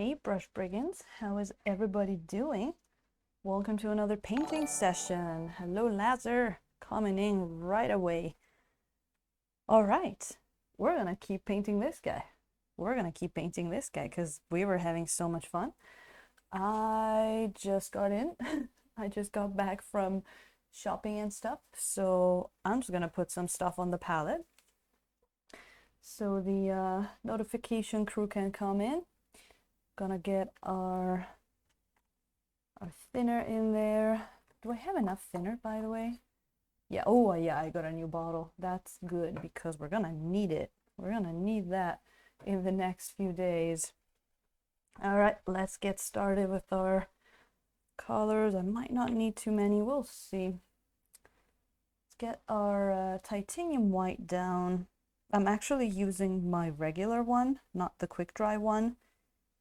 Hey Brush Brigands, how is everybody doing? Welcome to another painting session. Hello Lazar, coming in right away. All right, we're gonna keep painting this guy. We're gonna keep painting this guy because we were having so much fun. I just got in. I just got back from shopping and stuff, so I'm just gonna put some stuff on the palette so the notification crew can come in. Gonna get our thinner in there. Do I have enough thinner, by the way? Yeah, oh yeah, I got a new bottle. That's good because we're gonna need it. We're gonna need that in the next few days. All right, let's get started with our colors. I might not need too many, we'll see. Let's get our titanium white down. I'm actually using my regular one, not the quick dry one,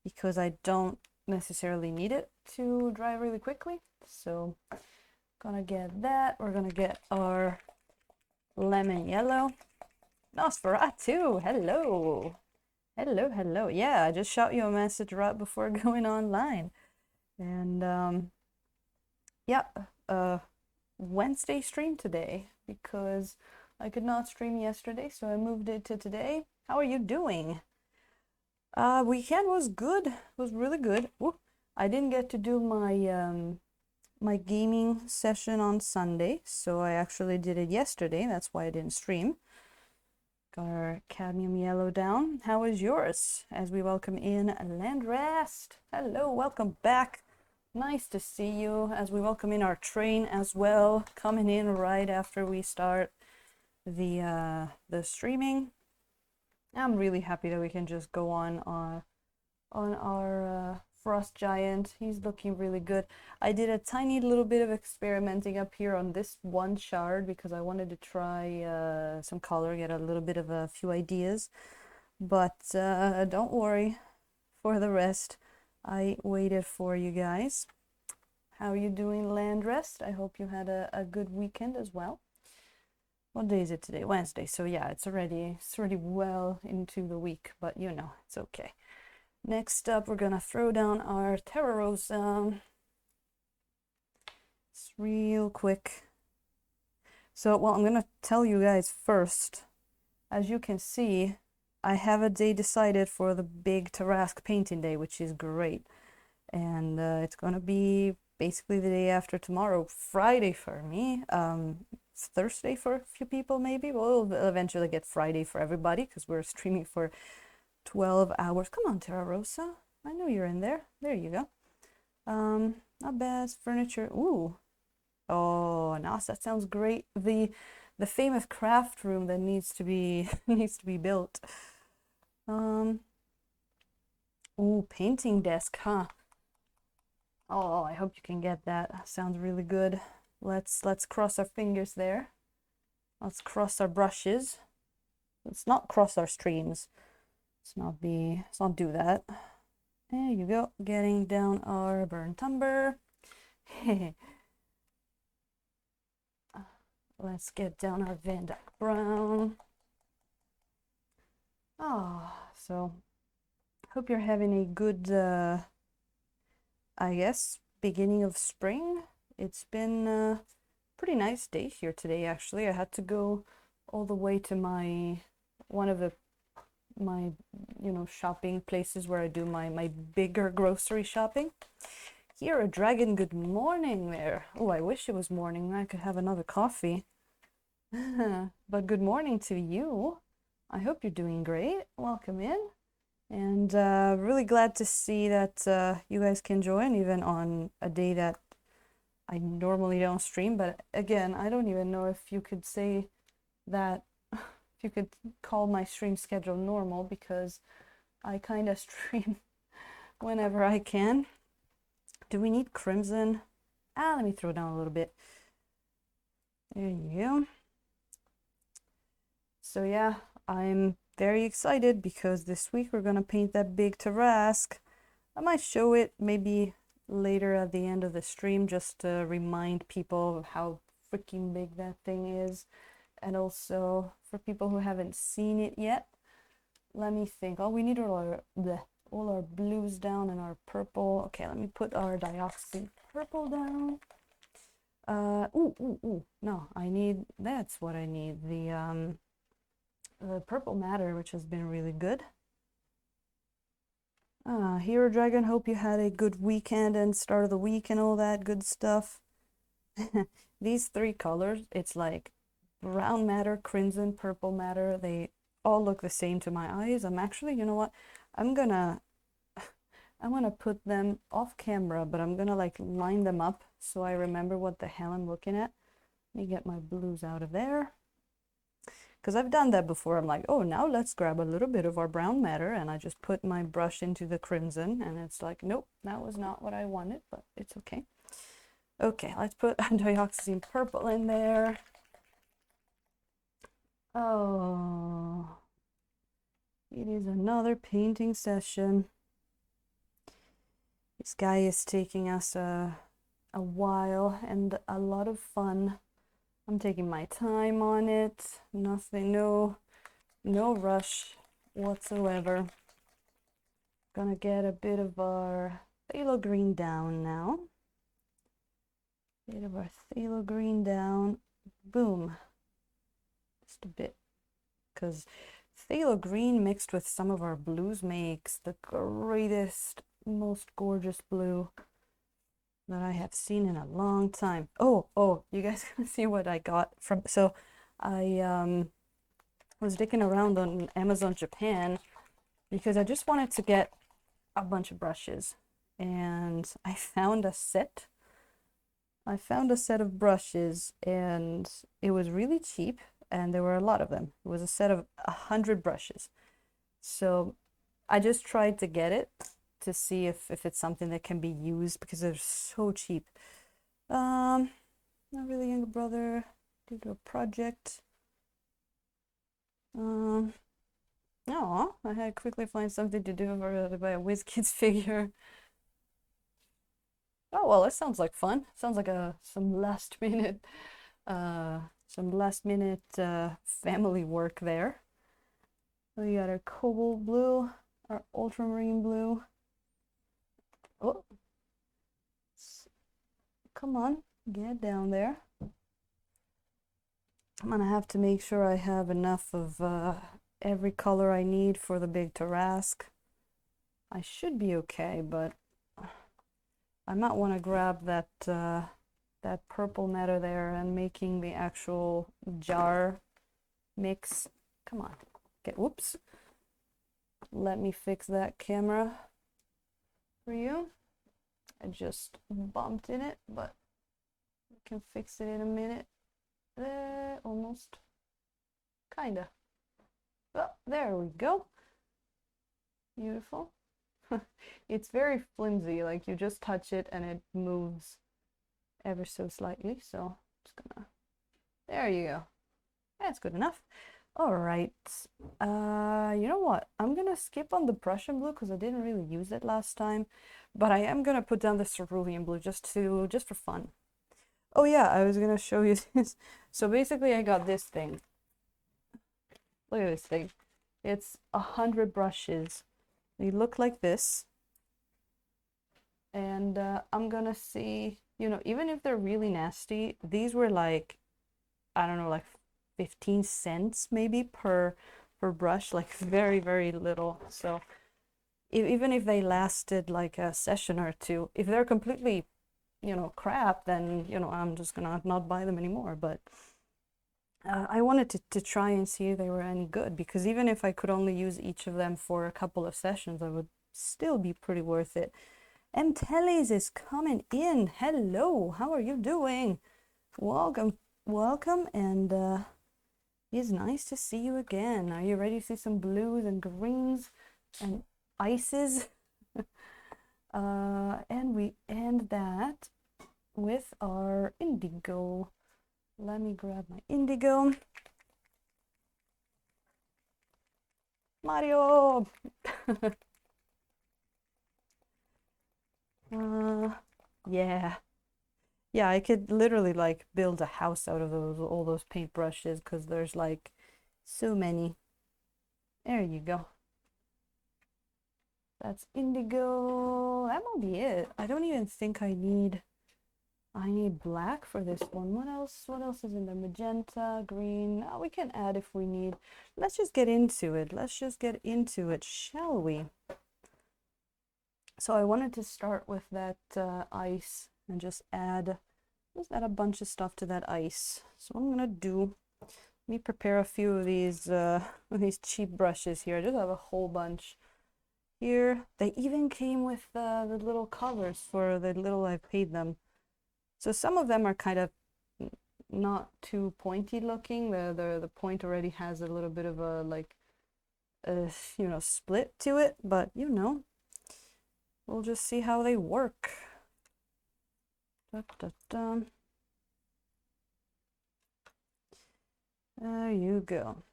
because I don't necessarily need it to dry really quickly. So gonna get that. We're gonna get our lemon yellow. Nosferatu, hello. Hello. Yeah, I just shot you a message right before going online. And yeah, Wednesday stream today because I could not stream yesterday, so I moved it to today. How are you doing? Weekend was good. Was really good. Ooh, I didn't get to do my gaming session on Sunday, so I actually did it yesterday. That's why I didn't stream. Got our cadmium yellow down. How is yours? As we welcome in Landrest. Hello, welcome back. Nice to see you. As we welcome in our train as well, coming in right after we start the streaming. I'm really happy that we can just go on our frost giant. He's looking really good. I did a tiny little bit of experimenting up here on this one shard because I wanted to try some color, get a little bit of a few ideas. But don't worry, for the rest, I waited for you guys. How are you doing, Landrest? I hope you had a good weekend as well. What day is it today? Wednesday. So yeah, it's already well into the week, but you know, it's okay. Next up, we're gonna throw down our Terra Rosa. It's real quick. So, well, I'm gonna tell you guys first. As you can see, I have a day decided for the big Tarask painting day, which is great. And it's gonna be basically the day after tomorrow, Friday for me. Thursday for a few people, maybe. We'll eventually get Friday for everybody because we're streaming for 12 hours. Come on, Terra Rosa. I know you're in there. There you go. Not bad. Furniture. Ooh. Oh, nice. That sounds great. The famous craft room that needs to be needs to be built. Ooh, painting desk, huh? Oh, I hope you can get that. Sounds really good. Let's cross our fingers there. Let's cross our brushes. Let's not cross our streams. Let's not do that. There you go. Getting down our burnt umber. Let's get down our Van Dyke brown. So hope you're having a good I guess beginning of spring. It's been a pretty nice day here today, actually. I had to go all the way to one of my shopping places where I do my bigger grocery shopping. Here, a dragon, good morning there. Oh, I wish it was morning. I could have another coffee. But good morning to you. I hope you're doing great. Welcome in. And really glad to see that you guys can join even on a day that I normally don't stream. But again, I don't even know if you could say that, if you could call my stream schedule normal, because I kind of stream whenever I can. Do we need crimson? Let me throw down a little bit. There you go. So yeah, I'm very excited because this week we're gonna paint that big Tarask. I might show it maybe later at the end of the stream just to remind people of how freaking big that thing is. And also for people who haven't seen it yet, let me think. Oh, we need our all our blues down and our purple. Okay, let me put our dioxazine purple down. Ooh. No, that's what I need. The purple matter, which has been really good. Hero Dragon, hope you had a good weekend and start of the week and all that good stuff. These three colors, it's like brown matter, crimson, purple matter. They all look the same to my eyes. I'm actually, you know what? I'm gonna put them off camera, but I'm gonna like line them up so I remember what the hell I'm looking at. Let me get my blues out of there. Because I've done that before. I'm like, oh, now let's grab a little bit of our brown matter, and I just put my brush into the crimson, and it's like, nope, that was not what I wanted, but it's okay. Okay, let's put dioxazine purple in there. Oh, it is another painting session. This guy is taking us a while and a lot of fun. I'm taking my time on it. Nothing, no rush whatsoever. Gonna get a bit of our phthalo green down now. Bit of our phthalo green down. Boom. Just a bit. Because phthalo green mixed with some of our blues makes the greatest, most gorgeous blue that I have seen in a long time. Oh, you guys can see what I got from, so I was digging around on Amazon Japan because I just wanted to get a bunch of brushes, and I found a set. I found a set of brushes, and it was really cheap, and there were a lot of them. It was a set of 100 brushes. So I just tried to get it to see if it's something that can be used because they're so cheap. Not really, younger brother, due to a project. No, I had to quickly find something to do for buy a WizKids figure. Oh well, that sounds like fun. Sounds like some last minute family work there. We got our cobalt blue, our ultramarine blue. Oh, come on, get down there. I'm gonna have to make sure I have enough of every color I need for the big Tarask. I should be okay, but I might want to grab that purple matter there and making the actual jar mix. Come on, whoops. Let me fix that camera for you. I just bumped in it, but we can fix it in a minute. Almost. Kinda. Well, there we go. Beautiful. It's very flimsy, like you just touch it and it moves ever so slightly. So I'm just gonna, there you go. That's good enough. All right. You know what? I'm gonna skip on the Prussian blue because I didn't really use it last time, but I am gonna put down the Cerulean Blue just for fun. Oh yeah, I was gonna show you this. So basically I got this thing. Look at this thing. It's 100 brushes. They look like this. And I'm gonna see, even if they're really nasty, these were like, I don't know, like 15 cents maybe per brush, like very, very little. So even if they lasted like a session or two, if they're completely crap, then I'm just gonna not buy them anymore. But I wanted to try and see if they were any good, because even if I could only use each of them for a couple of sessions, I would still be pretty worth it. And Teles is coming in. Hello, how are you doing? Welcome, and it's nice to see you again. Are you ready to see some blues and greens and ices? And we end that with our indigo. Let me grab my indigo. Mario! Yeah. Yeah, I could literally like build a house out of all those paintbrushes because there's like so many. There you go. That's indigo. That might be it. I don't even think I need black for this one. What else? What else is in there? Magenta, green. Oh, we can add if we need. Let's just get into it. Let's just get into it, shall we? So I wanted to start with that ice and just add a bunch of stuff to that ice. So what I'm gonna do, let me prepare a few of these cheap brushes here. I just have a whole bunch here. They even came with the little covers for the little I've paid them. So some of them are kind of not too pointy looking. The point already has a little bit of a like you know, split to it, but you know, we'll just see how they work. Da, da, da. There you go.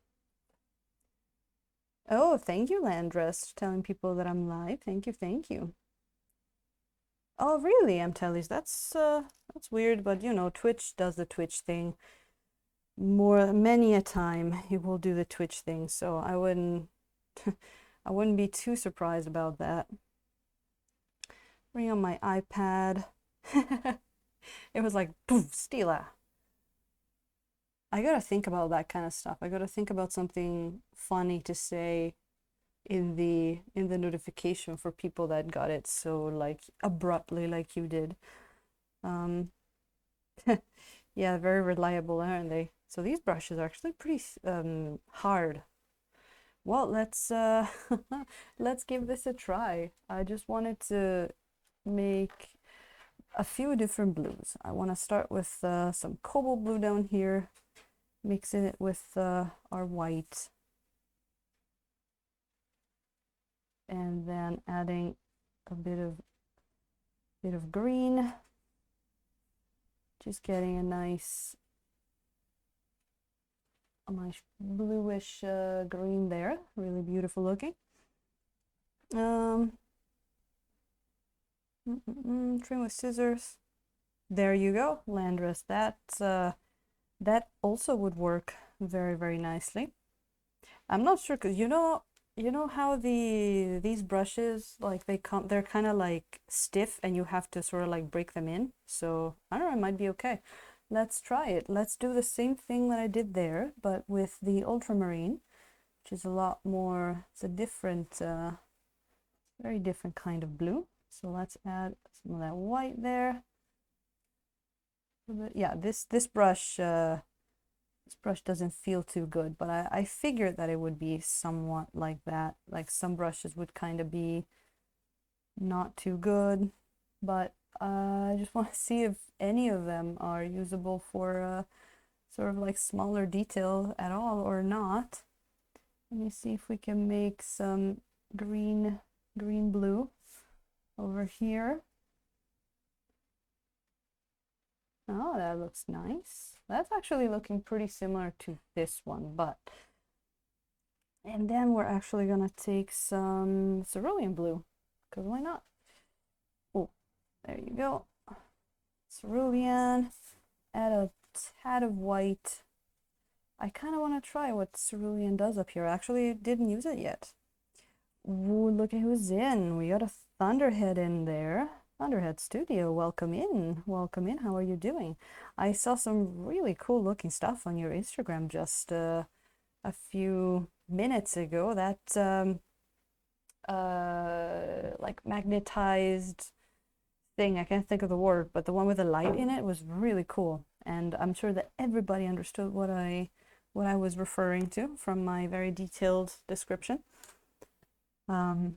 Oh, thank you, Landress, telling people that I'm live. Thank you, thank you. Oh, really, Mtellies? That's weird, but you know, Twitch does the Twitch thing. Many a time he will do the Twitch thing, so I wouldn't I wouldn't be too surprised about that. Bring on my iPad. It was like poof, Stila. I gotta think about that kind of stuff. I gotta think about something funny to say in the notification for people that got it so like abruptly like you did. Yeah, very reliable, aren't they? So these brushes are actually pretty hard. Well, let's let's give this a try. I just wanted to make a few different blues. I want to start with some cobalt blue down here, mixing it with our white, and then adding a bit of green. Just getting a nice bluish green there, really beautiful looking. Trim with scissors. There you go, Landress. That also would work very, very nicely. I'm not sure, because you know how these brushes, like they're kind of like stiff and you have to sort of like break them in. So I don't know, it might be okay. Let's try it. Let's do the same thing that I did there, but with the ultramarine, which is a lot more, it's a different, very different kind of blue. So let's add some of that white there. Yeah, this brush doesn't feel too good, but I figured that it would be somewhat like that. Like some brushes would kind of be not too good, but I just want to see if any of them are usable for sort of like smaller detail at all or not. Let me see if we can make some green blue over here. Oh, that looks nice. That's actually looking pretty similar to this one, but and then we're actually gonna take some cerulean blue, because why not? Oh, there you go. Cerulean, add a tad of white. I kind of want to try what cerulean does up here. I actually didn't use it yet. Ooh, look at who's in. We got a Thunderhead in there. Thunderhead Studio, welcome in. Welcome in. How are you doing? I saw some really cool looking stuff on your Instagram just a few minutes ago. That like magnetized thing, I can't think of the word, but the one with the light in it was really cool. And I'm sure that everybody understood what I was referring to from my very detailed description. The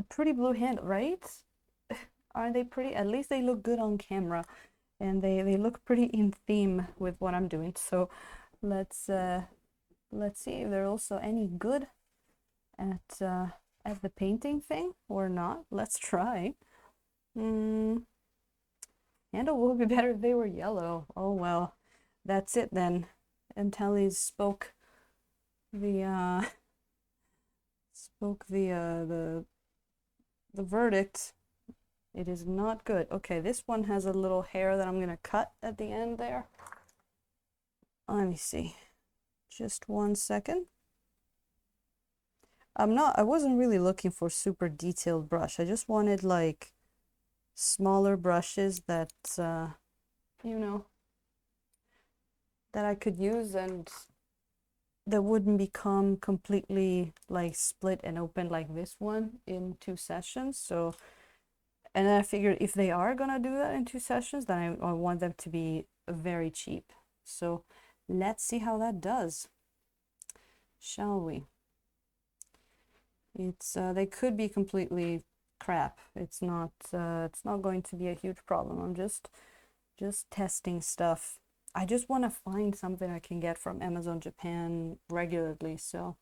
pretty blue handle, right? Aren't they pretty? At least they look good on camera, and they look pretty in theme with what I'm doing. So let's see if they're also any good at the painting thing or not. Let's try. Handle would be better if they were yellow. Oh well, that's it then. Mtellies spoke the verdict. It is not good. Okay, this one has a little hair that I'm gonna cut at the end there. Let me see. Just 1 second. I wasn't really looking for super detailed brush. I just wanted like smaller brushes that, you know, that I could use and that wouldn't become completely like split and open like this one in 2 sessions. So, and then I figured if they are gonna do that in 2 sessions, then I want them to be very cheap. So let's see how that does, shall we? It's they could be completely crap. It's not going to be a huge problem. I'm just testing stuff. I just want to find something I can get from Amazon Japan regularly, so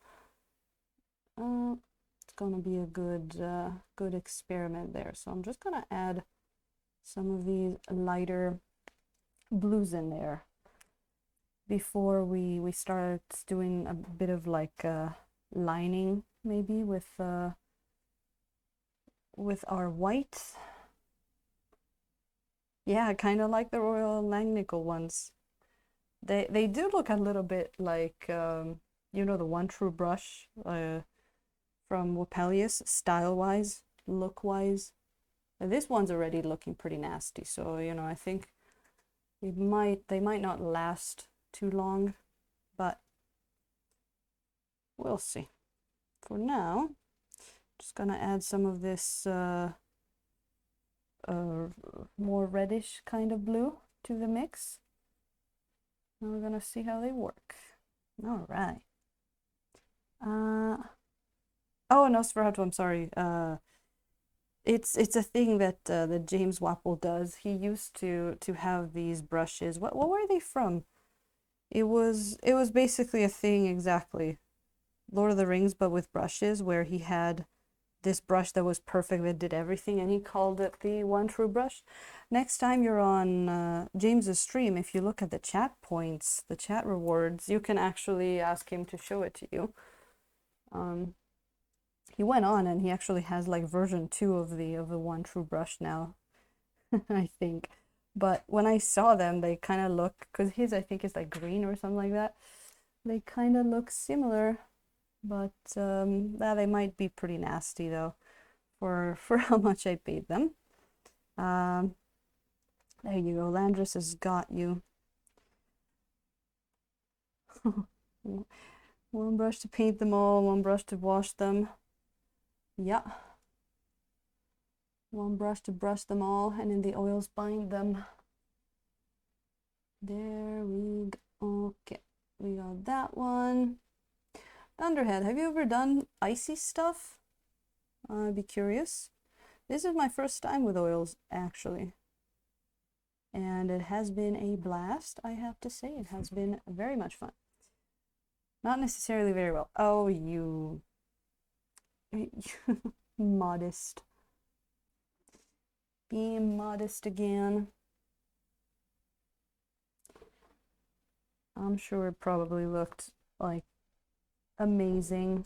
it's gonna be a good experiment there. So I'm just gonna add some of these lighter blues in there before we start doing a bit of like lining maybe with our white. Yeah, kind of like the Royal Langnickel ones. They do look a little bit like you know, the One True brush from Wapelius, style-wise, look-wise. This one's already looking pretty nasty, so you know, I think they might not last too long, but we'll see. For now, just gonna add some of this more reddish kind of blue to the mix. And we're gonna see how they work. All right. Oh, Nosferatu, I'm sorry. It's a thing that that James Wapple does. He used to have these brushes. What were they from? It was basically a thing exactly. Lord of the Rings, but with brushes, where he had this brush that was perfect, that did everything, and he called it the One True brush. Next time you're on James's stream, if you look at the chat points, the chat rewards, you can actually ask him to show it to you. He went on and he actually has like version 2 of the One True brush now, I think. But when I saw them, they kind of look, because his I think is like green or something like that. They kind of look similar, but they might be pretty nasty though, for how much I paid them. There you go. Landris has got you. One brush to paint them all, one brush to wash them. Yeah. One brush to brush them all, and in the oils bind them. There we go. Okay, we got that one. Thunderhead, have you ever done icy stuff? I'd be curious. This is my first time with oils, actually. And it has been a blast, I have to say. It has been very much fun. Not necessarily very well. Oh, you modest. Being modest again. I'm sure it probably looked like amazing.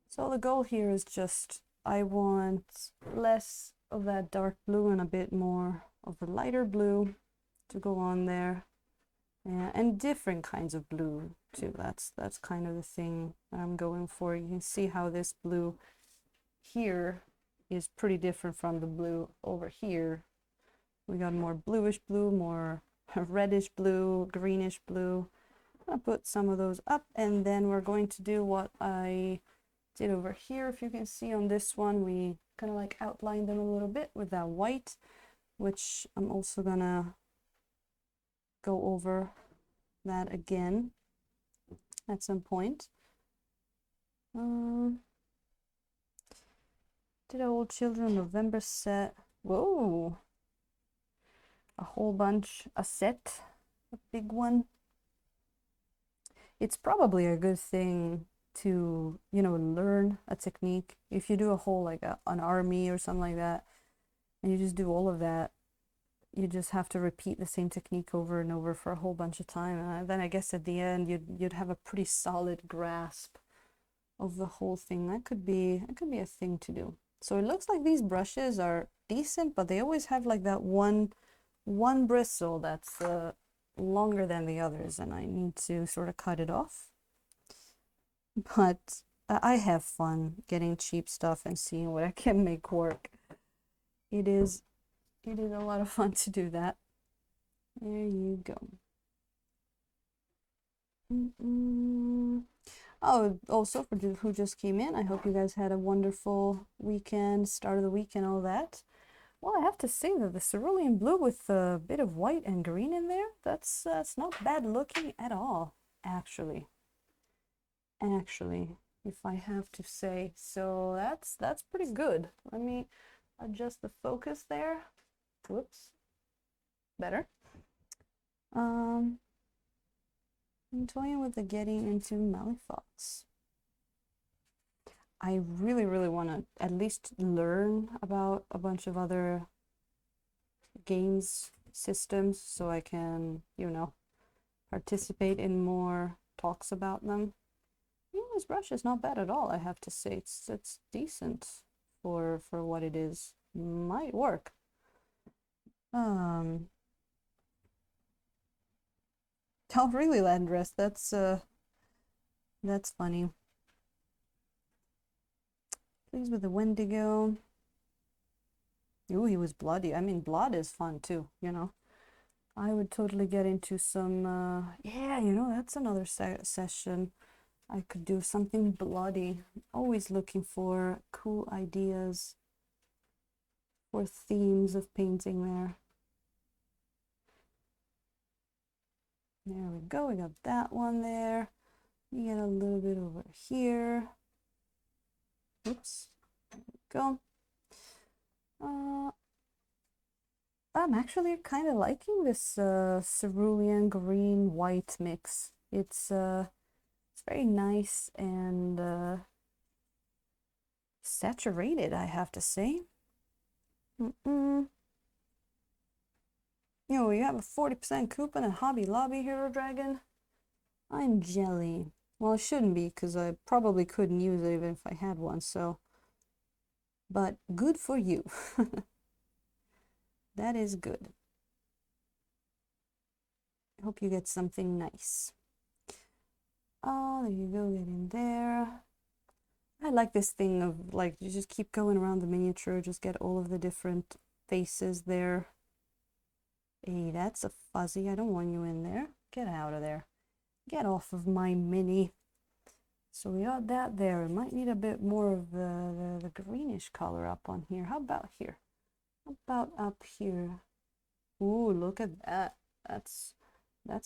So the goal here is just, I want less of that dark blue and a bit more of the lighter blue to go on there. Yeah, and different kinds of blue too. That's kind of the thing I'm going for. You can see how this blue here is pretty different from the blue over here. We got more bluish blue, more reddish blue, greenish blue. I'll put some of those up, and then we're going to do what I did over here. If you can see on this one, we kind of like outline them a little bit with that white, which I'm also gonna go over that again at some point. Did Old Children November set. Whoa, a whole bunch, a set, a big one. It's probably a good thing to, you know, learn a technique. If you do a whole like an army or something like that, and you just do all of that, you just have to repeat the same technique over and over for a whole bunch of time, and then I guess at the end you'd have a pretty solid grasp of the whole thing. That could be a thing to do. So it looks like these brushes are decent, but they always have like that one bristle that's longer than the others, and I need to sort of cut it off. but I have fun getting cheap stuff and seeing what I can make work. It is a lot of fun to do that. There you go. Oh, also for who just came in, I hope you guys had a wonderful weekend, start of the week and all that. Well, I have to say that the cerulean blue with a bit of white and green in there, that's not bad looking at all, actually. Actually, if I have to say. So that's pretty good. Let me adjust the focus there. Whoops. Better. I'm toying with the getting into Malifox. I really, really want to at least learn about a bunch of other games systems so I can, you know, participate in more talks about them. You know, this brush is not bad at all, I have to say. It's decent for what it is. Might work. Oh really, Landress? That's funny. Pleased with the Wendigo. Ooh, he was bloody. I mean, blood is fun too, you know. I would totally get into some, yeah, you know, that's another session. I could do something bloody. Always looking for cool ideas for themes of painting there. There we go, we got that one there. You get a little bit over here. Oops, there we go. I'm actually kind of liking this cerulean green white mix. It's very nice and saturated, I have to say. You know, you have a 40% coupon at Hobby Lobby, Hero Dragon. I'm jelly. Well, it shouldn't be because I probably couldn't use it even if I had one, so. But good for you. That is good. I hope you get something nice. Oh, there you go, get in there. I like this thing of like, you just keep going around the miniature, just get all of the different faces there. Hey, that's a fuzzy. I don't want you in there. Get out of there. Get off of my mini. So we got that there. We might need a bit more of the greenish color up on here. How about here? How about up here? Ooh, look at that. That's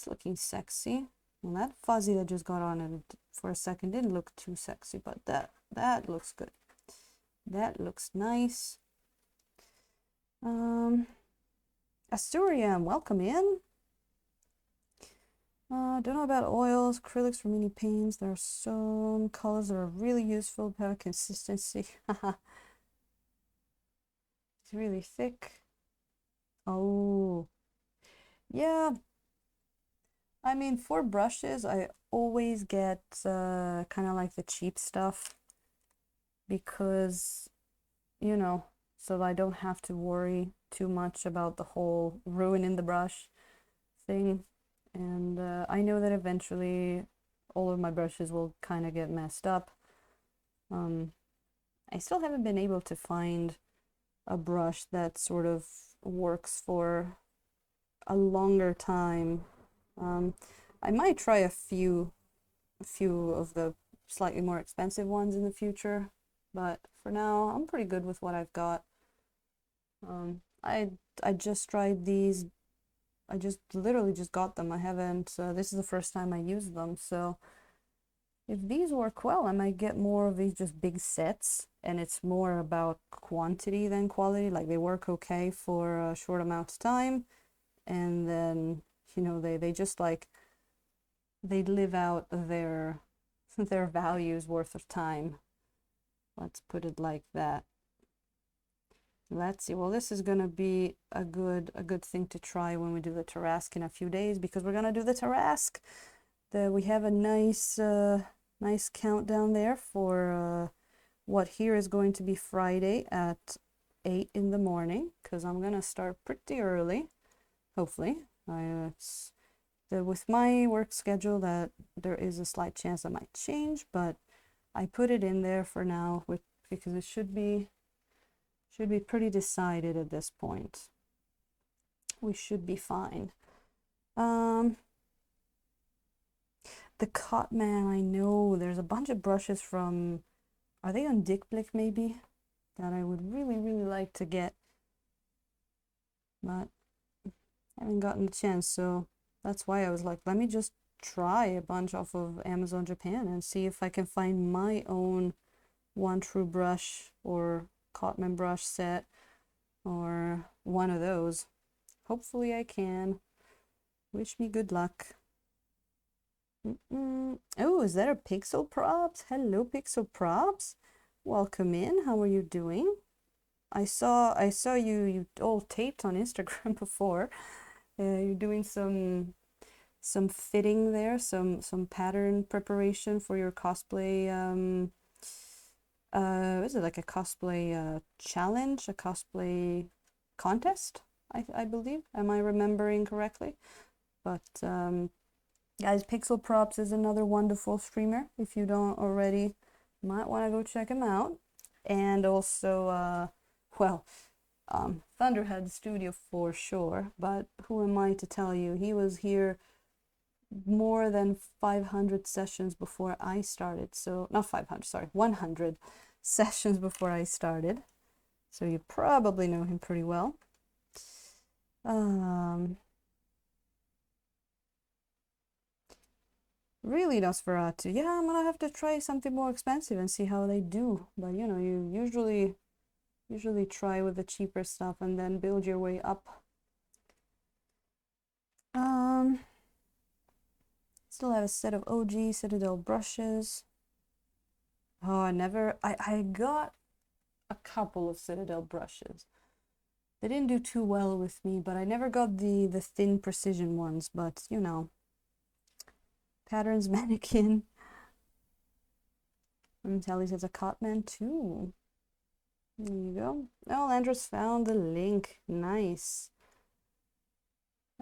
looking sexy. Well, that fuzzy that just got on it for a second didn't look too sexy, but that looks good. That looks nice. Asturian, welcome in. Don't know about oils, acrylics for mini paints. There are some colors that are really useful about consistency. It's really thick. Oh, yeah. I mean, for brushes, I always get kind of like the cheap stuff because, you know, so I don't have to worry too much about the whole ruining the brush thing. And I know that eventually all of my brushes will kind of get messed up. I still haven't been able to find a brush that sort of works for a longer time. I might try a few of the slightly more expensive ones in the future, but for now I'm pretty good with what I've got. I just tried these. I just literally just got them. I haven't, this is the first time I used them, so if these work well, I might get more of these just big sets, and it's more about quantity than quality. Like, they work okay for a short amount of time, and then, you know, they just like, they live out their values worth of time. Let's put it like that. Let's see. Well, this is gonna be a good thing to try when we do the Tarrasque in a few days, because we're gonna do the Tarrasque. We have a nice nice countdown there for what here is going to be Friday at 8 in the morning, because I'm gonna start pretty early, hopefully. with my work schedule that there is a slight chance that might change, but I put it in there for now because it should be pretty decided at this point. We should be fine. The Cotman, I know there's a bunch of brushes from, are they on Dick Blick maybe, that I would really, really like to get, but I haven't gotten the chance, so that's why I was like, let me just try a bunch off of Amazon Japan and see if I can find my own One True brush or Cotman brush set or one of those. Hopefully I can. Wish me good luck. Oh, is that a Pixel Props? Hello, Pixel Props. Welcome in. How are you doing? I saw you all taped on Instagram before. You're doing some fitting there, some pattern preparation for your cosplay. Is it like a cosplay challenge, a cosplay contest? I believe. Am I remembering correctly? But guys, Pixel Props is another wonderful streamer. If you don't already, might want to go check him out. And also, well, Thunderhead Studio for sure. But who am I to tell you? He was here more than 500 sessions before I started. So not 500, sorry, 100 sessions before I started. So you probably know him pretty well. Really, Nosferatu. Yeah, I'm gonna have to try something more expensive and see how they do. But you know, you usually try with the cheaper stuff and then build your way up. Still have a set of OG Citadel brushes. Oh, I got a couple of Citadel brushes. They didn't do too well with me, but I never got the thin precision ones, but you know. Patterns Mannequin. Telly says a Cotman too. There you go. Oh, Andros found the link. Nice.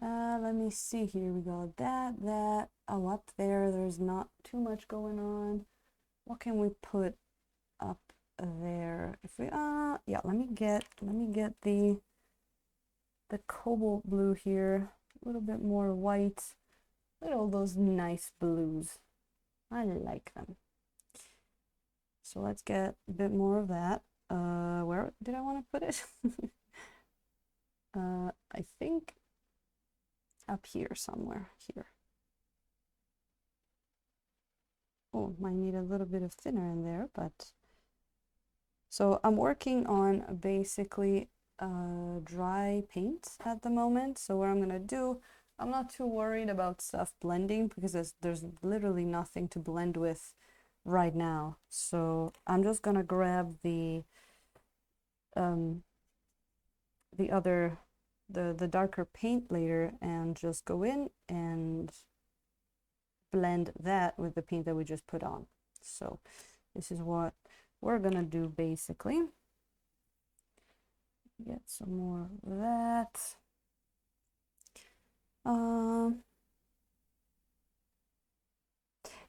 Let me see here. We got that. Oh, up there, there's not too much going on. What can we put up there? If we yeah, let me get the cobalt blue here. A little bit more white. Look at all those nice blues. I like them. So let's get a bit more of that. Where did I want to put it? I think up here somewhere. Here. Oh, might need a little bit of thinner in there, but so I'm working on basically dry paint at the moment. So what I'm gonna do, I'm not too worried about stuff blending because there's literally nothing to blend with right now. So I'm just gonna grab the darker paint later and just go in and blend that with the paint that we just put on. So this is what we're gonna do basically. Get some more of that.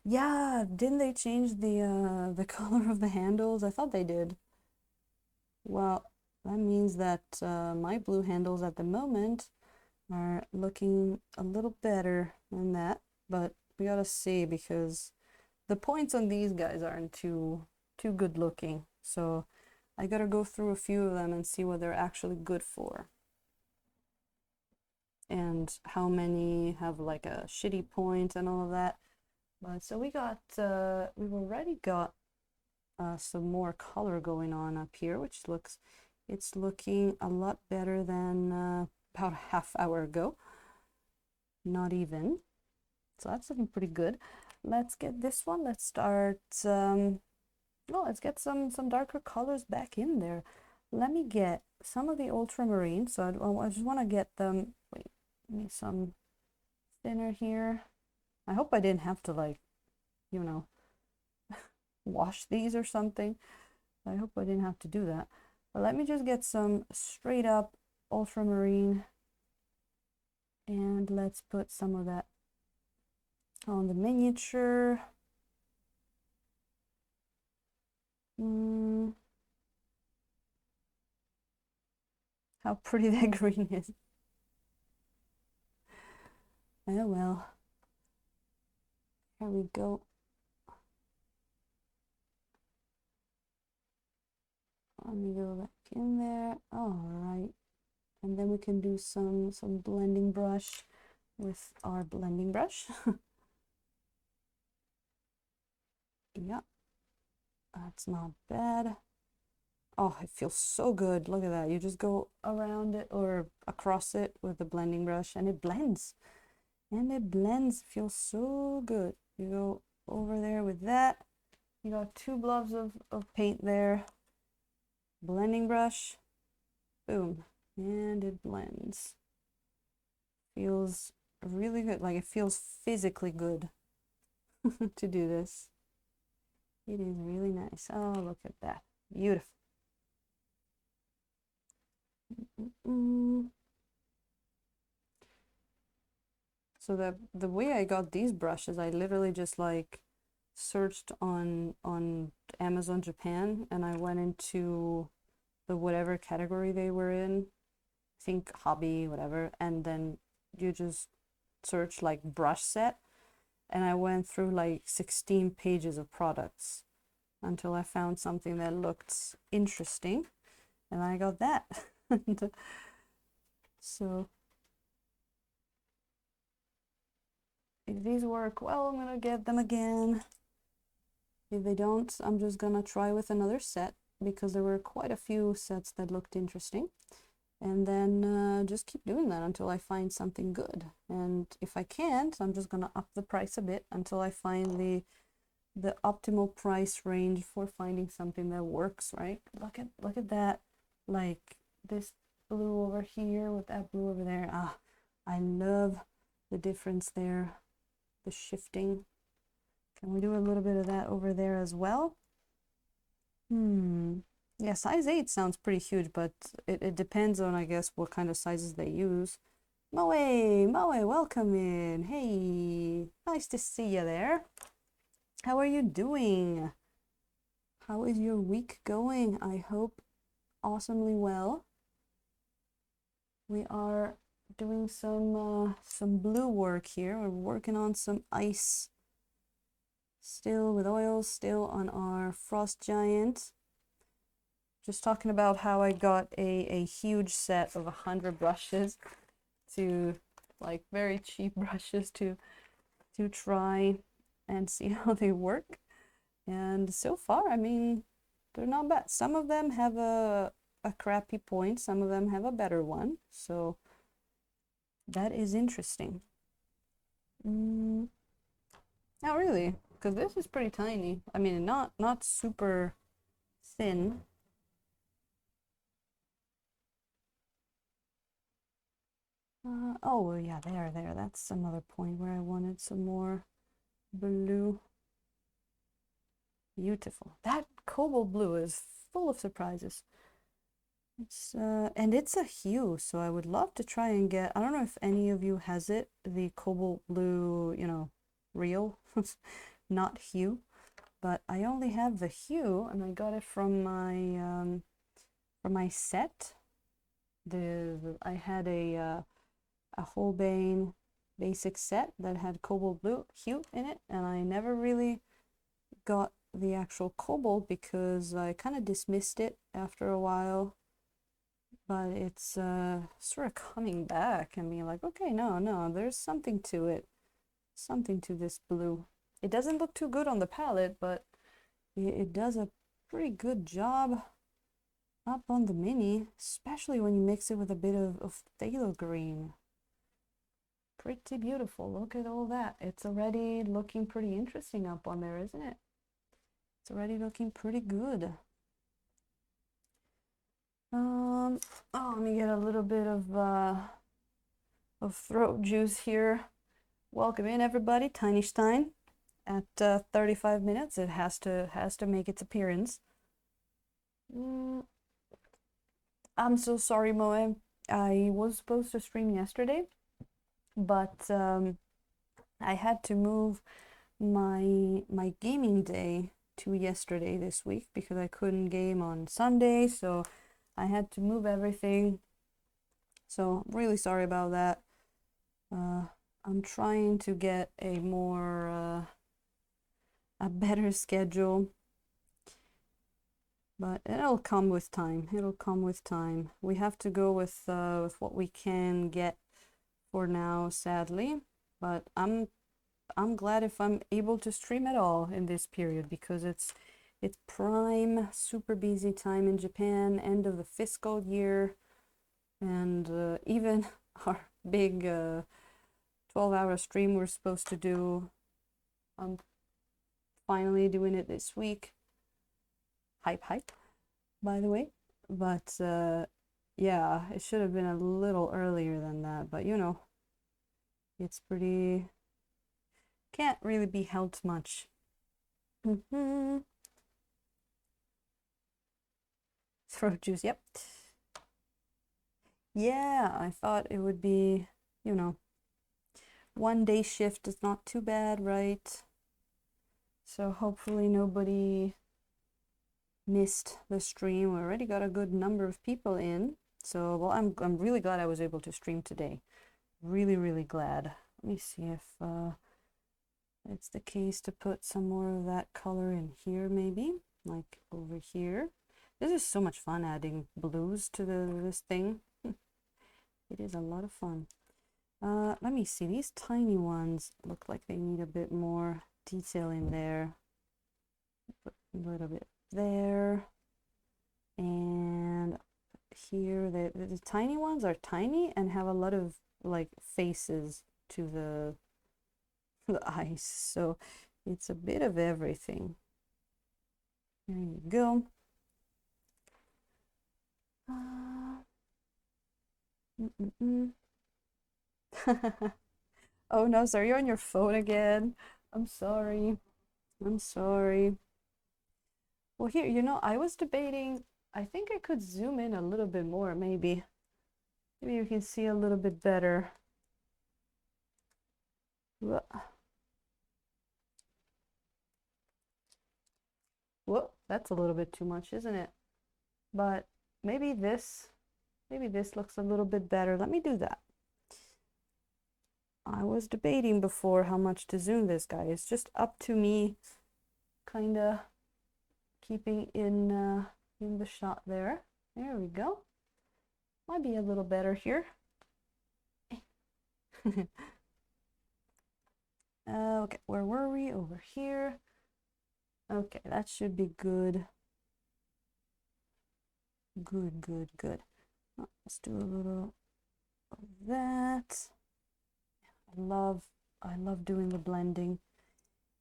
Yeah, didn't they change the color of the handles? I thought they did. Well, that means that my blue handles at the moment are looking a little better than that, but we gotta see because the points on these guys aren't too good looking. So I gotta go through a few of them and see what they're actually good for. And how many have like a shitty point and all of that. But so we've already got some more color going on up here, which it's looking a lot better than about a half hour ago. Not even. So that's looking pretty good. Let's get this one. Let's start, let's get some darker colors back in there. Let me get some of the ultramarine. So I just want to get them, wait, give me some thinner here. I hope I didn't have to like, you know, wash these or something. I hope I didn't have to do that. But let me just get some straight up ultramarine and let's put some of that on the miniature. How pretty that green is. Oh well. Here we go. Let me go back in there. All right. And then we can do some blending brush with our blending brush. Yeah, that's not bad. Oh, it feels so good. Look at that. You just go around it or across it with the blending brush and it blends. And it blends. Feels so good. You go over there with that. You got 2 blobs of paint there. Blending brush. Boom. And it blends. Feels really good. Like it feels physically good to do this. It is really nice. Oh, look at that. Beautiful. So the way I got these brushes, I literally just like searched on Amazon Japan, and I went into the whatever category they were in, I think hobby, whatever, and then you just search like brush set, and I went through like 16 pages of products until I found something that looked interesting, and I got that. So if these work well, I'm gonna get them again. If they don't, I'm just gonna try with another set because there were quite a few sets that looked interesting. And then just keep doing that until I find something good. And if I can't, I'm just gonna up the price a bit until I find the optimal price range for finding something that works, right? Look at that, like this blue over here with that blue over there. Ah, I love the difference there, the shifting. Can we do a little bit of that over there as well? Yeah, size 8 sounds pretty huge, but it depends on, I guess, what kind of sizes they use. Moe, welcome in. Hey, nice to see you there. How are you doing? How is your week going? I hope awesomely well. We are doing some blue work here. We're working on some ice. Still with oils, still on our frost giant. Just talking about how I got a huge set of 100 brushes to, like, very cheap brushes to try and see how they work. And so far, I mean, they're not bad. Some of them have a crappy point, some of them have a better one. So that is interesting. Not really, because this is pretty tiny. I mean, not super thin. Oh yeah, there. That's another point where I wanted some more blue. Beautiful. That cobalt blue is full of surprises. It's and it's a hue, so I would love to try and get, I don't know if any of you has it, the cobalt blue, you know, real, not hue, but I only have the hue, and I got it from my set. I had a Holbein basic set that had cobalt blue hue in it, and I never really got the actual cobalt because I kind of dismissed it after a while. But it's sort of coming back and being like, okay, no, there's something to it, something to this blue. It doesn't look too good on the palette, but it does a pretty good job up on the mini, especially when you mix it with a bit of phthalo green. Pretty beautiful. Look at all that. It's already looking pretty interesting up on there, isn't it? It's already looking pretty good. Oh, let me get a little bit of throat juice here. Welcome in, everybody. Tiny Stein at 35 minutes. It has to make its appearance. I'm so sorry, Moe. I was supposed to stream yesterday, but I had to move my gaming day to yesterday this week because I couldn't game on Sunday, so I had to move everything. So I'm really sorry about that. I'm trying to get a better schedule, but it'll come with time. It'll come with time. We have to go with what we can get for now, sadly. But I'm glad if I'm able to stream at all in this period because it's prime, super busy time in Japan, end of the fiscal year, and even our big 12-hour stream we're supposed to do, I'm finally doing it this week. Hype, hype, by the way. But yeah, it should have been a little earlier than that, but you know, it's pretty, can't really be helped much. Throat juice, yep. Yeah, I thought it would be, you know, 1 day shift is not too bad, right? So hopefully nobody missed the stream. We already got a good number of people in. So, well, I'm really glad I was able to stream today. Really, really glad. Let me see if it's the case to put some more of that color in here, maybe, like over here. This is so much fun adding blues to this thing. It is a lot of fun. Let me see. These tiny ones look like they need a bit more detail in there. Put a little bit there. And here, the tiny ones are tiny and have a lot of like faces to the eyes. So it's a bit of everything. There you go. Oh no, sorry, you're on your phone again. I'm sorry. I'm sorry. Well, here, you know, I was debating, I think I could zoom in a little bit more, maybe. Maybe you can see a little bit better. Whoa, whoa, that's a little bit too much, isn't it? But maybe this looks a little bit better. Let me do that. I was debating before how much to zoom this guy. It's just up to me kind of keeping in the shot there. There we go. Might be a little better here. Okay, where were we? Over here. Okay, that should be good. Good, good, good. Let's do a little of that. I love doing the blending.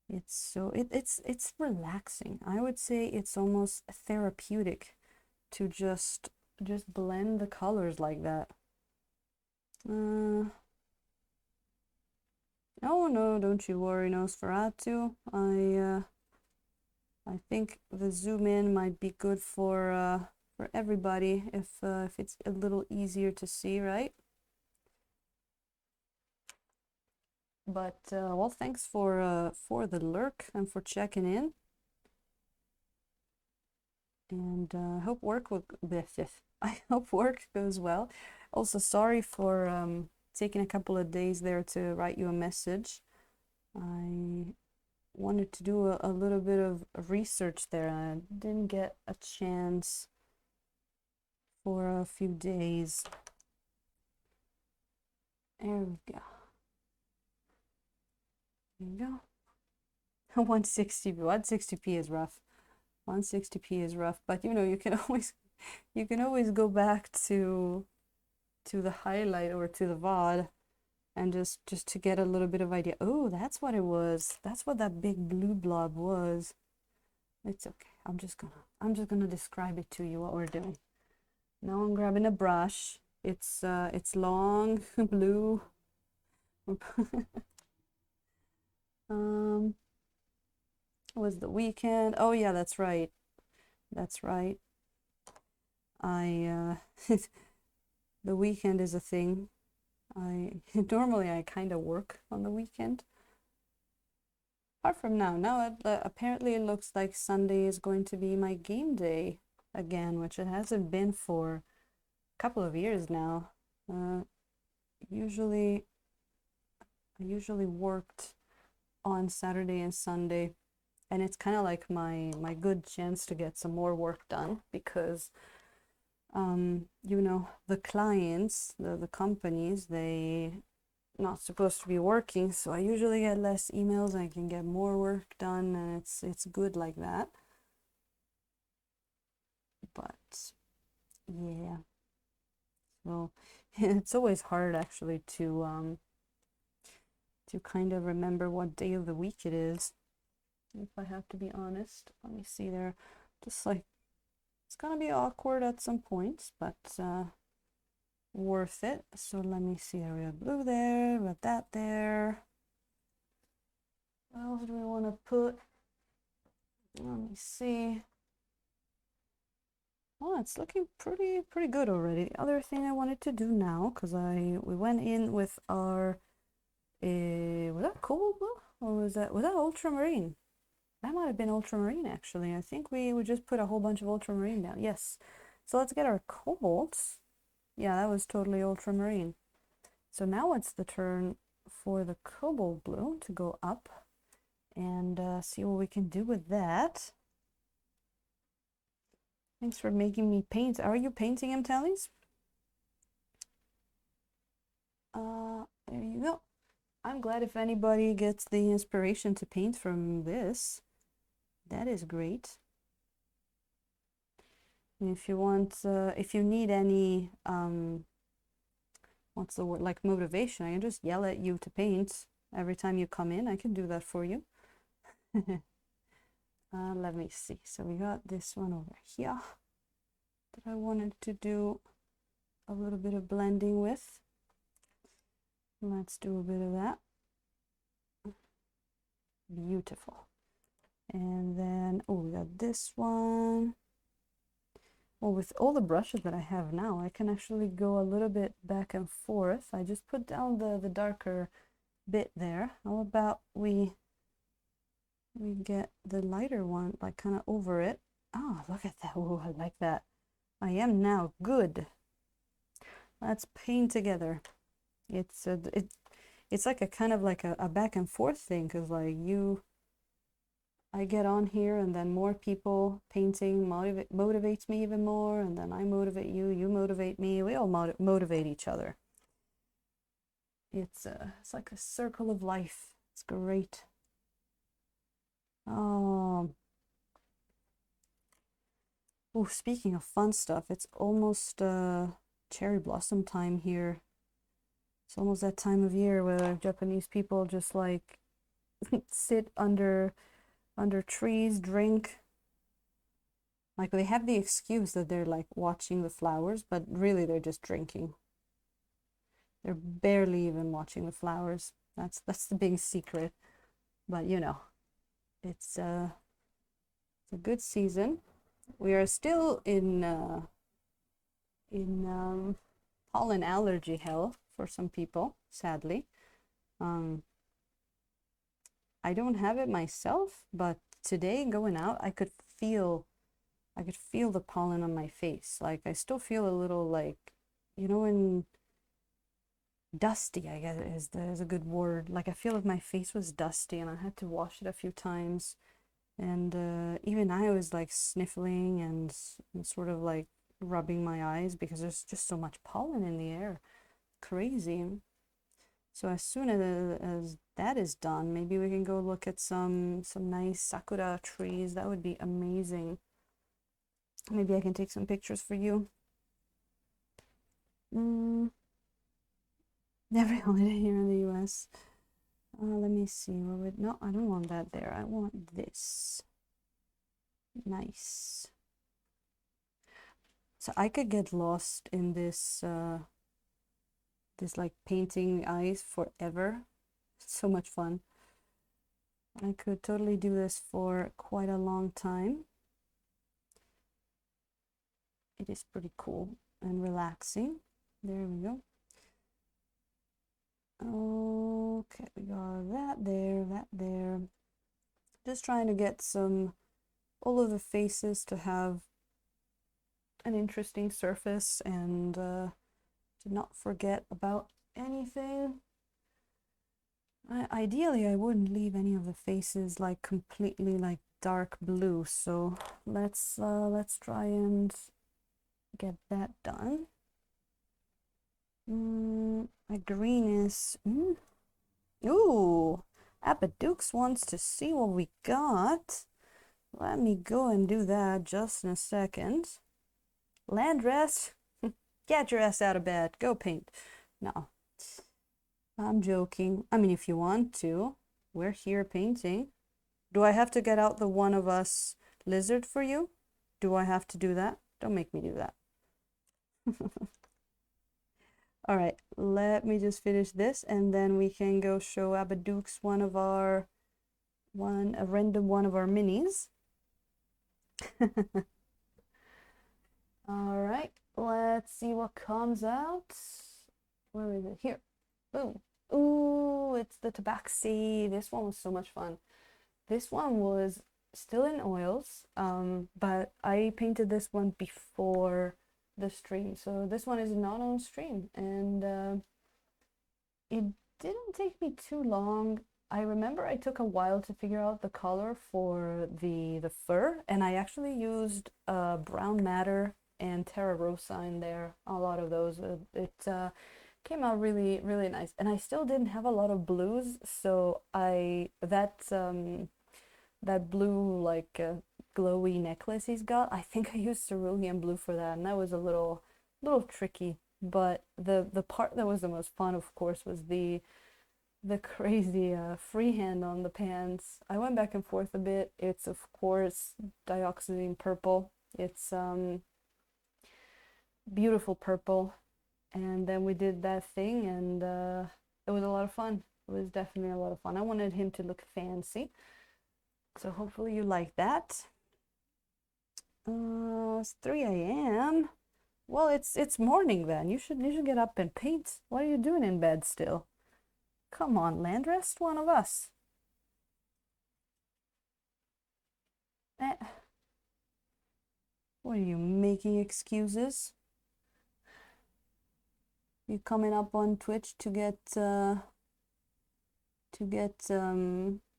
It's so it's relaxing. I would say it's almost therapeutic to just blend the colors like that. Oh no, don't you worry, Nosferatu. I think the zoom in might be good for everybody if it's a little easier to see, right? But well, thanks for the lurk and for checking in. And I hope work I hope work goes well. Also, sorry for taking a couple of days there to write you a message. I wanted to do a little bit of research there. I didn't get a chance for a few days. There we go. There you go. 160p is rough. 160p is rough, but you know, you can always go back to the highlight or to the VOD and just to get a little bit of idea. Oh, that's what it was. That's what that big blue blob was. It's okay. I'm just gonna describe it to you what we're doing. Now I'm grabbing a brush. It's long, blue. Was the weekend? Oh yeah, that's right. That's right. I the weekend is a thing. Normally I kind of work on the weekend, apart from now apparently it looks like Sunday is going to be my game day again, which it hasn't been for a couple of years now. Usually I usually worked on Saturday and Sunday, and it's kind of like my good chance to get some more work done because you know, the clients, the companies, they not supposed to be working, so I usually get less emails, I can get more work done, and it's good like that. But yeah, so it's always hard actually to kind of remember what day of the week it is, if I have to be honest. Let me see there. Just like, it's gonna be awkward at some points, but worth it. So let me see. We got blue there, we got that there. What else do we want to put? Let me see. Oh, it's looking pretty good already. The other thing I wanted to do now, because we went in with our was that cobalt blue or was that ultramarine? That might have been ultramarine actually. I think we just put a whole bunch of ultramarine down. Yes. So let's get our cobalts. Yeah, that was totally ultramarine. So now it's the turn for the cobalt blue to go up and see what we can do with that. Thanks for making me paint. Are you painting him, Tallies? There you go. I'm glad if anybody gets the inspiration to paint from this. That is great. And if you want, if you need any, what's the word, like motivation, I can just yell at you to paint every time you come in. I can do that for you. Let me see. So we got this one over here that I wanted to do a little bit of blending with. Let's do a bit of that. Beautiful. And then, oh, we got this one. Well, with all the brushes that I have now, I can actually go a little bit back and forth. I just put down the darker bit there. How about we get the lighter one, like kind of over it. Oh, look at that. Oh, I like that. I am now good. Let's paint together. It's like a kind of like a back and forth thing, because like I get on here and then more people painting motivates me even more, and then I motivate you, you motivate me, we all motivate each other. It's like a circle of life. It's great. Oh, speaking of fun stuff, it's almost cherry blossom time here. It's almost that time of year where Japanese people just like sit under trees, drink. Like they have the excuse that they're like watching the flowers, but really they're just drinking. They're barely even watching the flowers. That's the big secret. But you know, it's a good season. We are still in pollen allergy hell for some people, sadly. I don't have it myself, but today going out, I could feel the pollen on my face. Like I still feel a little like, you know, when dusty, I guess is a good word. Like I feel like my face was dusty and I had to wash it a few times. And even I was like sniffling and sort of like rubbing my eyes because there's just so much pollen in the air. Crazy. So as soon as that is done, maybe we can go look at some nice sakura trees. That would be amazing. Maybe I can take some pictures for you. Every holiday here in the US. Let me see. No, I don't want that there. I want this. Nice. So I could get lost in this like painting eyes forever. So much fun. I could totally do this for quite a long time. It is pretty cool and relaxing. There we go. Okay, we got that there, that there. Just trying to get all of the faces to have an interesting surface and to not forget about anything. Ideally, I wouldn't leave any of the faces like completely like dark blue, so let's try and get that done. A greenish. Ooh, Abadukes wants to see what we got. Let me go and do that just in a second. Landress, get your ass out of bed. Go paint. No, I'm joking. I mean, if you want to, we're here painting. Do I have to get out the one of us lizard for you? Do I have to do that? Don't make me do that. All right, let me just finish this and then we can go show Abadukes a random one of our minis. All right, let's see what comes out. Where is it? Here. Boom. Ooh, it's the Tabaxi. This one was so much fun. This one was still in oils, but I painted this one before the stream. So this one is not on stream, and it didn't take me too long. I remember I took a while to figure out the color for the fur, and I actually used brown matter and Terra Rosa in there. A lot of those. It came out really, really nice, and I still didn't have a lot of blues, so that blue like glowy necklace he's got, I think I used Cerulean Blue for that, and that was a little tricky. But the part that was the most fun, of course, was the crazy freehand on the pants. I went back and forth a bit. It's of course dioxazine purple. It's beautiful purple, and then we did that thing, and it was a lot of fun. It was definitely a lot of fun. I wanted him to look fancy, so hopefully you like that. It's 3 a.m. Well, it's morning then. You should get up and paint. What are you doing in bed still? Come on, Landrest, one of us. What are you making excuses? You coming up on Twitch to get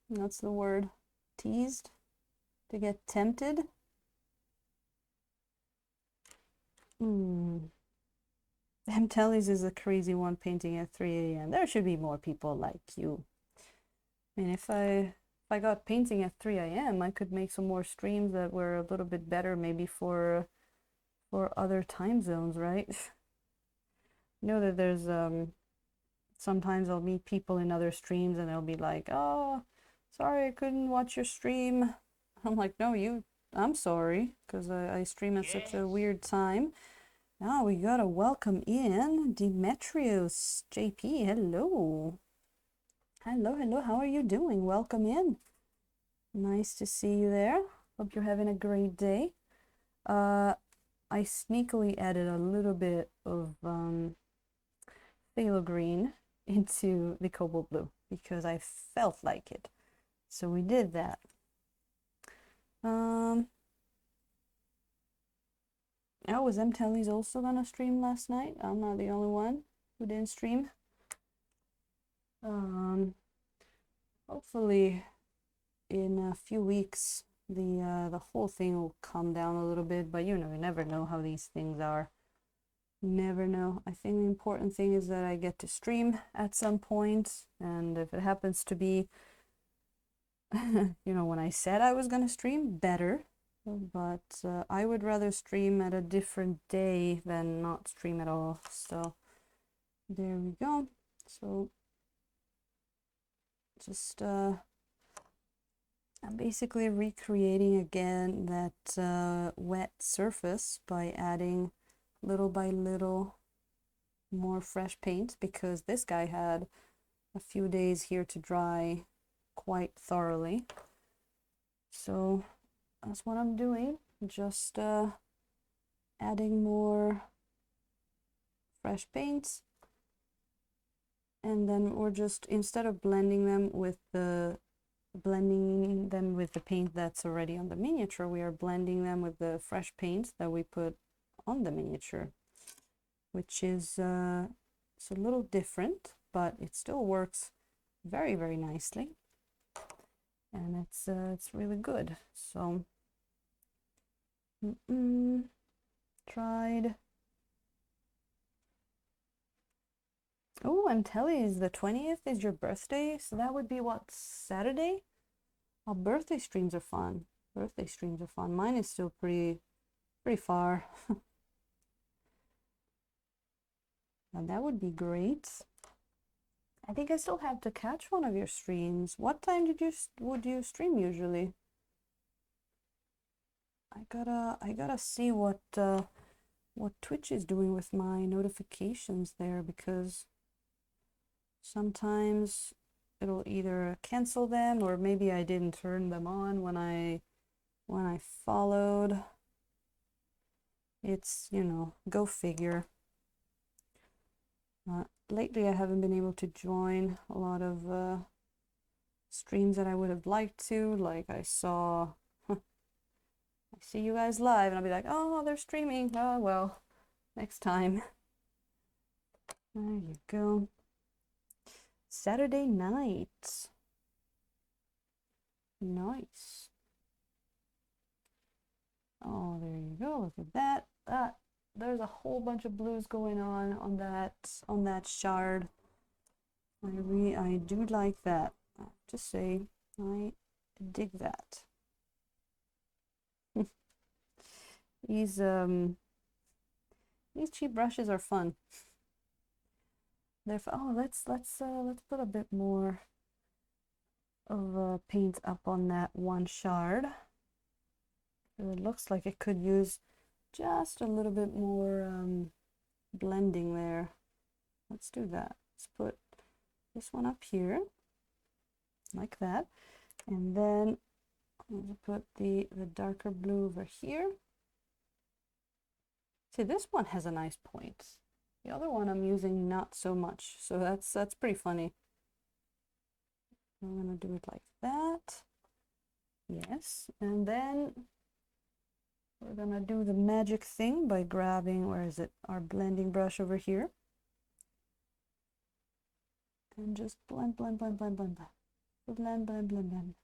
what's the word? Teased? To get tempted? Tellies is a crazy one painting at 3 a.m. There should be more people like you. I mean, if I got painting at 3 a.m., I could make some more streams that were a little bit better, maybe for other time zones, right? You know that there's sometimes I'll meet people in other streams and they'll be like, "Oh, sorry, I couldn't watch your stream." I'm like, "No, I'm sorry, because I stream at such a weird time." Now we gotta welcome in Demetrius JP. Hello. Hello, how are you doing? Welcome in. Nice to see you there. Hope you're having a great day. I sneakily added a little bit of phthalo green into the cobalt blue because I felt like it. So we did that. Oh, was Telly's also gonna stream last night? I'm not the only one who didn't stream. Hopefully in a few weeks the whole thing will calm down a little bit, but you never know how these things are. Never know. I think the important thing is that I get to stream at some point, and if it happens to be when I said I was gonna stream, better. But I would rather stream at a different day than not stream at all. So there we go. So just I'm basically recreating again that wet surface by adding little by little more fresh paint, because this guy had a few days here to dry quite thoroughly. So that's what I'm doing, just adding more fresh paints, and then we're just, instead of blending them with the blending them with the paint that's already on the miniature. We are blending them with the fresh paint that we put on the miniature, which is it's a little different, but it still works very, very nicely, and it's really good. So tried. Oh, and Telly's the 20th is your birthday, so that would be what, Saturday? Oh, birthday streams are fun. Birthday streams are fun. Mine is still pretty far. And that would be great. I think I still have to catch one of your streams. What time would you stream usually? I gotta see what Twitch is doing with my notifications there, because sometimes it'll either cancel them, or maybe I didn't turn them on when I followed. It's, you know, go figure. Lately I haven't been able to join a lot of streams that I would have liked to. Like I saw I see you guys live and I'll be like, oh, they're streaming. Oh well, next time. There you go. Saturday night. Nice. Oh, there you go. Look at that. There's a whole bunch of blues going on that shard. I do like that. I have to say, I dig that. These cheap brushes are fun. They're oh, let's put a bit more of paint up on that one shard. It looks like it could use just a little bit more blending there. Let's do that. Let's put this one up here like that, and then I'm going to put the darker blue over here. See, this one has a nice point. The other one I'm using not so much, so that's pretty funny. I'm gonna do it like that. Yes, and then we're gonna do the magic thing by grabbing, where is it, our blending brush over here, and just blend, blend, blend, blend, blend, blend, blend, blend, blend.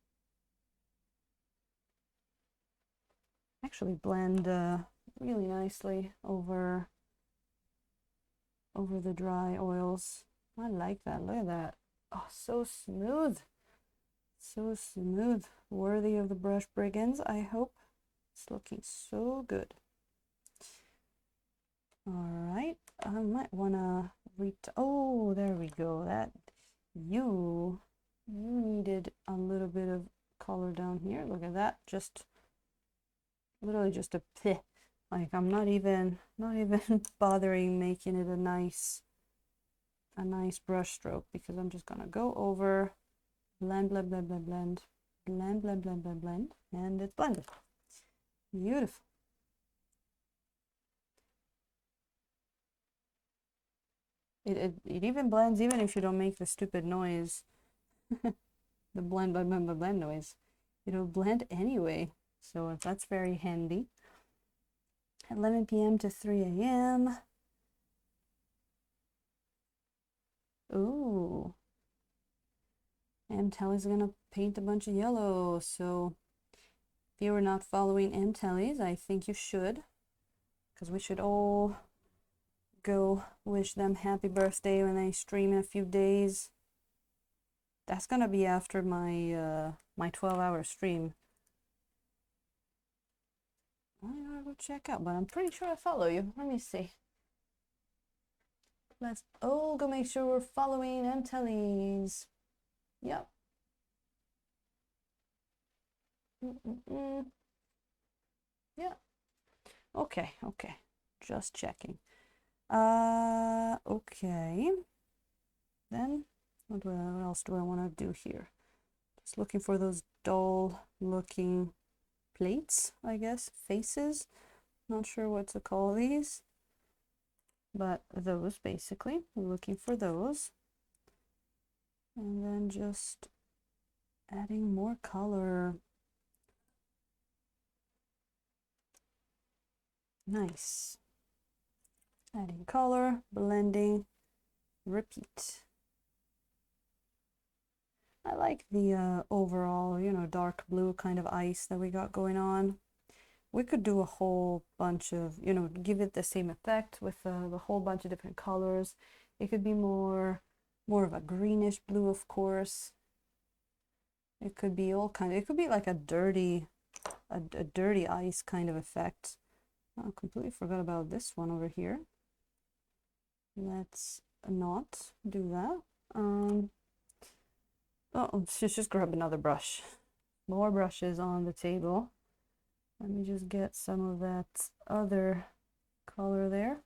Actually blend really nicely over the dry oils. I like that. Look at that. Oh, so smooth. So smooth. Worthy of the brush brigands, I hope. It's looking so good. All right. I might want to oh, there we go. That you needed a little bit of color down here. Look at that. Just literally just a pih. Like I'm not even bothering making it a nice brush stroke, because I'm just gonna go over, blend, blend, blend, blend, blend, blend, blend, blend, blend, blend, and it's blended. Beautiful. It even blends even if you don't make the stupid noise. The blend, blend, blend, blend, blend noise. It'll blend anyway. So that's very handy. 11 p.m. to 3 a.m. Ooh. Telly's gonna paint a bunch of yellow, so if you were not following Telly's, I think you should, because we should all go wish them happy birthday when they stream in a few days. That's gonna be after my my 12-hour stream. I gotta go check out, but I'm pretty sure I follow you. Let me see. Let's all go make sure we're following Telly's. Yep. Yeah. Okay. Just checking. Okay. Then what else do I want to do here? Just looking for those dull looking plates, I guess, faces. Not sure what to call these, but those basically. We're looking for those. And then just Adding more color. Nice. Adding color, blending, repeat. I like the overall, you know, dark blue kind of ice that we got going on. We could do a whole bunch of, you know, give it the same effect with the whole bunch of different colors. It could be more of a greenish blue, of course. It could be all kind of, it could be like a dirty ice kind of effect. I completely forgot about this one over here. Let's not do that. Oh, let's just grab another brush. More brushes on the table. Let me just get some of that other color there.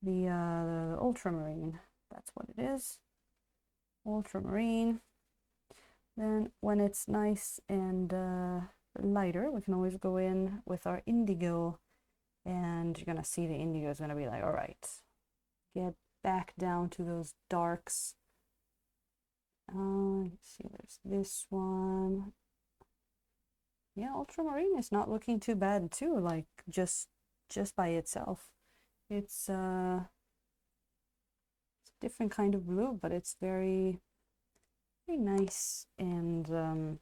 The ultramarine, that's what it is. Ultramarine. Then when it's nice and lighter, we can always go in with our indigo, and you're gonna see the indigo is gonna be like, all right, get back down to those darks. Let's see, there's this one. Yeah, ultramarine is not looking too bad too, like just by itself. It's a different kind of blue, but it's very nice and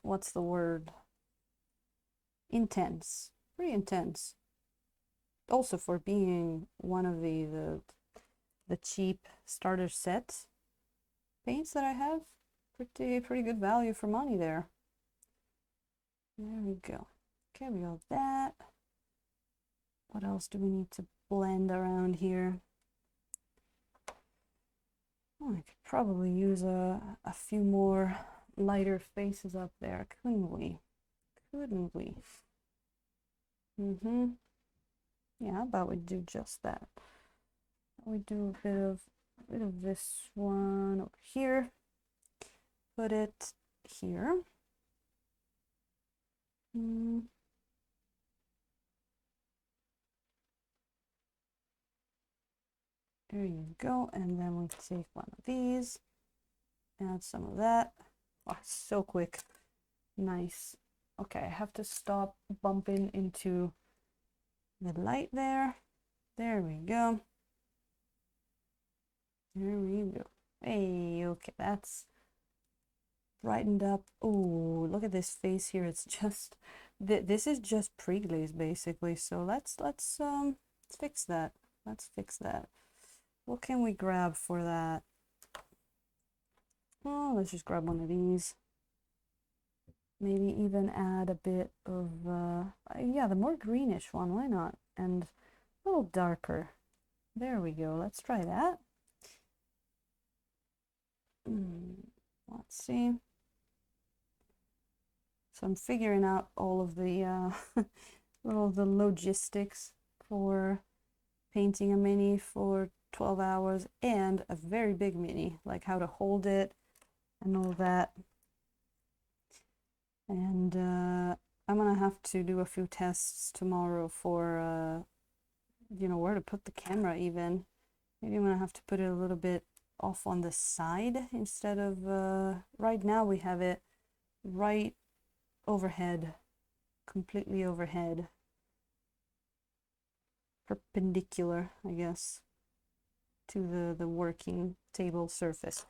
what's the word? Intense. Pretty intense. Also for being one of the cheap starter set paints that I have, pretty good value for money there. There we go. Okay, we got that. What else do we need to blend around here? Oh, I could probably use a few more lighter faces up there, couldn't we? Couldn't we? Yeah, how about we do just that? We do a bit of this one over here. Put it here. There you go. And then we take one of these, add some of that. Oh, so quick. Nice. Okay, I have to stop bumping into the light there. There we go. There we go. Hey, okay, that's brightened up. Oh, look at this face here. It's just this is just pre-glaze basically. So let's fix that. Let's fix that. What can we grab for that? Oh, let's just grab one of these. Maybe even add a bit of yeah, the more greenish one, why not? And a little darker. There we go. Let's try that. Let's see. So I'm figuring out all of the the logistics for painting a mini for 12 hours and a very big mini, like how to hold it and all that. And I'm gonna have to do a few tests tomorrow for you know, where to put the camera even. Maybe I'm gonna have to put it a little bit off on the side instead of right now we have it right overhead, completely overhead, perpendicular, I guess, to the working table surface.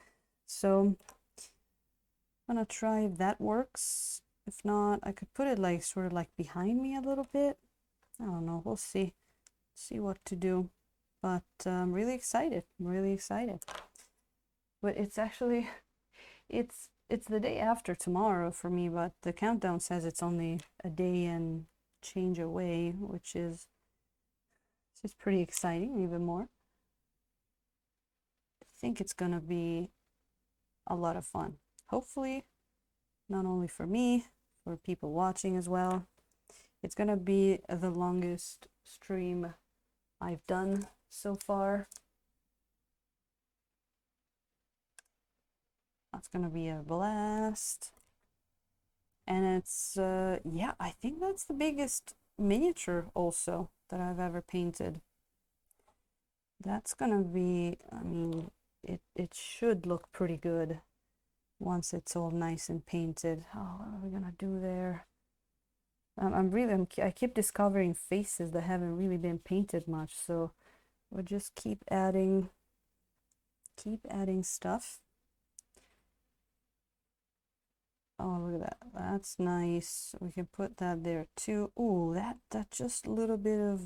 So I'm gonna try if that works. If not, I could put it like sort of like behind me a little bit. I don't know, we'll see what to do. But I'm really excited. I'm really excited. But it's actually it's the day after tomorrow for me, but the countdown says it's only a day and change away, which is just pretty exciting, even more. I think it's gonna be a lot of fun. Hopefully, not only for me, for people watching as well. It's gonna be the longest stream I've done so far. That's gonna be a blast. And it's yeah, I think that's the biggest miniature also that I've ever painted. That's gonna be, I mean, it should look pretty good. once it's all nice and painted. Oh, what are we gonna do there? I keep discovering faces that haven't really been painted much, so we'll just keep adding stuff. Oh, look at that. That's nice. We can put that there too. Oh, that just a little bit of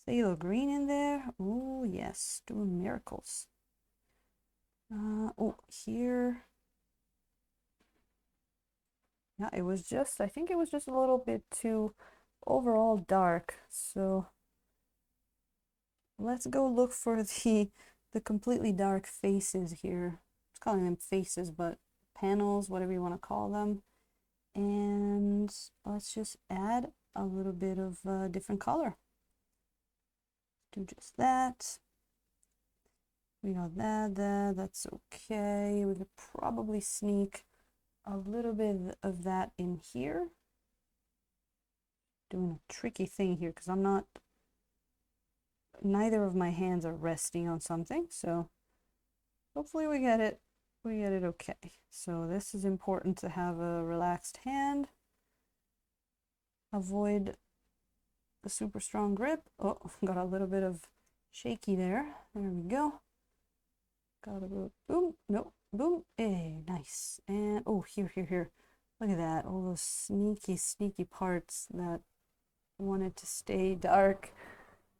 phthalo green in there. Oh, yes, doing miracles. Oh, here. Yeah, it was just, I think it was just a little bit too overall dark. So let's go look for the completely dark faces here. It's calling them faces, but panels, whatever you want to call them. And let's just add a little bit of a different color. Do just that. We got that's okay. We could probably sneak a little bit of that in here. Doing a tricky thing here because neither of my hands are resting on something, so hopefully we get it okay. So this is important to have a relaxed hand. Avoid the super strong grip. Oh, got a little bit of shaky there. There we go. Got a little boom. No, boom. Hey, nice. And oh, here. Look at that. All those sneaky parts that wanted to stay dark.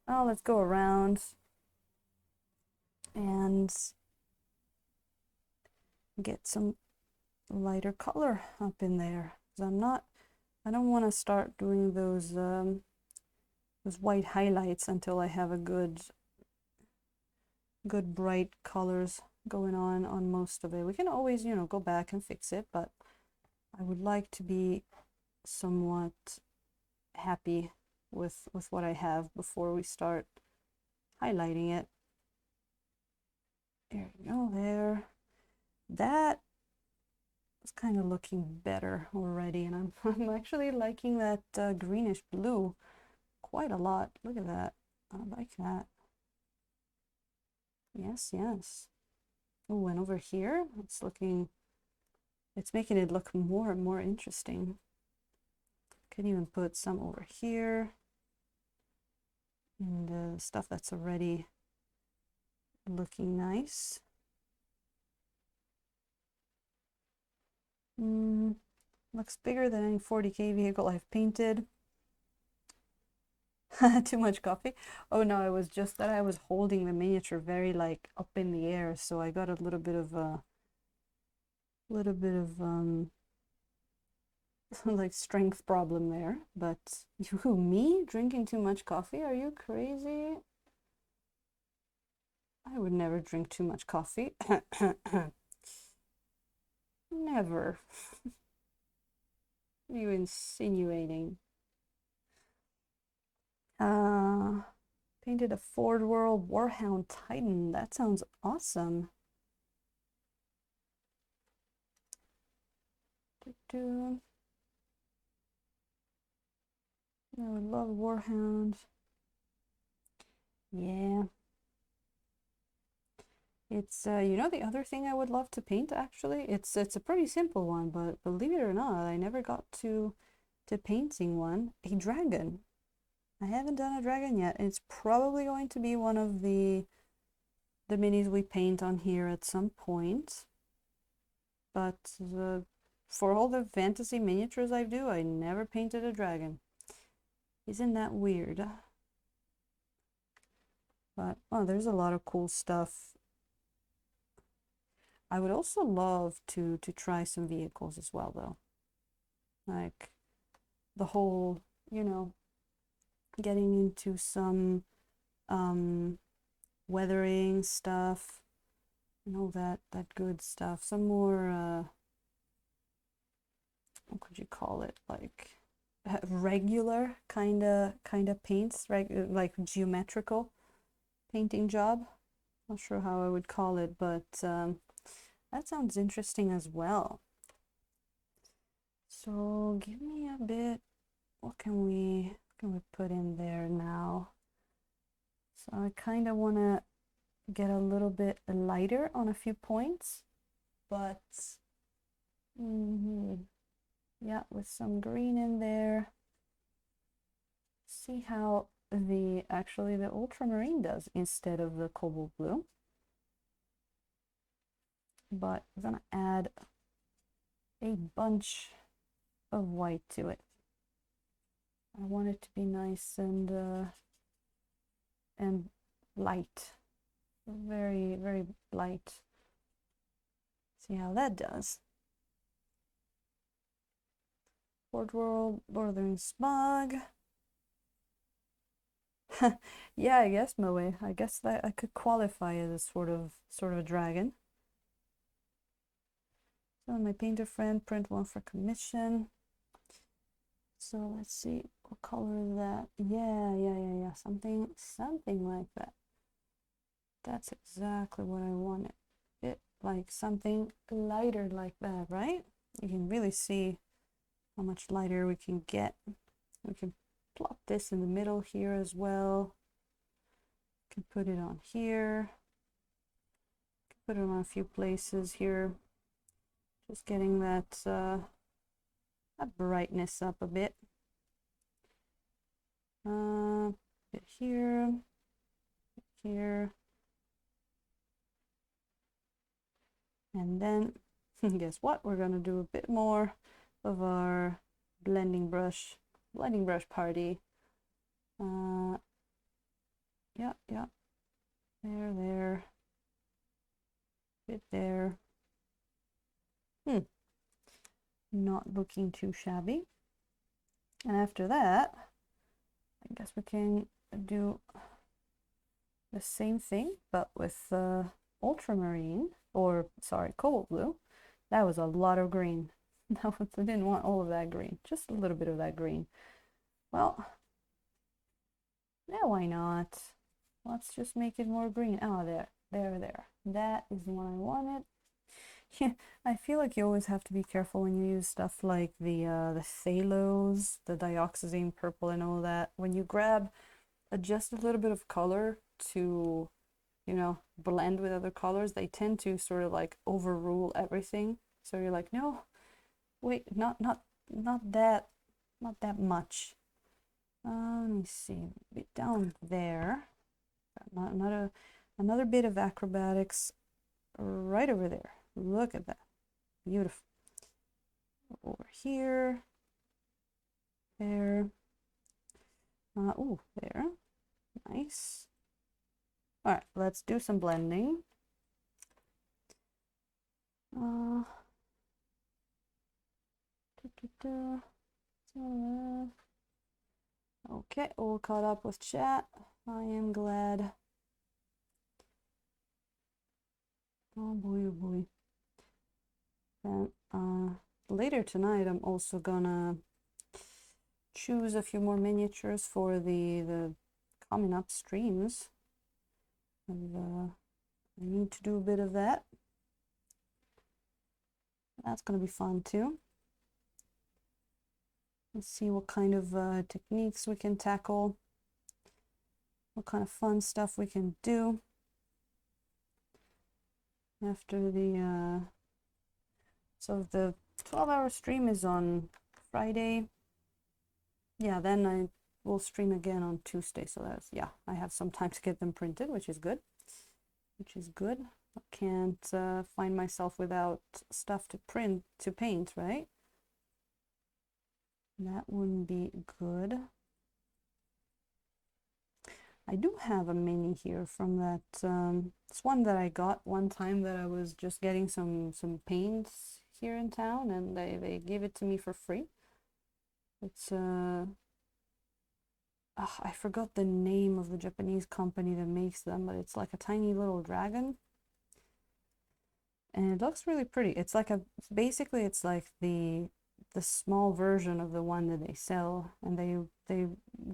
Oh, let's go around and get some lighter color up in there. Because I don't want to start doing those white highlights until I have a good bright colors going on most of it. We can always, go back and fix it, but I would like to be somewhat happy with what I have before we start highlighting it. There we go, there. That is kind of looking better already, and I'm actually liking that greenish blue quite a lot. Look at that. I like that. Yes. Oh, and over here, it's making it look more and more interesting. Can even put some over here. And the stuff that's already looking nice. Looks bigger than any 40K vehicle I've painted. Too much coffee? Oh no, it was just that I was holding the miniature very like up in the air, so I got a little bit of like strength problem there. But me drinking too much coffee? Are you crazy? I would never drink too much coffee. Never. What are you insinuating? Painted a Ford World Warhound Titan. That sounds awesome. I would love Warhound. Yeah. It's the other thing I would love to paint actually. It's a pretty simple one, but believe it or not, I never got to painting one. A dragon. I haven't done a dragon yet. It's probably going to be one of the minis we paint on here at some point. But for all the fantasy miniatures I do, I never painted a dragon. Isn't that weird? But oh, there's a lot of cool stuff. I would also love to try some vehicles as well, though. Like the whole, getting into some weathering stuff and all that good stuff. Some more what could you call it? Like regular kind of paints, right? Like geometrical painting job. Not sure how I would call it, but that sounds interesting as well. So give me a bit. What can we put in there now? So I kind of want to get a little bit lighter on a few points. but yeah, with some green in there. See how actually the ultramarine does instead of the cobalt blue. But we're gonna add a bunch of white to it. I want it to be nice and light, very, very light. See how that does. Port World, Bordering Smog. Yeah, I guess Moe. I guess that I could qualify as a sort of a dragon. So my painter friend, print one for commission. So let's see what color is that. Yeah. Something like that. That's exactly what I wanted. It like something lighter like that, right? You can really see how much lighter we can get. We can plop this in the middle here as well. Can put it on here. Put it on a few places here. Just getting that brightness up a bit. Bit here, here, and then guess what? We're gonna do a bit more of our blending brush party. Yeah, there, bit there. Not looking too shabby. And after that, I guess we can do the same thing, but with ultramarine, or sorry, cobalt blue. That was a lot of green. I didn't want all of that green, just a little bit of that green. Well, yeah, why not? Let's just make it more green. Oh, there. That is the one I wanted. Yeah, I feel like you always have to be careful when you use stuff like the phthalos, the dioxazine purple and all that. When you grab just a little bit of color to, you know, blend with other colors, they tend to sort of like overrule everything. So you're like, no, wait, not that much. Let me see, a bit down there. Another bit of acrobatics right over there. Look at that. Beautiful. Over here. There. Oh, there. Nice. All right, let's do some blending. Okay, all caught up with chat. I am glad. Oh boy. And later tonight, I'm also gonna choose a few more miniatures for the coming up streams. I need to do a bit of that. That's gonna be fun too. Let's see what kind of techniques we can tackle, what kind of fun stuff we can do after the so the 12-hour stream is on Friday. Yeah, then I will stream again on Tuesday. So that's, yeah, I have some time to get them printed, which is good. I can't find myself without stuff to paint, right? That wouldn't be good. I do have a mini here from that, it's one that I got one time that I was just getting some paints here in town, and they gave it to me for free. It's I forgot the name of the Japanese company that makes them, but it's like a tiny little dragon. And it looks really pretty. It's like basically it's like the small version of the one that they sell, and they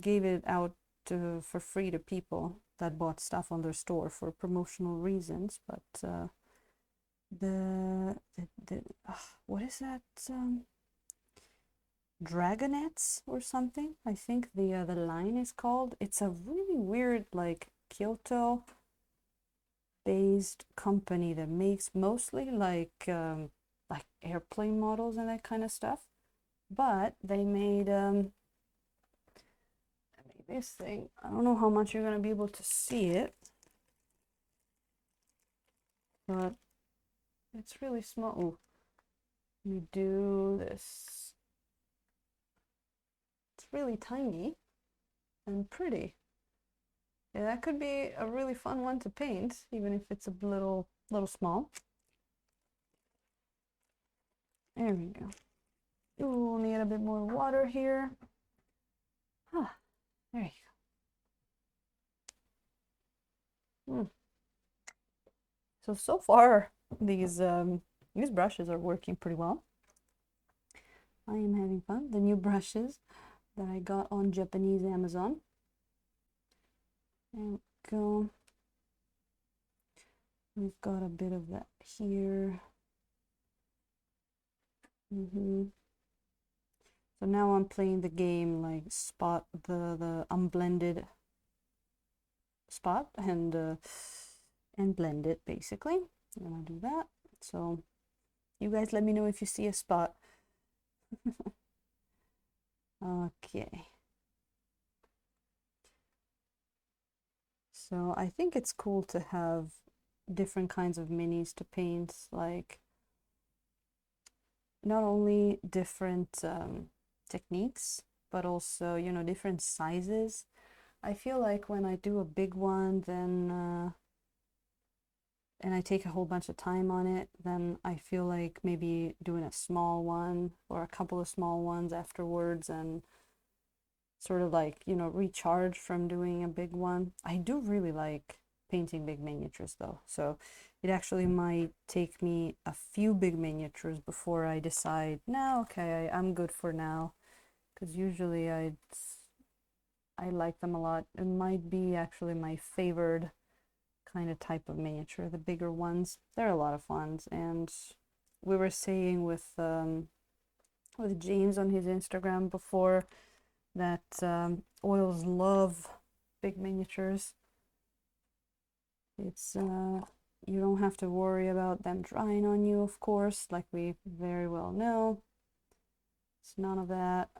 gave it out for free to people that bought stuff on their store for promotional reasons. But what is that? Dragonettes or something, I think the line is called. It's a really weird, like, Kyoto based company that makes mostly like airplane models and that kind of stuff. But they made this thing. I don't know how much you're gonna be able to see it, but it's really small. Ooh, you do this. It's really tiny and pretty. Yeah, that could be a really fun one to paint, even if it's a little small. There we go. Ooh, we'll need a bit more water here. Ah, there you go. So far, these brushes are working pretty well. I am having fun. The new brushes that I got on Japanese Amazon. There we go. We've got a bit of that here. So now I'm playing the game like spot the unblended spot and blend it basically. I'm gonna do that. So you guys let me know if you see a spot. Okay. So I think it's cool to have different kinds of minis to paint, like not only different techniques, but also, you know, different sizes. I feel like when I do a big one, then and I take a whole bunch of time on it, then I feel like maybe doing a small one or a couple of small ones afterwards and sort of like, you know, recharge from doing a big one. I do really like painting big miniatures though, so it actually might take me a few big miniatures before I decide, no, okay, I'm good for now, because usually I like them a lot. It might be actually my favored kind of type of miniature, the bigger ones. They're a lot of fun, and we were saying with James on his Instagram before that oils love big miniatures. It's you don't have to worry about them drying on you, of course, like we very well know. It's none of that.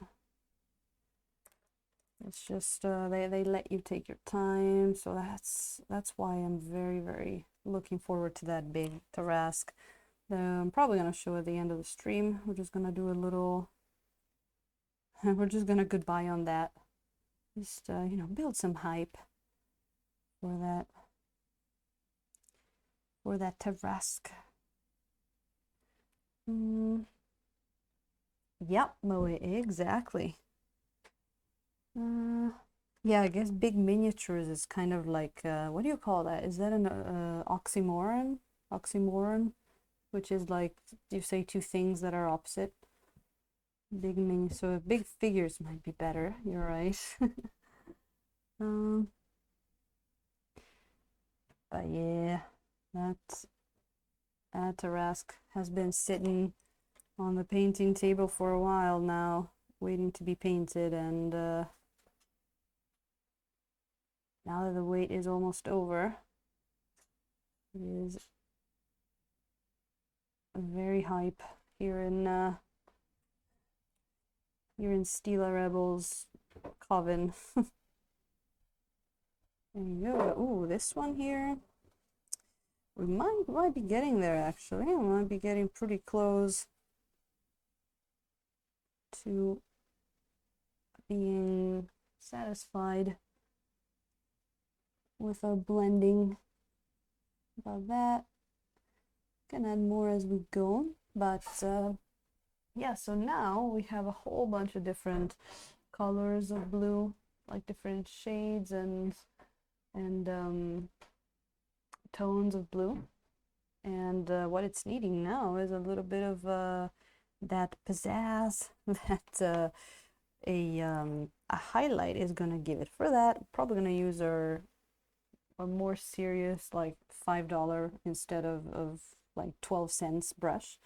It's just they let you take your time, so that's why I'm very looking forward to that big Tarask. I'm probably gonna show at the end of the stream. We're just gonna do a little. We're just gonna goodbye on that. Just you know, build some hype for that Tarask. Yep, Moe, exactly. Yeah, I guess big miniatures is kind of like, what do you call that? Is that an oxymoron? Oxymoron, which is like you say two things that are opposite. Big mini, so big figures might be better. You're right. But yeah, that Tarask has been sitting on the painting table for a while now, waiting to be painted, and now that the wait is almost over, it is very hype here in Stila Rebels Coven. There you go. Ooh, this one here. We might be getting there actually. We might be getting pretty close to being satisfied with our blending. About that. Can add more as we go, but yeah, so now we have a whole bunch of different colors of blue, like different shades and tones of blue, and what it's needing now is a little bit of that pizzazz that a highlight is gonna give it. For that, probably gonna use a more serious, like $5 instead of like 12 cents brush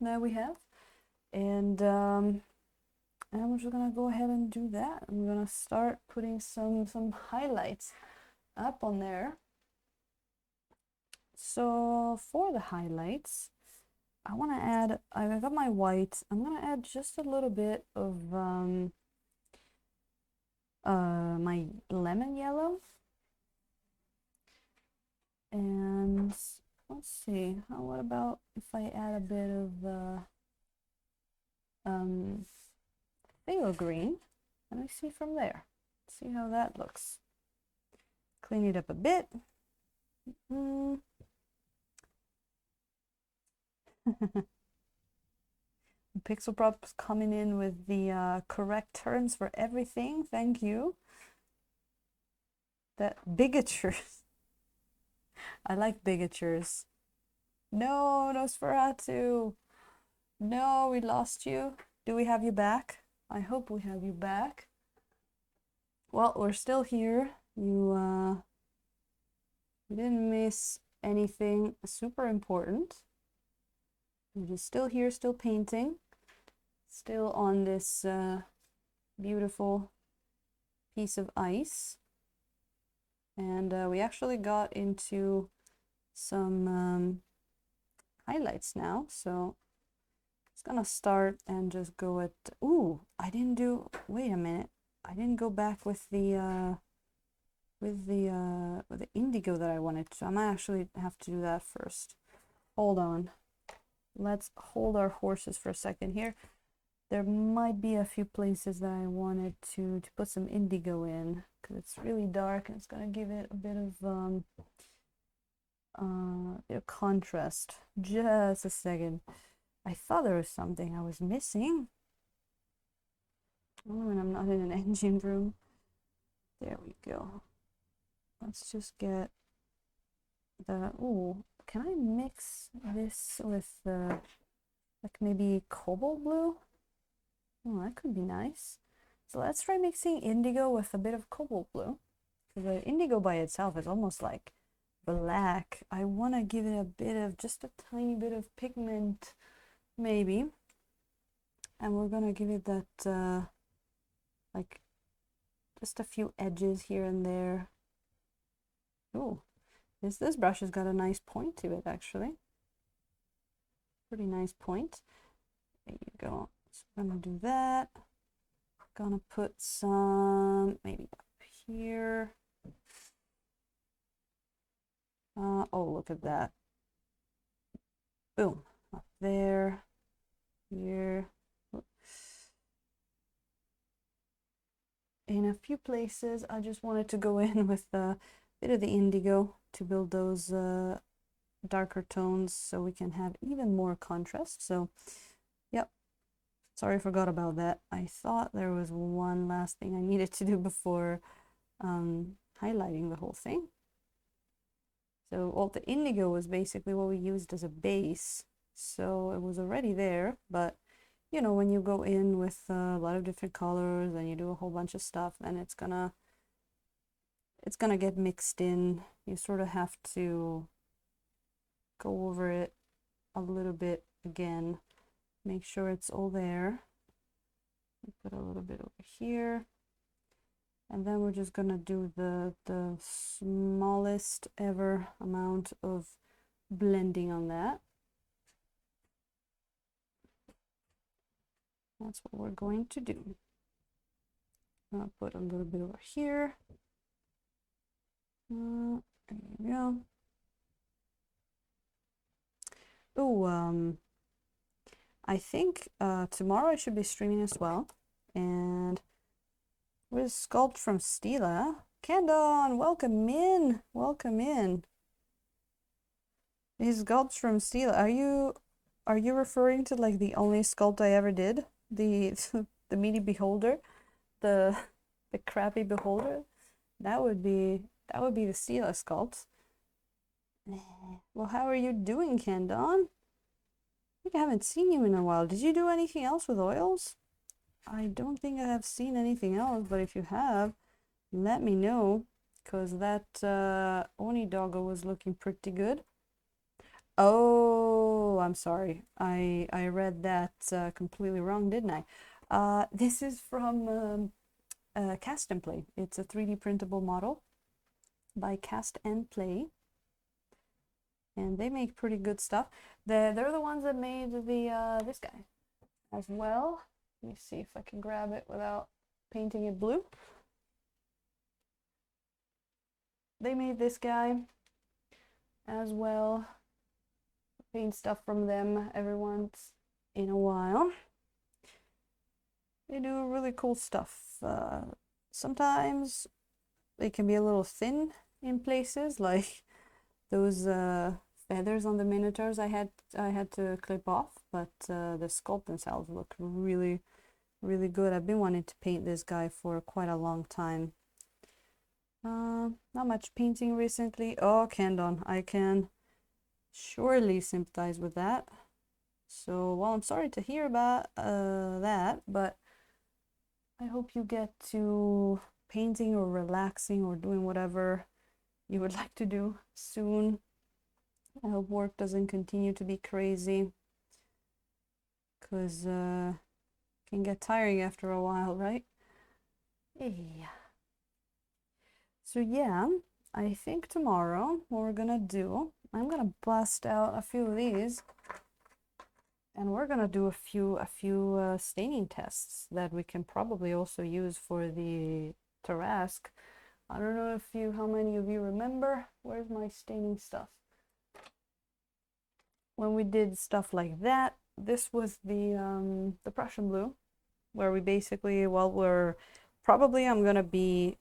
that we have, and I'm just gonna go ahead and do that. I'm gonna start putting some highlights up on there. So for the highlights, I want to add, I got my white. I'm going to add just a little bit of my lemon yellow. And let's see, what about if I add a bit of phthalo green? Let me see from there. See how that looks. Clean it up a bit. Pixel Props coming in with the correct terms for everything. Thank you. That bigatures. I like bigatures. No, Nosferatu. No, we lost you. Do we have you back? I hope we have you back. Well, we're still here. You didn't miss anything super important. You're just still here, still painting, still on this beautiful piece of ice. And we actually got into some highlights now. So it's gonna start and just go at, ooh, I didn't do, wait a minute. I didn't go back with the indigo that I wanted to. I might actually have to do that first. Hold on. Let's hold our horses for a second here. There might be a few places that I wanted to put some indigo in because it's really dark and it's gonna give it a bit of contrast. Just a second. I thought there was something I was missing. Oh, when I'm not in an engine room. There we go. Let's just get the, ooh, can I mix this with like maybe cobalt blue? Oh, that could be nice. So let's try mixing indigo with a bit of cobalt blue. Because the indigo by itself is almost like black. I want to give it a bit of, just a tiny bit of pigment, maybe. And we're going to give it that, like, just a few edges here and there. Ooh, this brush has got a nice point to it, actually. Pretty nice point. There you go. So I'm gonna do that. Gonna put some maybe up here. Oh, look at that. Boom. Up there. Here. In a few places, I just wanted to go in with a bit of the indigo to build those darker tones so we can have even more contrast. So, yep. Sorry, I forgot about that. I thought there was one last thing I needed to do before highlighting the whole thing. So all the indigo was basically what we used as a base. So it was already there, but you know, when you go in with a lot of different colors and you do a whole bunch of stuff, then it's gonna get mixed in. You sort of have to go over it a little bit again. Make sure it's all there. Put a little bit over here. And then we're just gonna do the smallest ever amount of blending on that. That's what we're going to do. I'll put a little bit over here. There you go. Oh, I think tomorrow I should be streaming as well. And with Sculpt from Stila. Candon, welcome in. Welcome in. These sculpts from Stila. Are you referring to like the only sculpt I ever did? The the meaty beholder? The crappy beholder? That would be the Stila sculpt. Well, how are you doing, Candon? I think I haven't seen you in a while. Did you do anything else with oils? I don't think I have seen anything else, but if you have, let me know, because that Oni doggo was looking pretty good. Oh, I'm sorry. I read that completely wrong, didn't I? This is from Cast and Play. It's a 3D printable model by Cast and Play. and they make pretty good stuff. They're the ones that made the this guy as well. Let me see if I can grab it without painting it blue. They made this guy as well. Paint stuff from them every once in a while. They do really cool stuff. Sometimes they can be a little thin in places, like those feathers on the minotaurs I had to clip off, but the sculpt themselves look really, really good. I've been wanting to paint this guy for quite a long time. Not much painting recently. Oh, Candon, I can surely sympathize with that. So, well, I'm sorry to hear about that, but I hope you get to painting or relaxing or doing whatever you would like to do soon. I hope work doesn't continue to be crazy, because it can get tiring after a while, right? Yeah. So yeah, I think tomorrow what we're gonna do, I'm gonna bust out a few of these, and we're gonna do a few staining tests that we can probably also use for the Tarrasque. I don't know how many of you remember. Where's my staining stuff? When we did stuff like that, this was the Prussian blue, where we basically, well, I'm gonna be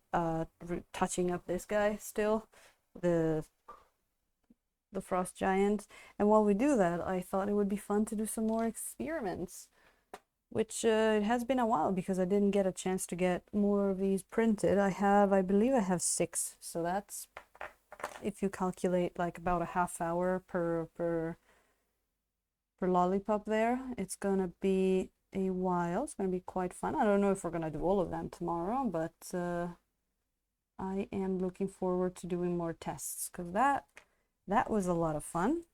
touching up this guy still, the frost giant, and while we do that, I thought it would be fun to do some more experiments, which it has been a while because I didn't get a chance to get more of these printed. I believe I have 6, so that's, if you calculate like about a half hour per lollipop there, it's gonna be a while. It's gonna be quite fun. I don't know if we're gonna do all of them tomorrow, but I am looking forward to doing more tests, because that was a lot of fun.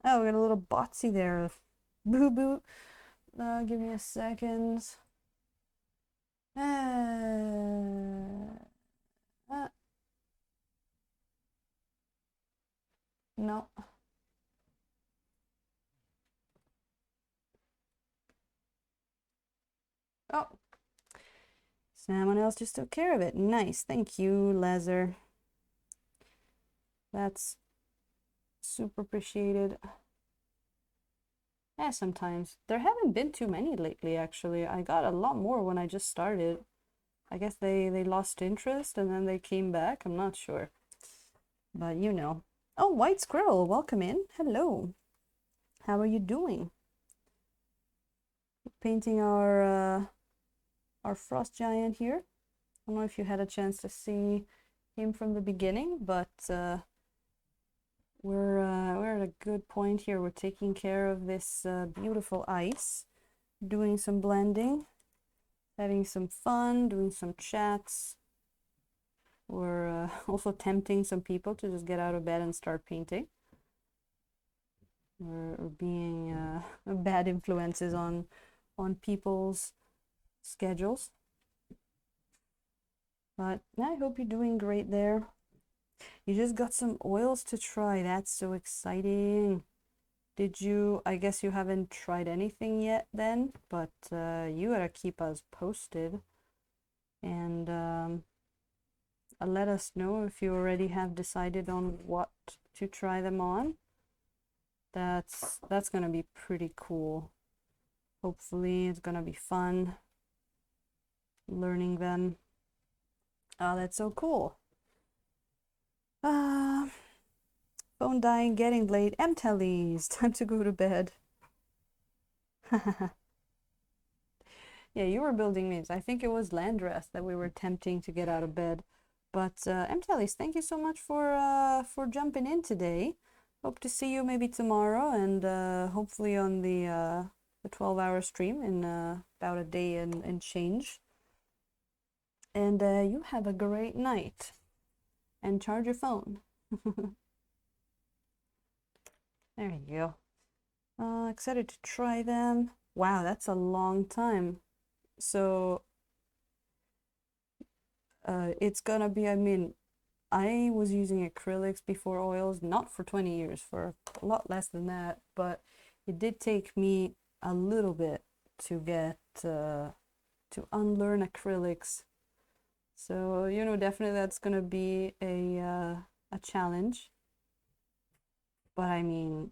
Oh, we got a little botsy there. Boo boo. Give me a second. No. Oh, someone else just took care of it. Nice. Thank you, Lazar. That's super appreciated. Yeah, sometimes. There haven't been too many lately, actually. I got a lot more when I just started. I guess they lost interest and then they came back. I'm not sure. But you know. Oh, White Squirrel, welcome in. Hello. How are you doing? Painting our frost giant here. I don't know if you had a chance to see him from the beginning, but we're at a good point here. We're taking care of this beautiful ice, doing some blending, having some fun, doing some chats. We're also tempting some people to just get out of bed and start painting. We're being bad influences on people's schedules. But yeah, I hope you're doing great there. You just got some oils to try. That's so exciting. Did you, I guess you haven't tried anything yet then, but you gotta keep us posted, and let us know if you already have decided on what to try them on. That's gonna be pretty cool. Hopefully it's gonna be fun learning them. Oh, that's so cool. Phone dying, getting late. Tellies, time to go to bed. Yeah, you were building memes. I think it was Landreth that we were tempting to get out of bed. But Tellies, thank you so much for jumping in today. Hope to see you maybe tomorrow, and hopefully on the 12-hour stream in about a day and change. And you have a great night. And charge your phone. There you go. Excited to try them. Wow, that's a long time. So it's gonna be, I mean, I was using acrylics before oils, not for 20 years, for a lot less than that, but it did take me a little bit to get to unlearn acrylics. So, you know, definitely that's gonna be a challenge. But I mean,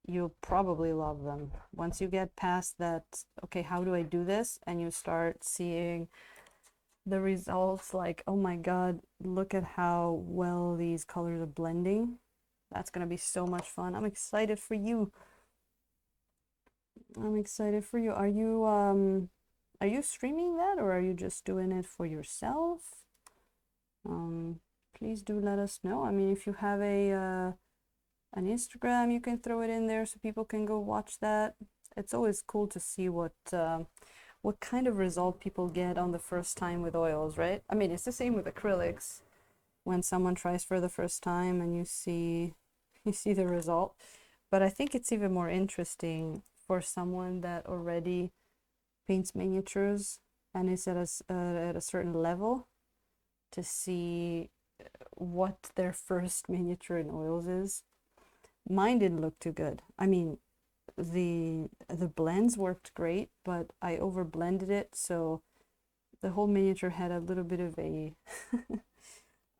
you'll probably love them. Once you get past that, okay, how do I do this? And you start seeing the results like, oh my God, look at how well these colors are blending. That's gonna be so much fun. I'm excited for you. I'm excited for you. Are you streaming that or are you just doing it for yourself? Please do let us know. I mean, if you have an Instagram, you can throw it in there so people can go watch that. It's always cool to see what kind of result people get on the first time with oils, right? I mean, it's the same with acrylics. When someone tries for the first time and you see the result. But I think it's even more interesting for someone that already paints miniatures and is at a certain level to see what their first miniature in oils is. Mine didn't look too good. I mean, the blends worked great, but I over blended it, so the whole miniature had a little bit of a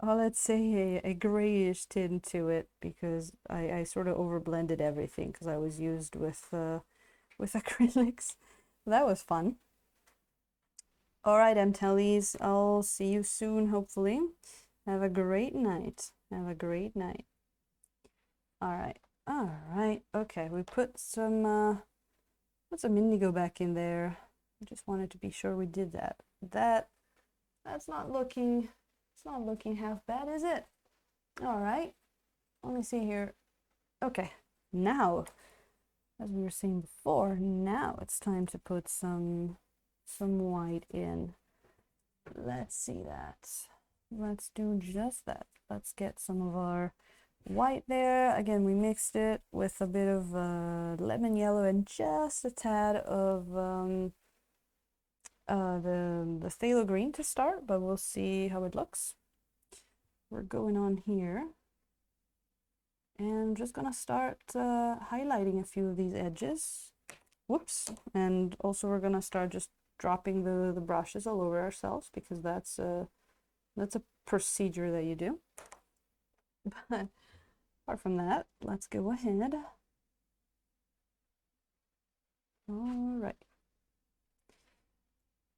oh, let's say a grayish tint to it because I sort of over blended everything because I was used with acrylics. That was fun. All right, MTellies, I'll see you soon, hopefully. Have a great night. Have a great night. All right. Okay, we put some indigo back in there. I just wanted to be sure we did that. That's not looking, it's not looking half bad, is it? All right. Let me see here. Okay, now, as we were saying before, now it's time to put some white in. Let's see that. Let's do just that. Let's get some of our white there. Again, we mixed it with a bit of lemon yellow and just a tad of the phthalo green to start, but we'll see how it looks. We're going on here. And I'm just gonna start highlighting a few of these edges. Whoops. And also we're gonna start just dropping the brushes all over ourselves because that's a procedure that you do. But apart from that, let's go ahead. All right.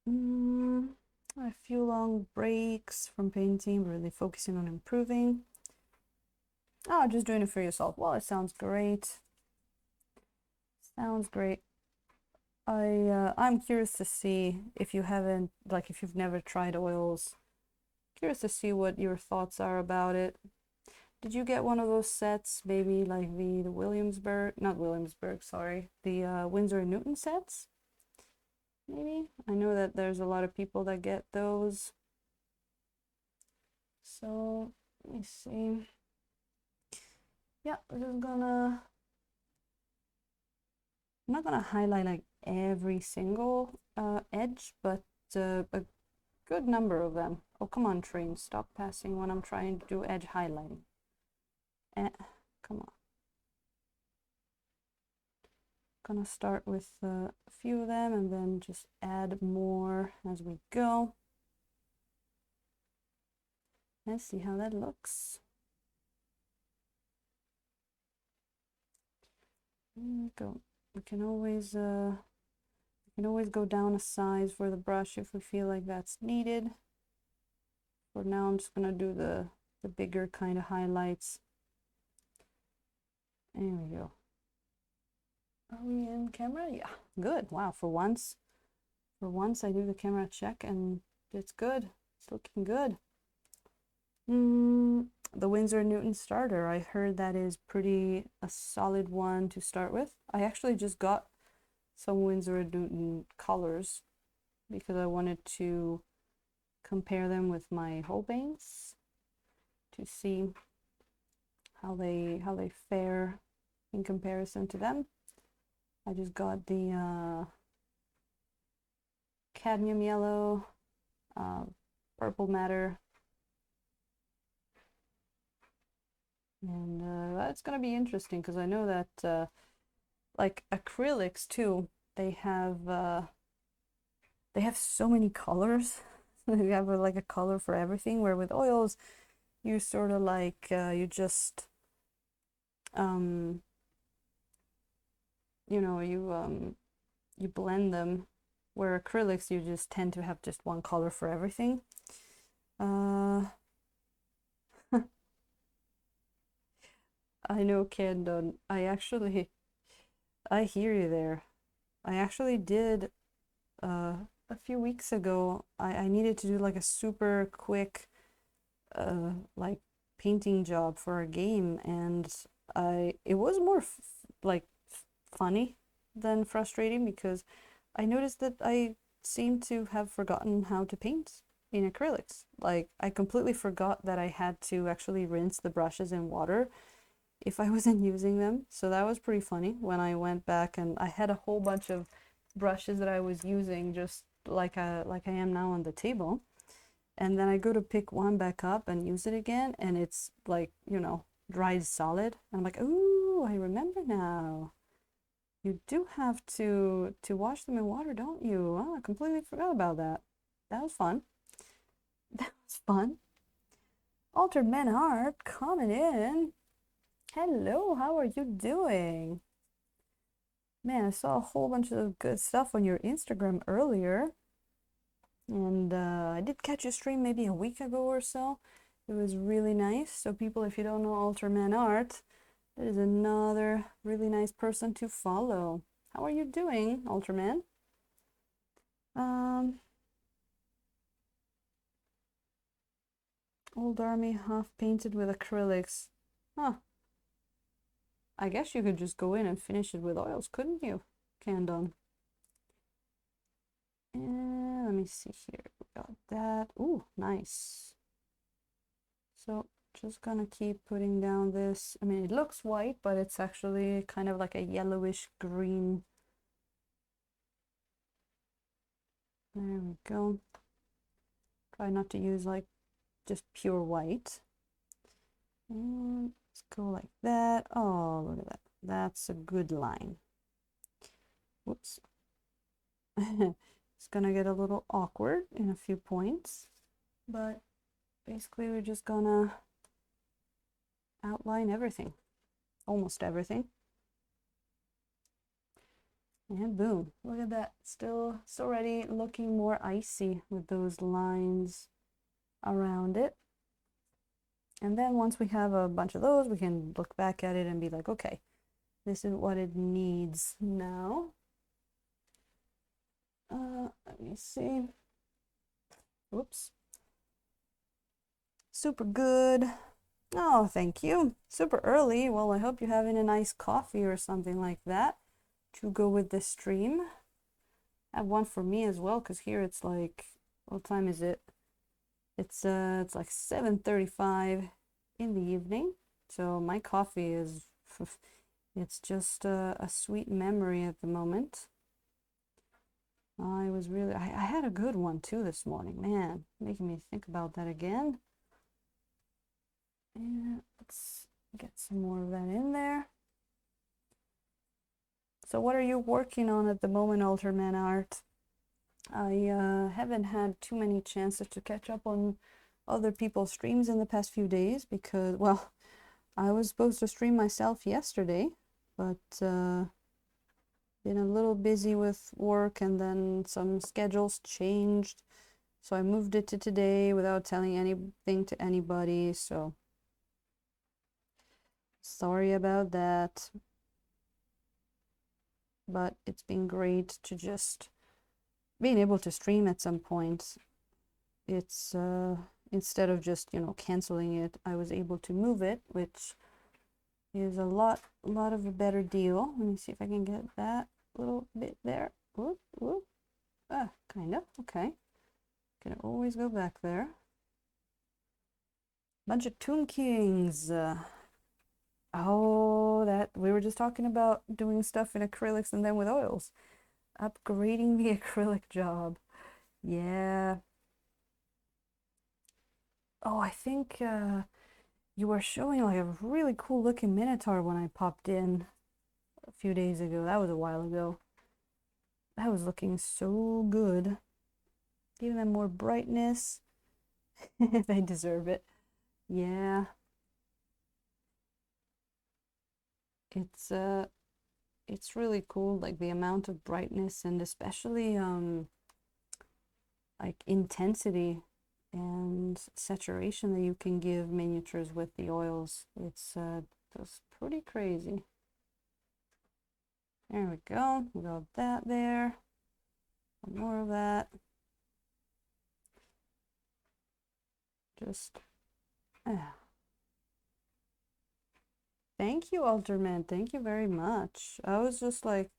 A few long breaks from painting, really focusing on improving. Oh, just doing it for yourself. Well, it sounds great. Sounds great. I'm curious to see if you haven't, like if you've never tried oils, curious to see what your thoughts are about it. Did you get one of those sets, maybe like the Williamsburg, not Williamsburg, sorry, the Winsor and Newton sets? Maybe? I know that there's a lot of people that get those. So, let me see. Yeah, I'm not gonna highlight like every single edge, but a good number of them. Oh, come on, train, stop passing when I'm trying to do edge highlighting. Come on. Gonna start with a few of them and then just add more as we go. Let's see how that looks. There we go. We can always go down a size for the brush if we feel like that's needed. For now, I'm just gonna do the bigger kind of highlights. There we go. Are we in camera? Yeah, good. Wow, for once I do the camera check and it's good. It's looking good. The Winsor & Newton starter, I heard that is pretty a solid one to start with. I actually just got some Winsor & Newton colors because I wanted to compare them with my whole paints to see how they fare in comparison to them. I just got the cadmium yellow, purple matter, And that's gonna be interesting because I know that like acrylics too, they have so many colors. You have like a color for everything, where with oils you sort of like you just um you know you blend them, where acrylics you just tend to have just one color for everything. uh I know, Candon, I hear you there. I actually did a few weeks ago. I needed to do like a super quick like painting job for a game, and I it was more like funny than frustrating, because I noticed that I seem to have forgotten how to paint in acrylics. Like I completely forgot that I had to actually rinse the brushes in water if I wasn't using them. So that was pretty funny when I went back, and I had a whole bunch of brushes that I was using just like I am now on the table. And then I go to pick one back up and use it again, and it's like, dried solid. And I'm like, ooh, I remember now. You do have to wash them in water, don't you? Oh, I completely forgot about that. That was fun. That was fun. Altered Man Art coming in. Hello, how are you doing? Man, I saw a whole bunch of good stuff on your Instagram earlier. And I did catch a stream maybe a week ago or so. It was really nice. So people, if you don't know Altered Man Art, that is another really nice person to follow. How are you doing, Ultraman? Um, Old army half painted with acrylics. Huh. I guess you could just go in and finish it with oils, couldn't you, Candon? And let me see here. We got that. Ooh, nice. So just gonna keep putting down this. I mean, it looks white, but it's actually kind of like a yellowish green. There we go. Try not to use like just pure white. And let's go like that. Oh, look at that. That's a good line. Whoops. It's gonna get a little awkward in a few points, but basically we're just gonna outline everything, almost everything. And boom, look at that. Still, it's already looking more icy with those lines around it. And then once we have a bunch of those, we can look back at it and be like, okay, this is what it needs now. Let me see. Whoops. Super good. Oh, thank you. Super early. Well, I hope you're having a nice coffee or something like that to go with the stream. Have one for me as well, because here it's like, what time is it? It's like 7:35 in the evening. So my coffee is it's just a sweet memory at the moment. I had a good one too this morning, man, making me think about that again. And let's get some more of that in there. So what are you working on at the moment, Altered Man Art? I haven't had too many chances to catch up on other people's streams in the past few days because, well, I was supposed to stream myself yesterday, but been a little busy with work, and then some schedules changed. So I moved it to today without telling anything to anybody, so sorry about that. But it's been great to just being able to stream at some point. It's instead of just, canceling it, I was able to move it, which is a lot of a better deal. Let me see if I can get that little bit there. Whoop, whoop. Kind of. Okay. Can always go back there. Bunch of Tomb Kings. Oh, that we were just talking about doing stuff in acrylics and then with oils. Upgrading the acrylic job. Yeah. Oh, I think You were showing like a really cool looking minotaur when I popped in a few days ago. That was a while ago. That was looking so good. Giving them more brightness. They deserve it. Yeah. It's really cool, like the amount of brightness and especially like intensity and saturation that you can give miniatures with the oils. It's just pretty crazy. There we go. We got that there. More of that. Just thank you, Alderman. Thank you very much. I was just like,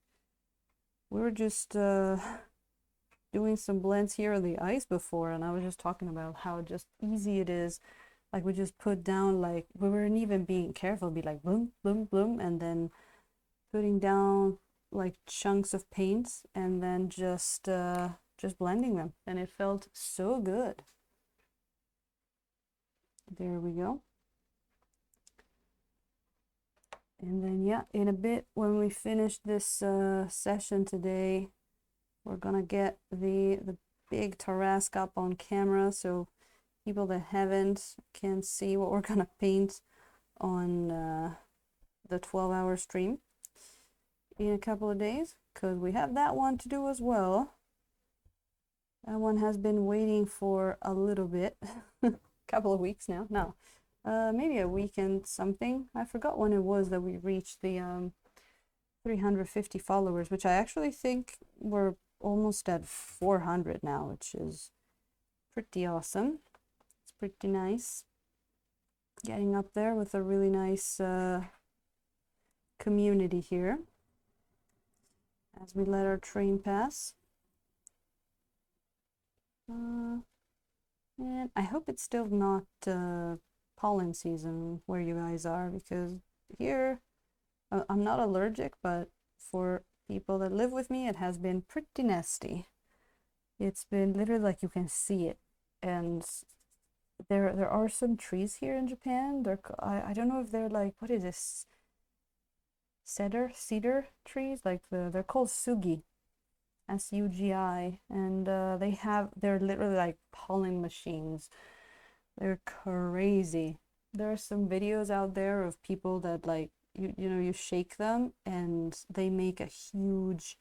we were just doing some blends here on the ice before, and I was just talking about how just easy it is. Like we just put down, like we weren't even being careful, be like bloom, bloom, bloom, and then putting down like chunks of paints and then just blending them, and it felt so good. There we go. And then yeah, in a bit when we finish this session today, we're gonna get the big Tarrasque up on camera so people that haven't can see what we're gonna paint on the 12-hour stream in a couple of days, because we have that one to do as well. That one has been waiting for a little bit, couple of weeks now. No, maybe a week and something. I forgot when it was that we reached the 350 followers, which I actually think we're almost at 400 now, which is pretty awesome. It's pretty nice. Getting up there with a really nice community here as we let our train pass. And I hope it's still not pollen season where you guys are, because here I'm not allergic, but for people that live with me, it has been pretty nasty. It's been literally like you can see it, and there are some trees here in Japan. I don't know if they're like, what is this? Cedar trees, like they're called sugi, SUGI, and they're literally like pollen machines. They're crazy. There are some videos out there of people that like you shake them and they make a huge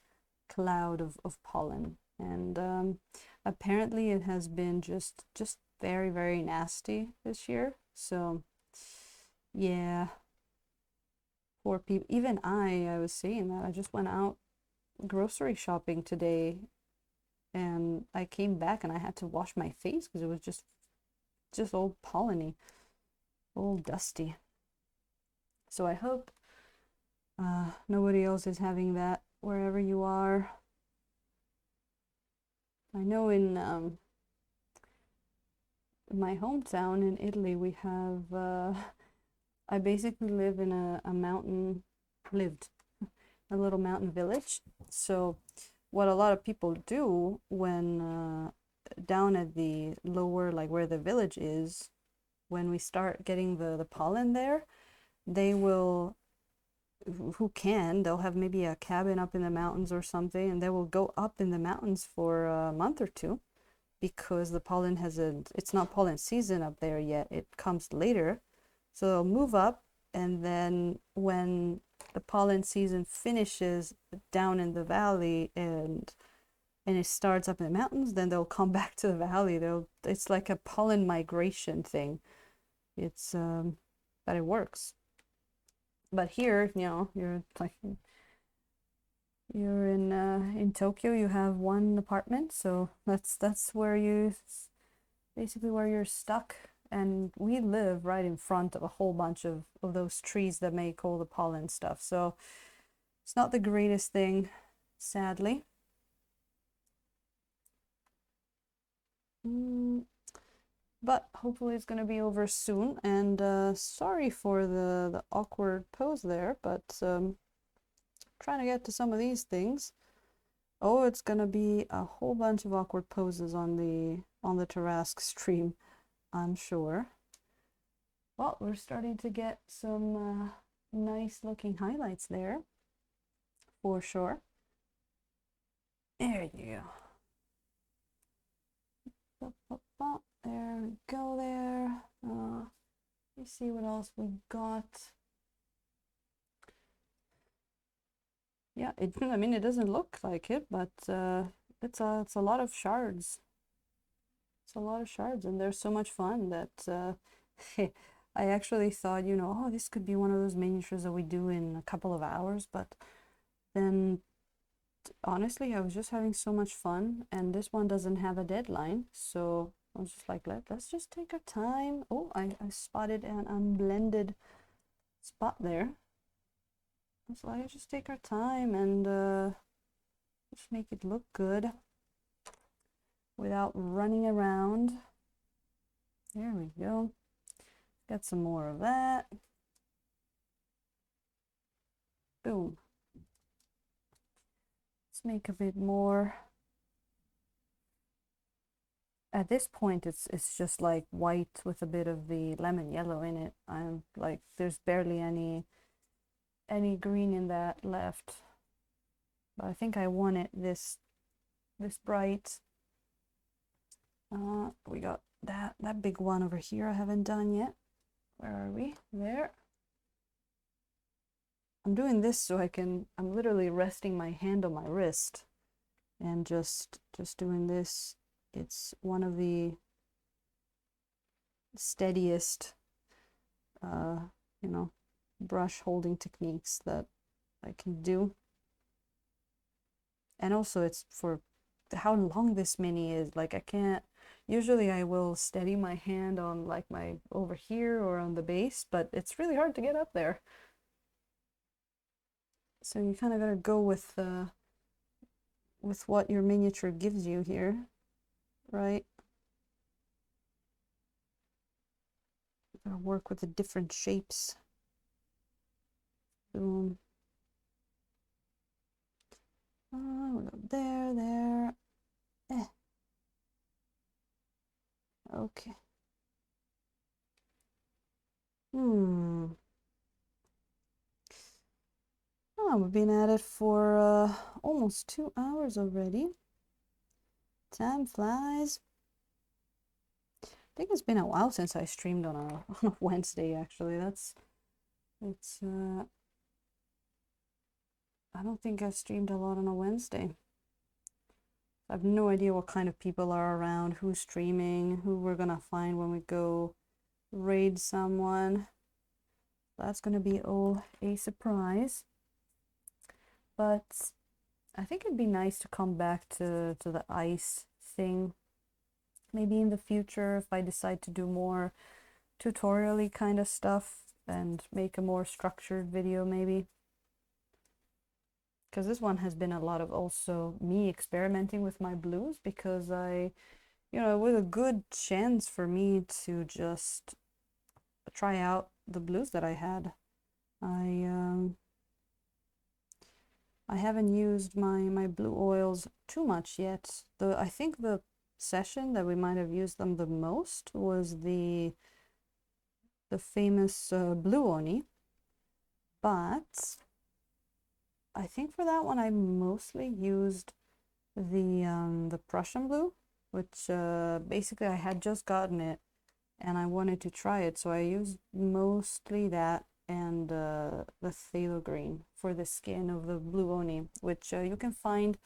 cloud of pollen, and apparently it has been just very, very nasty this year. So yeah, poor people. Even I was saying that I just went out grocery shopping today, and I came back and I had to wash my face because it was just all polleny, all dusty. So I hope nobody else is having that wherever you are. I know in my hometown in Italy, we have I basically live in a mountain, lived a little mountain village. So what a lot of people do when down at the lower, like where the village is, when we start getting the pollen there, they will, who can, they'll have maybe a cabin up in the mountains or something, and they will go up in the mountains for a month or two, because the pollen it's not pollen season up there yet, it comes later. So they'll move up, and then when the pollen season finishes down in the valley and it starts up in the mountains, then they'll come back to the valley. It's like a pollen migration thing. It's but it works. But here, you're in Tokyo, you have one apartment, so that's where basically where you're stuck. And we live right in front of a whole bunch of those trees that make all the pollen stuff. So it's not the greatest thing, sadly. But hopefully it's gonna be over soon. And sorry for the awkward pose there, but trying to get to some of these things. Oh, it's gonna be a whole bunch of awkward poses on the Tarrasque stream, I'm sure. Well, we're starting to get some nice looking highlights there, for sure. There you go. There we go there. Let's see what else we got. Yeah, I mean, it doesn't look like it, but it's a lot of shards. It's a lot of shards, and they're so much fun that I actually thought, you know, oh, this could be one of those miniatures that we do in a couple of hours, but then honestly, I was just having so much fun, and this one doesn't have a deadline, so I was just like, let's just take our time. Oh, I spotted an unblended spot there. So I just take our time and just make it look good without running around. There we go. Got some more of that. Boom. Let's make a bit more. At this point, it's just like white with a bit of the lemon yellow in it. I'm like, there's barely any green in that left. But I think I want it this bright. We got that big one over here I haven't done yet. Where are we? There. I'm doing this so I'm literally resting my hand on my wrist and just doing this. It's one of the steadiest, you know, brush holding techniques that I can do. And also it's for how long this mini is. Like, I can't, usually I will steady my hand on like my over here or on the base, but it's really hard to get up there. So you kind of gotta go with what your miniature gives you here, right? Gotta work with the different shapes. Boom. We'll go there. Okay. Oh, we've been at it for almost 2 hours already. Time flies. I think it's been a while since I streamed on a Wednesday, actually. I don't think I've streamed a lot on a Wednesday. I have no idea what kind of people are around, who's streaming, who we're gonna find when we go raid someone. That's gonna be all a surprise. But I think it'd be nice to come back to the ice thing. Maybe in the future, if I decide to do more tutorial-y kind of stuff and make a more structured video, maybe. Because this one has been a lot of also me experimenting with my blues, because you know, it was a good chance for me to just try out the blues that I had. I haven't used my blue oils too much yet. I think the session that we might have used them the most was the famous blue oni, but I think for that one I mostly used the Prussian blue, which basically I had just gotten it and I wanted to try it, so I used mostly that and the phthalo green for the skin of the blue oni, which you can find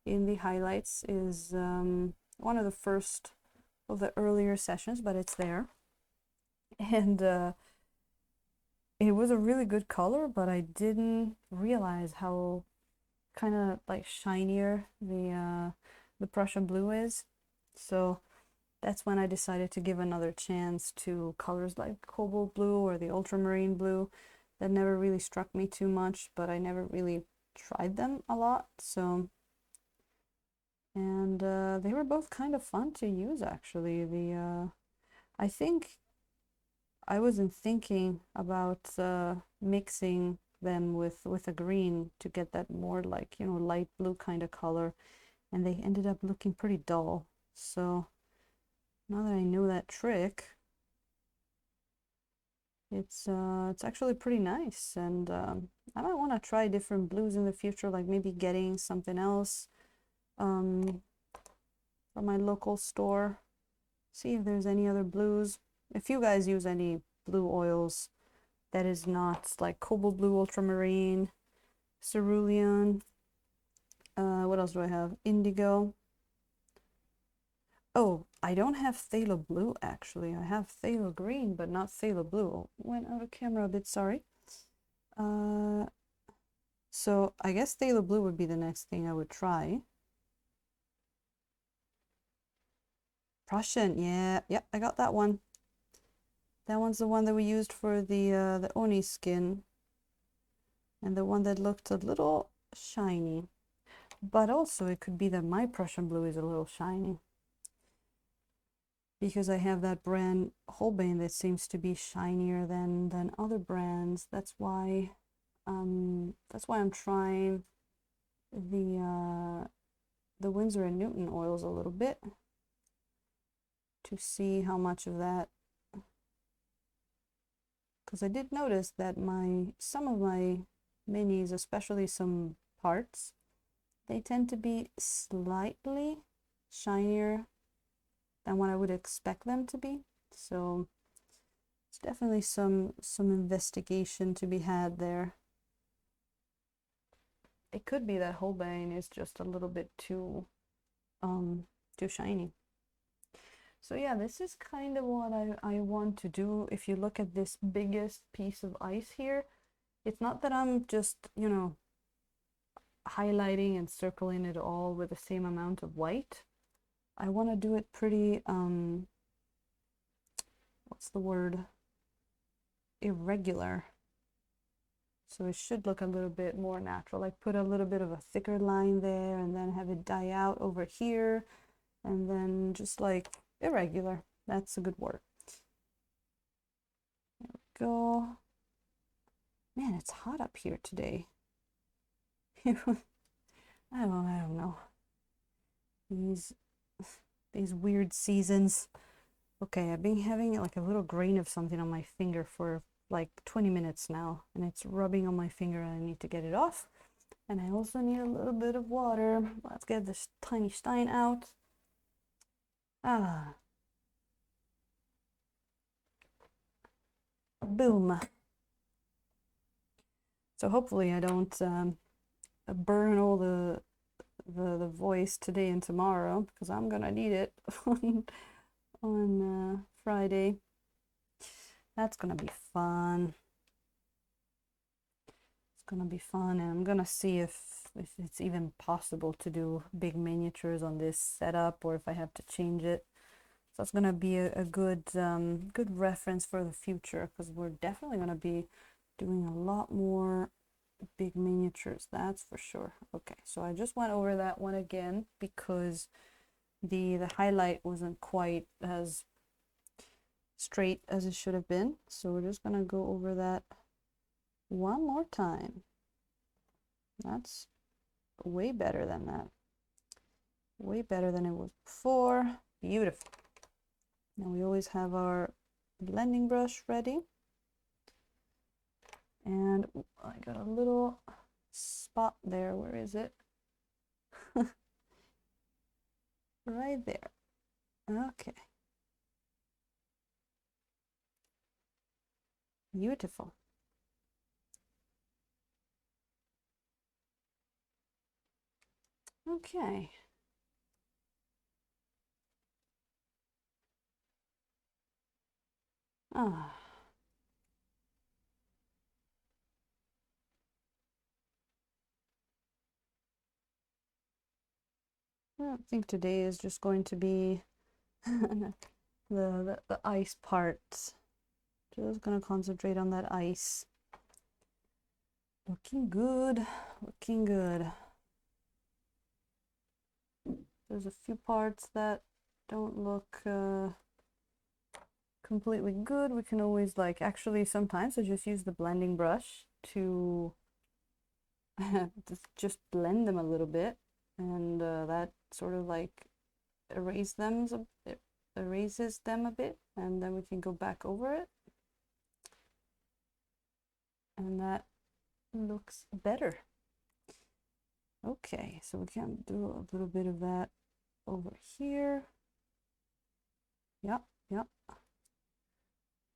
in the highlights. Is one of the first of the earlier sessions, but it's there. And it was a really good color, but I didn't realize how kind of like shinier the Prussian blue is. So that's when I decided to give another chance to colors like cobalt blue or the ultramarine blue. That never really struck me too much, but I never really tried them a lot. So, and they were both kind of fun to use, actually. I think I wasn't thinking about mixing them with a green to get that more like, you know, light blue kind of color, and they ended up looking pretty dull. So now that I know that trick, It's actually pretty nice, and I might want to try different blues in the future, like maybe getting something else from my local store. See if there's any other blues. If you guys use any blue oils that is not like cobalt blue, ultramarine, cerulean, what else do I have? Indigo. Oh, I don't have phthalo blue actually. I have phthalo green, but not phthalo blue. Went out of camera a bit, sorry. So I guess phthalo blue would be the next thing I would try. Prussian, yeah, yep, I got that one. That one's the one that we used for the Oni skin, and the one that looked a little shiny. But also it could be that my Prussian blue is a little shiny, because I have that brand Holbein that seems to be shinier than other brands. That's why I'm trying the Winsor and Newton oils a little bit to see how much of that, because I did notice that some of my minis, especially some parts, they tend to be slightly shinier than what I would expect them to be. So it's definitely some investigation to be had there. It could be that Holbein is just a little bit too shiny. So yeah, this is kind of what I want to do. If you look at this biggest piece of ice here, it's not that I'm just, you know, highlighting and circling it all with the same amount of white. I want to do it pretty, what's the word? Irregular. So it should look a little bit more natural. Like put a little bit of a thicker line there and then have it die out over here, and then just like irregular. That's a good word. There we go. Man, it's hot up here today. I don't know. These weird seasons. Okay, I've been having like a little grain of something on my finger for like 20 minutes now, and it's rubbing on my finger, and I need to get it off. And I also need a little bit of water. Let's get this tiny stein out. Ah. Boom. So hopefully I don't burn all the voice today and tomorrow, because I'm gonna need it on Friday. That's gonna be fun. It's gonna be fun, and I'm gonna see if it's even possible to do big miniatures on this setup, or if I have to change it. So it's gonna be a good good reference for the future, because we're definitely gonna be doing a lot more big miniatures, that's for sure. Okay, so I just went over that one again because the highlight wasn't quite as straight as it should have been. So we're just gonna go over that one more time. That's way better than that. Way better than it was before. Beautiful. Now we always have our blending brush ready. And I got a little spot there. Where is it? Right there. Okay. Beautiful. Okay. Ah. I think today is just going to be the ice part. Just gonna concentrate on that ice. Looking good, looking good. There's a few parts that don't look completely good. We can always, like, actually sometimes I just use the blending brush to just blend them a little bit, and that sort of like erases them a bit, and then we can go back over it. and that looks better. Okay, so we can do a little bit of that over here. Yep, yep.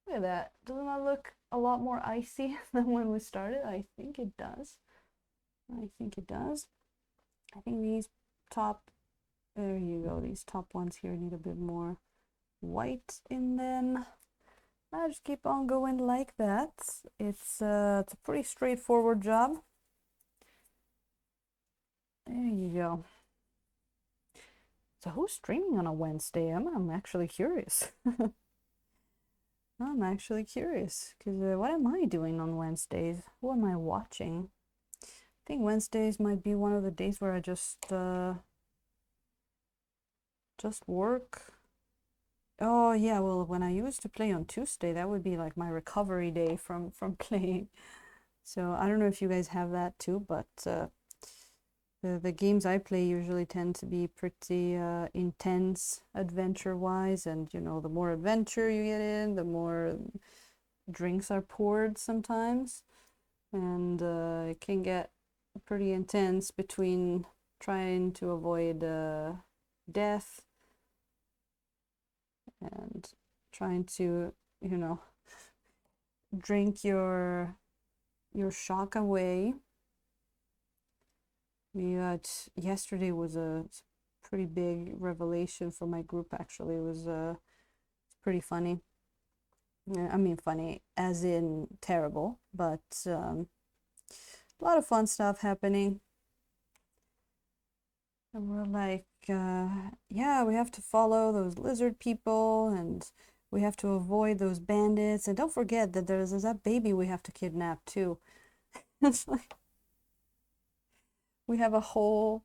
Look at that. Doesn't that look a lot more icy than when we started? I think it does. I think it does. I think these top, there you go, these top ones here need a bit more white in them. I just keep on going like that. It's a pretty straightforward job. There you go. So who's streaming on a Wednesday? I'm actually curious. I'm actually curious because what am I doing on Wednesdays? Who am I watching? I think Wednesdays might be one of the days where I just work. Oh yeah, well when I used to play on Tuesday, that would be like my recovery day from playing. So I don't know if you guys have that too, but the games I play usually tend to be pretty intense adventure-wise, and you know, the more adventure you get in, the more drinks are poured sometimes, and it can get pretty intense between trying to avoid death and trying to, you know, drink your shock away. Yesterday was a pretty big revelation for my group, actually. It was pretty funny. I mean funny as in terrible, but a lot of fun stuff happening. And we're like, yeah, we have to follow those lizard people, and we have to avoid those bandits, and don't forget that there's that baby we have to kidnap too. It's like we have a whole,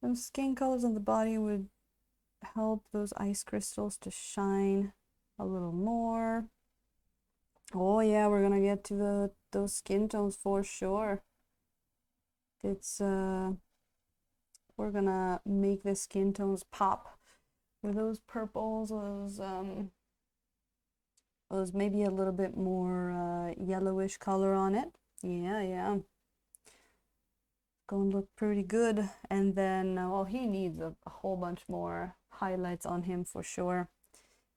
those skin colors on the body would help those ice crystals to shine a little more. Oh yeah, we're gonna get to those skin tones for sure. It's we're gonna make the skin tones pop with those purples, those maybe a little bit more yellowish color on it. Yeah. Gonna look pretty good. And then, well, he needs a whole bunch more highlights on him for sure.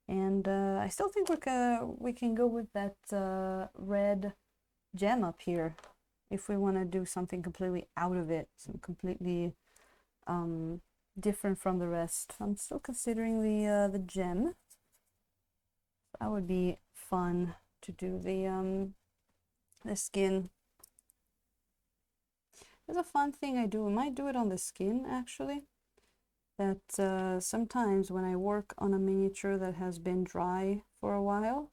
And I still think we can go with that red gem up here if we want to do something completely out of it, some completely different from the rest. I'm still considering the gem. That would be fun to do the skin. There's a fun thing I do. I might do it on the skin actually. That sometimes when I work on a miniature that has been dry for a while,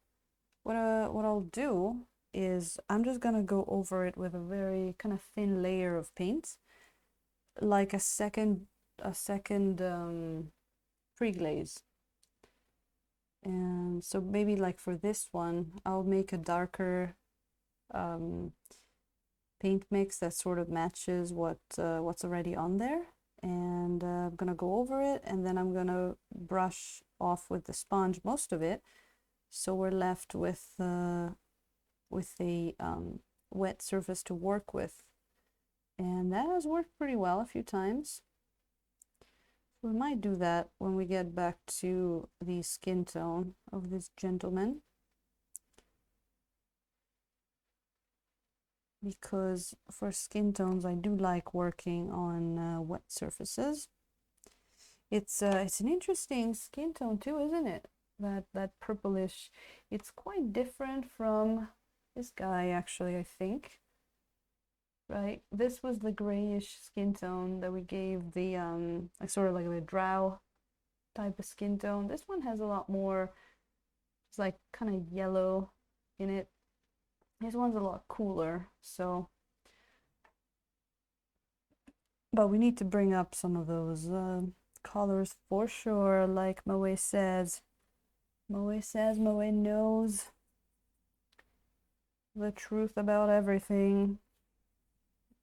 what I'll do is I'm just gonna go over it with a very kind of thin layer of paint, like a second pre-glaze. And so maybe like for this one, I'll make a darker paint mix that sort of matches what's already on there. And I'm gonna go over it, and then I'm gonna brush off with the sponge most of it, so we're left with a wet surface to work with. And that has worked pretty well a few times. We might do that when we get back to the skin tone of this gentleman, because for skin tones I do like working on wet surfaces. It's an interesting skin tone too, isn't it? That purplish. It's quite different from this guy actually, I think. Right, this was the grayish skin tone that we gave the like sort of like the drow type of skin tone. This one has a lot more, it's like kind of yellow in it. This one's a lot cooler, so. But we need to bring up some of those colors for sure, like Moe says. Moe knows the truth about everything.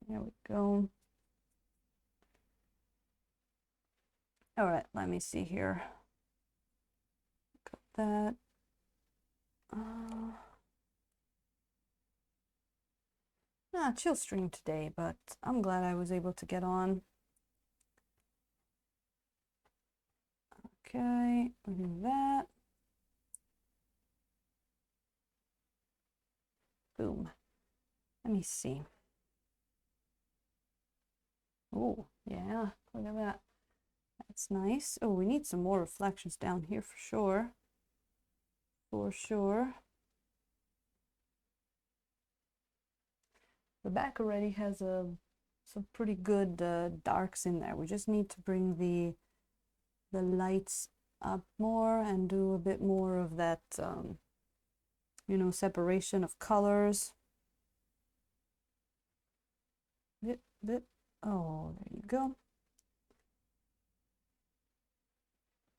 There we go. All right, let me see here. Got that. chill stream today, but I'm glad I was able to get on. Okay, we'll do that. Boom. Let me see. Oh, yeah, look at that. That's nice. Oh, we need some more reflections down here for sure. For sure. The back already has some pretty good darks in there. We just need to bring the lights up more and do a bit more of that, you know, separation of colors. Bit. Oh, there you go.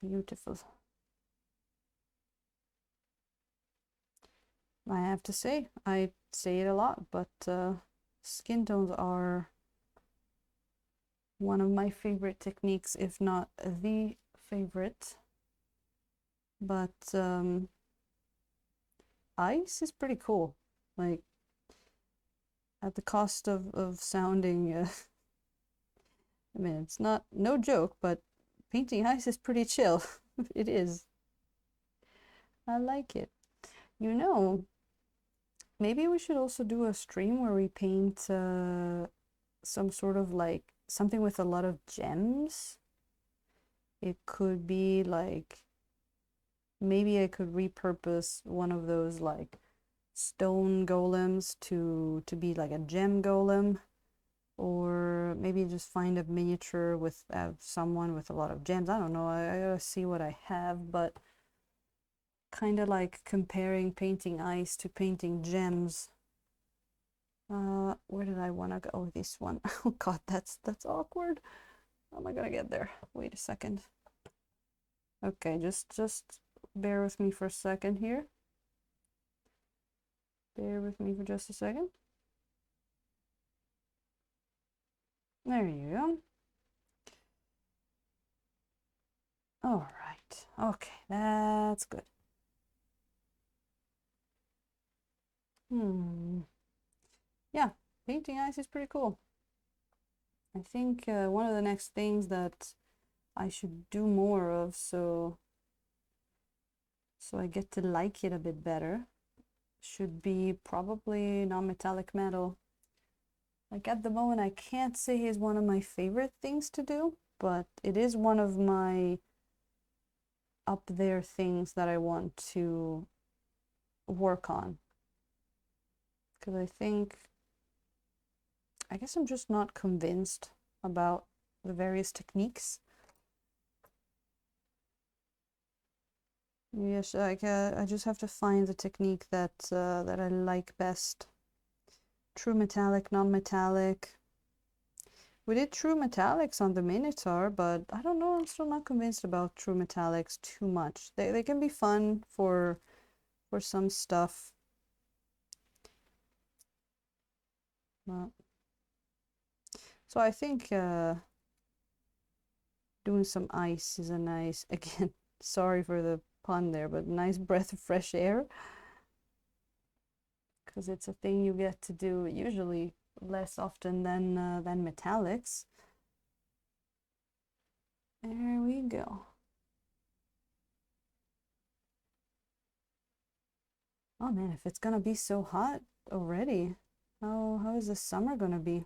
Beautiful. I have to say, I say it a lot, but skin tones are one of my favorite techniques, if not the favorite. But ice is pretty cool. Like, at the cost of sounding, I mean, it's no joke, but painting ice is pretty chill. It is. I like it. You know, maybe we should also do a stream where we paint some sort of like something with a lot of gems. It could be like, maybe I could repurpose one of those like stone golems to be like a gem golem, or maybe just find a miniature with someone with a lot of gems. I don't know, I gotta see what I have, but kind of like comparing painting ice to painting gems. Where did I want to go? Oh, this one. Oh god, that's awkward. How am I gonna get there? Wait a second. Okay, just bear with me for a second here. Bear with me for just a second. There you go. All right. Okay, that's good. Yeah, painting ice is pretty cool. I think one of the next things that I should do more of, so I get to like it a bit better, should be probably non-metallic metal. Like at the moment, I can't say it's one of my favorite things to do, but it is one of my up there things that I want to work on. Because I guess I'm just not convinced about the various techniques. Yes, like I just have to find the technique that that I like best. True metallic, non-metallic. We did true metallics on the Minotaur, but I don't know, I'm still not convinced about true metallics too much. They can be fun for some stuff. Well, so I think doing some ice is a nice, again, sorry for the pun there, but nice breath of fresh air. Because it's a thing you get to do usually less often than metallics. There we go. Oh man, if it's gonna be so hot already, how is the summer gonna be?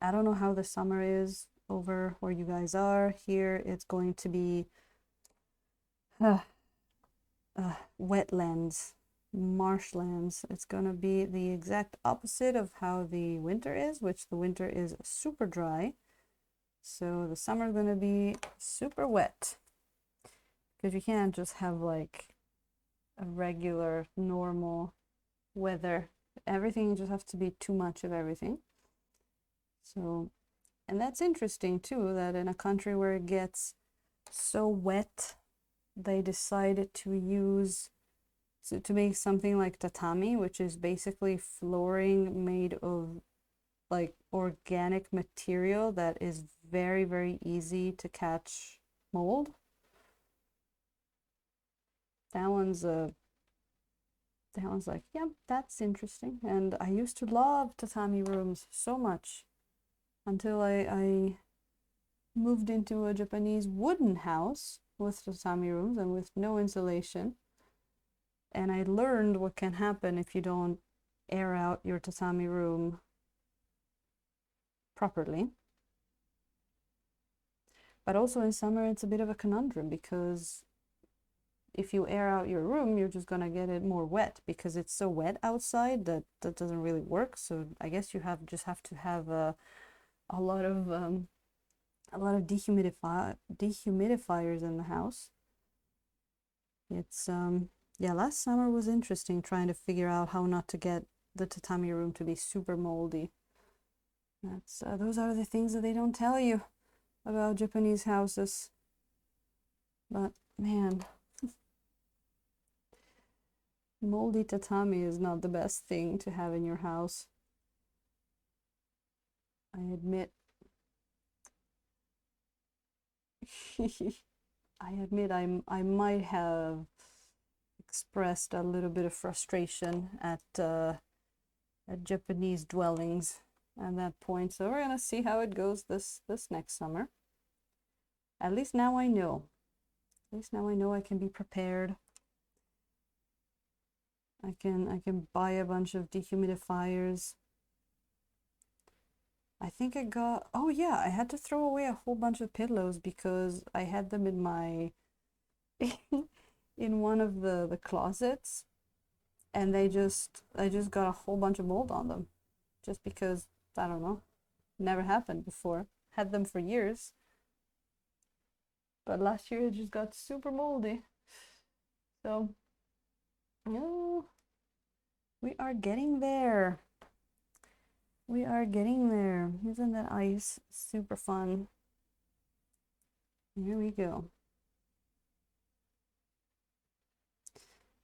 I don't know how the summer is over where you guys are. Here it's going to be wetlands, marshlands. It's gonna be the exact opposite of how the winter is, which the winter is super dry. So the summer is gonna be super wet, because you can't just have like a regular normal weather. Everything just has to be too much of everything. So, and that's interesting too, that in a country where it gets so wet, they decided to use to make something like tatami, which is basically flooring made of like organic material that is very, very easy to catch mold. That one's Helen's like, yeah, that's interesting. And I used to love tatami rooms so much until I moved into a Japanese wooden house with tatami rooms and with no insulation. And I learned what can happen if you don't air out your tatami room properly. But also in summer, it's a bit of a conundrum because if you air out your room, you're just gonna get it more wet because it's so wet outside that that doesn't really work. So I guess you just have to have a lot of dehumidifiers in the house. It's yeah, last summer was interesting trying to figure out how not to get the tatami room to be super moldy. That's those are the things that they don't tell you about Japanese houses. But man, moldy tatami is not the best thing to have in your house. I admit. I admit I might have expressed a little bit of frustration at Japanese dwellings at that point. So we're gonna see how it goes this next summer. At least now I know. At least now I know I can be prepared. I can buy a bunch of dehumidifiers. I think I got, oh yeah, I had to throw away a whole bunch of pillows because I had them in my in one of the closets, and I just got a whole bunch of mold on them just because, I don't know, never happened before. Had them for years, but last year it just got super moldy. So, oh, we are getting there. We are getting there. Isn't that ice super fun? Here we go.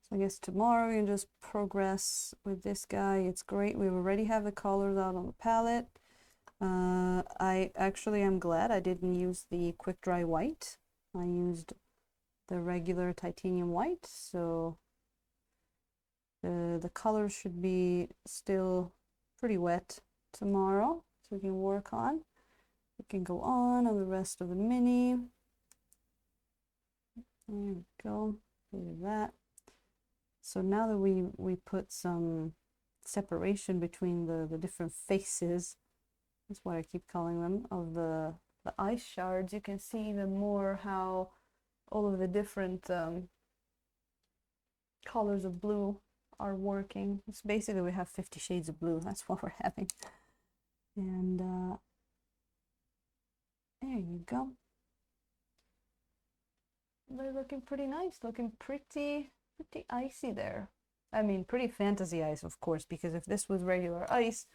So I guess tomorrow we can just progress with this guy. It's great. We already have the colors out on the palette. I actually am glad I didn't use the quick dry white. I used the regular titanium white, so the colors should be still pretty wet tomorrow, so we can work on. We can go on the rest of the mini. There we go. Look at that. So now that we put some separation between the different faces, that's what I keep calling them, of the ice shards, you can see even more how all of the different colors of blue are working. It's basically we have 50 shades of blue. That's what we're having. And there you go. They're looking pretty nice, looking pretty icy there. I mean, pretty fantasy ice, of course, because if this was regular ice,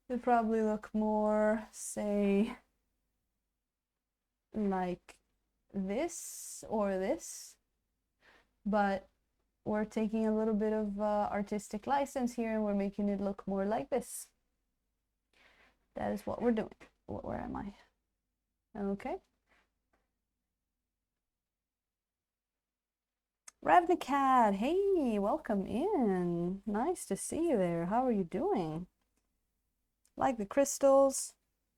it'd probably look more, say, like this or this. But we're taking a little bit of artistic license here and we're making it look more like this. That is what we're doing. Where am I? Okay. Ravnicat, hey, welcome in. Nice to see you there. How are you doing? Like the crystals?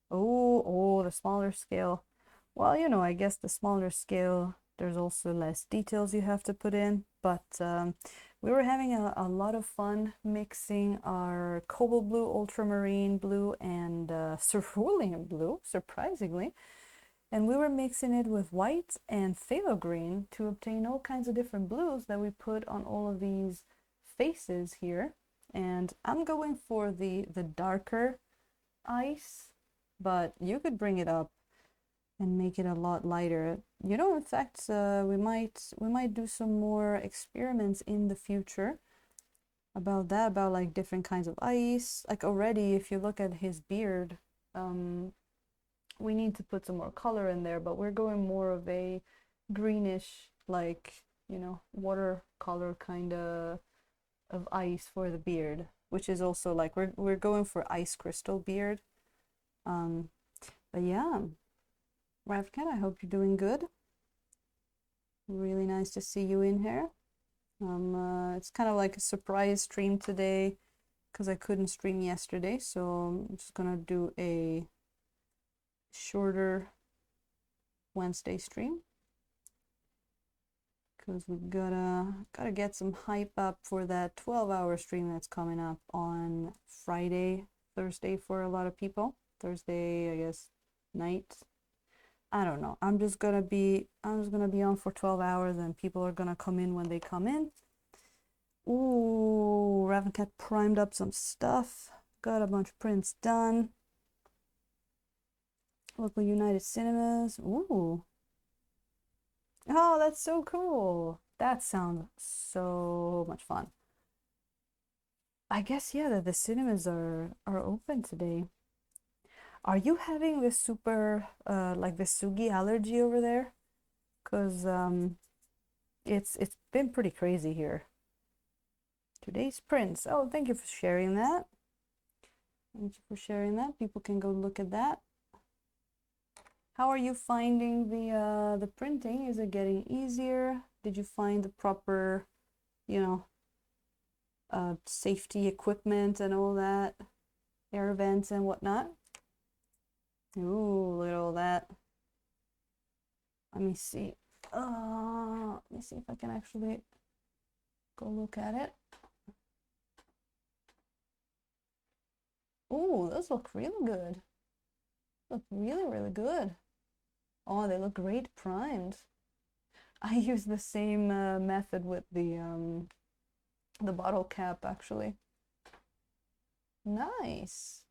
Oh, the smaller scale. Well, you know, I guess the smaller scale, there's also less details you have to put in, but we were having a lot of fun mixing our cobalt blue, ultramarine blue, and cerulean blue, surprisingly. And we were mixing it with white and phthalo green to obtain all kinds of different blues that we put on all of these faces here. And I'm going for the darker ice, but you could bring it up and make it a lot lighter. You know, in fact, we might do some more experiments in the future about that, about like different kinds of ice. Like already, if you look at his beard, we need to put some more color in there, but we're going more of a greenish, like, you know, watercolor kind of ice for the beard, which is also like we're going for ice crystal beard. But yeah, Ravcat, I hope you're doing good. Really nice to see you in here. It's kind of like a surprise stream today because I couldn't stream yesterday, so I'm just gonna do a shorter Wednesday stream because we gotta get some hype up for that 12-hour stream that's coming up on Friday, Thursday for a lot of people. Thursday, I guess, night. I don't know. I'm just gonna be on for 12 hours and people are gonna come in when they come in. Ooh, Ravencat primed up some stuff. Got a bunch of prints done. Local United Cinemas. Ooh. Oh, that's so cool. That sounds so much fun. I guess, yeah, that the cinemas are open today. Are you having this super, like the Sugi allergy over there? Because it's been pretty crazy here. Today's prints. Oh, thank you for sharing that. Thank you for sharing that. People can go look at that. How are you finding the printing? Is it getting easier? Did you find the proper, you know, safety equipment and all that? Air vents and whatnot? Ooh, look at all that. Let me see. Let me see if I can actually go look at it. Ooh, those look really good. Look really, really good. Oh, they look great primed. I use the same method with the bottle cap actually. Nice.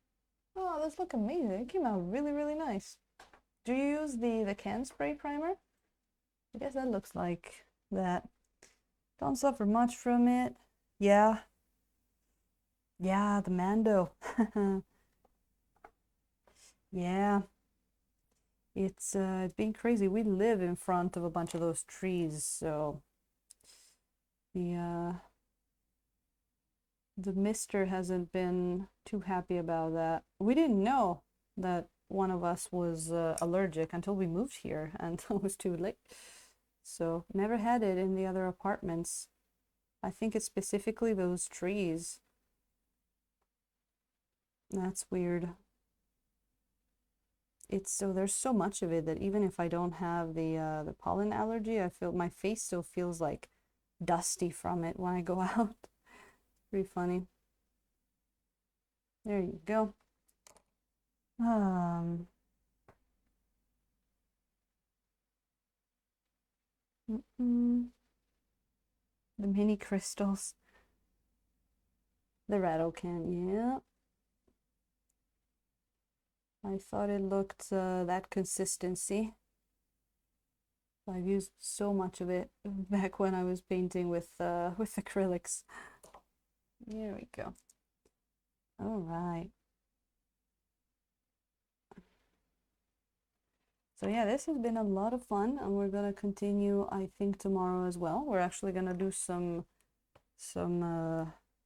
Oh, those look amazing. It came out really, really nice. Do you use the can spray primer? I guess that looks like that. Don't suffer much from it. Yeah. Yeah, the Mando. Yeah. It's been crazy. We live in front of a bunch of those trees, so the mister hasn't been too happy about that. We didn't know that one of us was allergic until we moved here and it was too late. So never had it in the other apartments. I think it's specifically those trees. That's weird. It's so there's so much of it that even if I don't have the pollen allergy, I feel my face still feels like dusty from it when I go out. Pretty funny. There you go. The mini crystals. The rattle can, yeah. I thought it looked that consistency. I've used so much of it back when I was painting with acrylics. There we go. All right. So yeah, this has been a lot of fun, and we're gonna continue, I think, tomorrow as well. We're actually gonna do some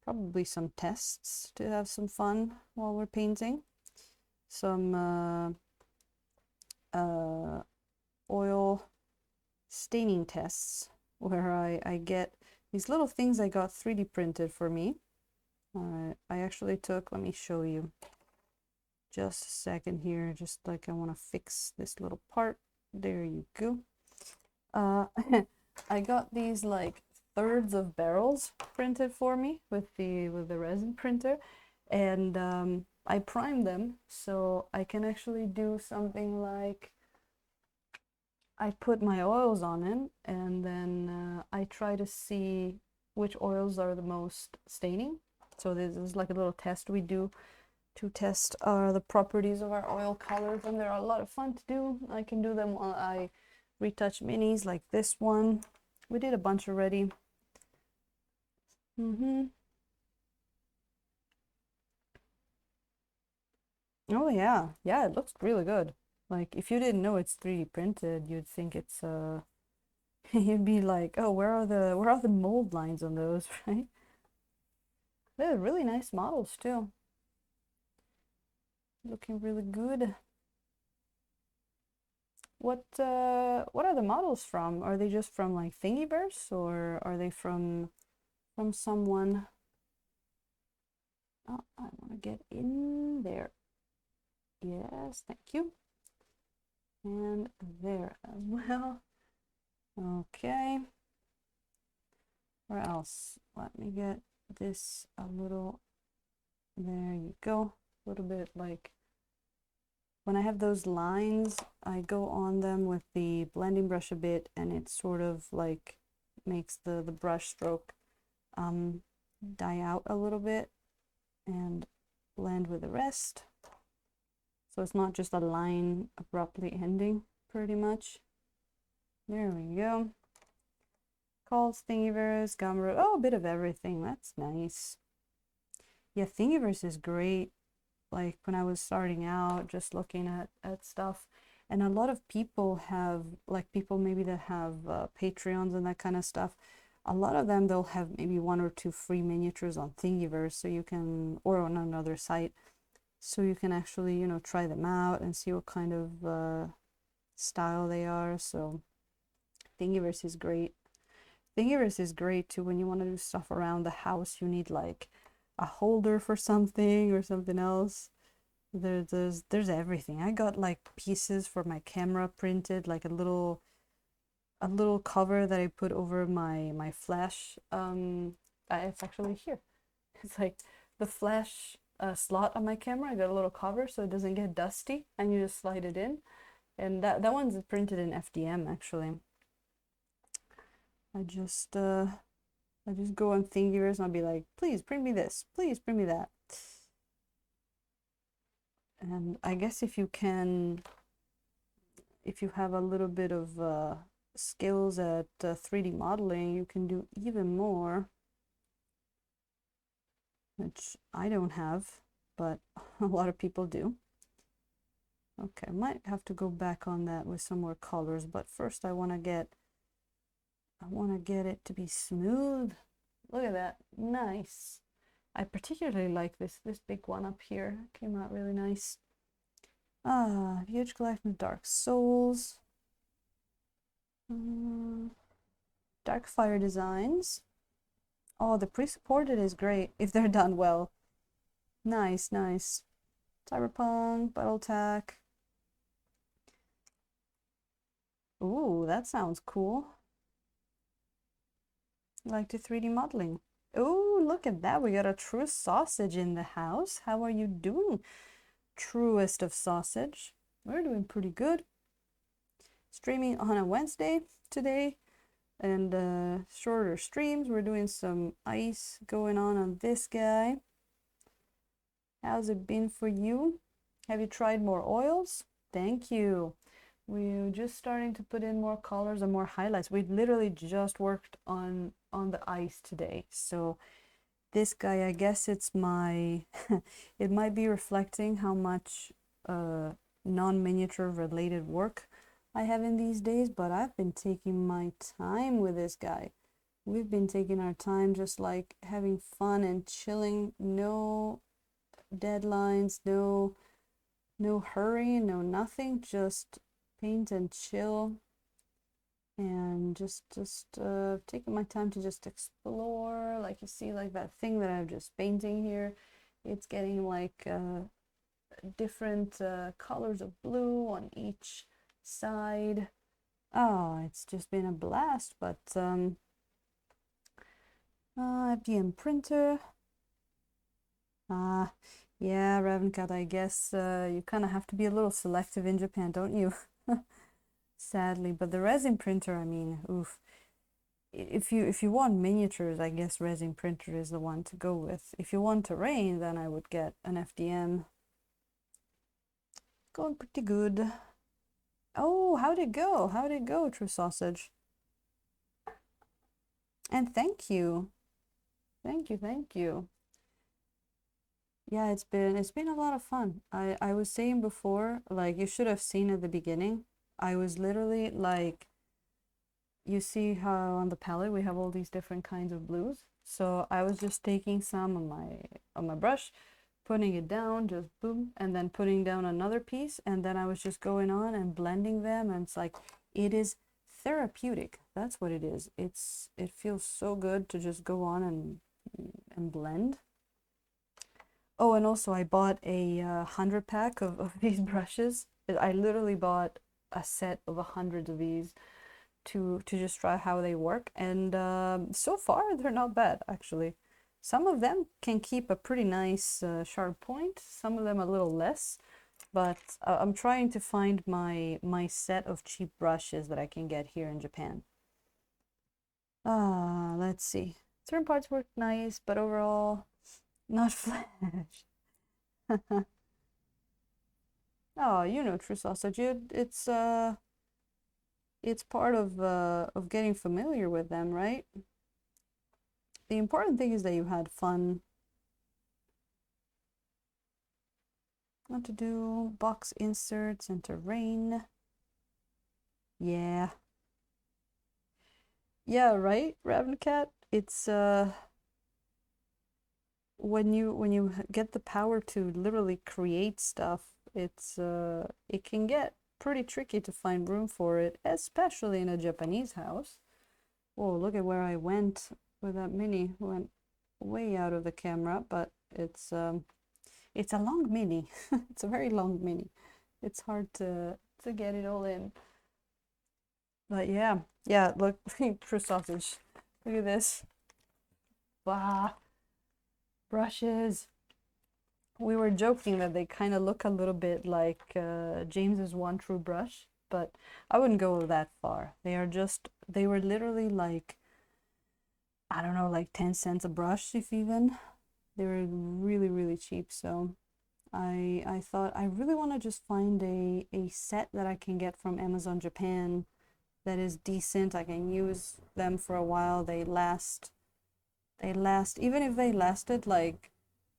probably some tests to have some fun while we're painting. Some oil staining tests where I get these little things I got 3D printed for me. I actually took, let me show you. Just a second here, just like I want to fix this little part. There you go. I got these like thirds of barrels printed for me with the resin printer, and I primed them so I can actually do something like I put my oils on it, and then I try to see which oils are the most staining. So this is like a little test we do to test the properties of our oil colors, and they're a lot of fun to do. I can do them while I retouch minis like this one. We did a bunch already. Oh yeah, yeah, it looks really good. Like if you didn't know it's 3D printed, you'd think it's you'd be like, oh, where are the mold lines on those, right? They're really nice models too. Looking really good. What are the models from? Are they just from like Thingiverse, or are they from someone? Oh, I want to get in there. Yes, thank you. And there as well. Okay. Where else? Let me get this a little. There you go. A little bit like when I have those lines, I go on them with the blending brush a bit, and it sort of like makes the brush stroke die out a little bit and blend with the rest. So it's not just a line abruptly ending, pretty much. There we go. Calls, Thingiverse, Gumroad. Oh, a bit of everything. That's nice. Yeah, Thingiverse is great. Like when I was starting out, just looking at stuff. And a lot of people have, like people maybe that have Patreons and that kind of stuff. A lot of them, they'll have maybe 1 or 2 free miniatures on Thingiverse, so you can, or on another site, so you can actually, you know, try them out and see what kind of style they are. So Thingiverse is great. Thingiverse is great too when you want to do stuff around the house. You need like a holder for something or something else. There's everything. I got like pieces for my camera printed, like a little cover that I put over my flash. It's actually here. It's like the flash slot on my camera. I got a little cover so it doesn't get dusty, and you just slide it in. And that one's printed in FDM actually. I just go on Thingiverse and I'll be like, please print me this, please print me that. And I guess if you have a little bit of skills at 3D modeling, you can do even more, which I don't have, but a lot of people do. Okay, I might have to go back on that with some more colors, but first I want to get it to be smooth. Look at that, nice. I particularly like this big one up here. Came out really nice. Huge collection of Dark Souls. Dark Fire designs. Oh, the pre-supported is great if they're done well. Nice, nice. Cyberpunk, Battletech. Ooh, that sounds cool. I like the 3D modeling. Oh, look at that. We got a true sausage in the house. How are you doing, truest of sausage? We're doing pretty good. Streaming on a Wednesday today, and shorter streams. We're doing some ice going on this guy. How's it been for you? Have you tried more oils? Thank you. We're just starting to put in more colors and more highlights. We literally just worked on the ice today. So this guy, I guess it's my, it might be reflecting how much non-miniature related work I have in these days, but I've been taking my time with this guy. We've been taking our time, just like having fun and chilling. No deadlines, no hurry, no nothing, just paint and chill, and just taking my time to just explore. Like you see, like that thing that I'm just painting here, it's getting like different colors of blue on each side. Oh, it's just been a blast. But FDM printer. Yeah, Ravencat, I guess you kind of have to be a little selective in Japan, don't you? Sadly, but the resin printer, I mean, oof. If you want miniatures, I guess resin printer is the one to go with. If you want terrain, then I would get an FDM. Going pretty good. Oh, how'd it go? How'd it go, True Sausage? And thank you. Thank you, thank you. Yeah, it's been a lot of fun. I was saying before, like you should have seen at the beginning. I was literally like, you see how on the palette we have all these different kinds of blues. So I was just taking some on my brush, putting it down, just boom, and then putting down another piece, and then I was just going on and blending them, and it's like, it is therapeutic. That's what it is. It feels so good to just go on and blend. Oh, and also I bought a 100 pack of these brushes. I literally bought a set of 100 of these to just try how they work, and so far they're not bad actually. Some of them can keep a pretty nice sharp point, some of them a little less, but I'm trying to find my set of cheap brushes that I can get here in Japan. Let's see. Certain parts work nice, but overall, not flash. Oh, you know, True Sausage. It's part of getting familiar with them, right? The important thing is that you had fun. What to do? Box inserts and terrain. Yeah. Yeah, right, Ravncat? It's when you get the power to literally create stuff, it can get pretty tricky to find room for it, especially in a Japanese house. Oh, look at where I went with that mini. Went way out of the camera, but it's a long mini. It's a very long mini. It's hard to get it all in. But yeah, yeah, look, True Sausage. Look at this. Wow. Brushes. We were joking that they kind of look a little bit like James's One True Brush, but I wouldn't go that far. They were literally like, I don't know, like 10 cents a brush, if even. They were really, really cheap, so I thought I really want to just find a set that I can get from Amazon Japan that is decent. I can use them for a while. They last, even if they lasted like,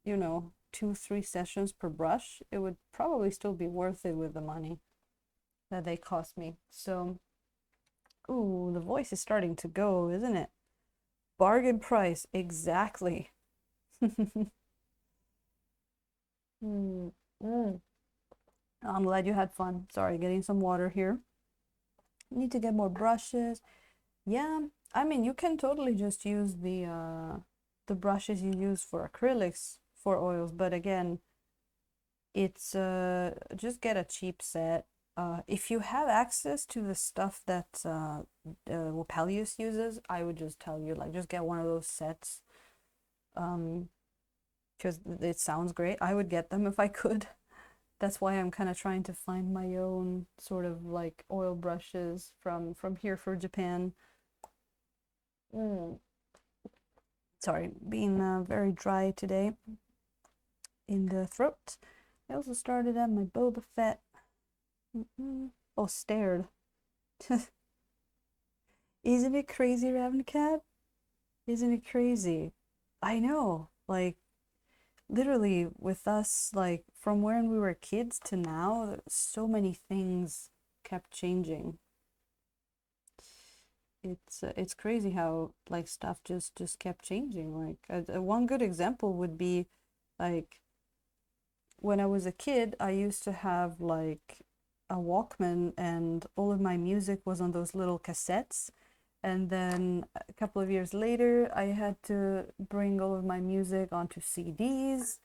you know, 2-3 sessions per brush, it would probably still be worth it with the money that they cost me. So, ooh, the voice is starting to go, isn't it? Bargain price, exactly. Mm, mm. I'm glad you had fun. Sorry, getting some water here. Need to get more brushes. Yeah, I mean, you can totally just use the brushes you use for acrylics for oils, but again, it's just get a cheap set. If you have access to the stuff that Wapelius uses, I would just tell you, like, just get one of those sets. Because it sounds great. I would get them if I could. That's why I'm kind of trying to find my own sort of like oil brushes from here for Japan. Sorry, being very dry today in the throat. I also started on my Boba Fett. Oh, stared. Isn't it crazy, Ravncat? Isn't it crazy? I know, like, literally with us, like, from when we were kids to now, so many things kept changing. It's crazy how like stuff just kept changing. Like one good example would be like when I was a kid, I used to have like a Walkman, and all of my music was on those little cassettes. And then a couple of years later, I had to bring all of my music onto CDs.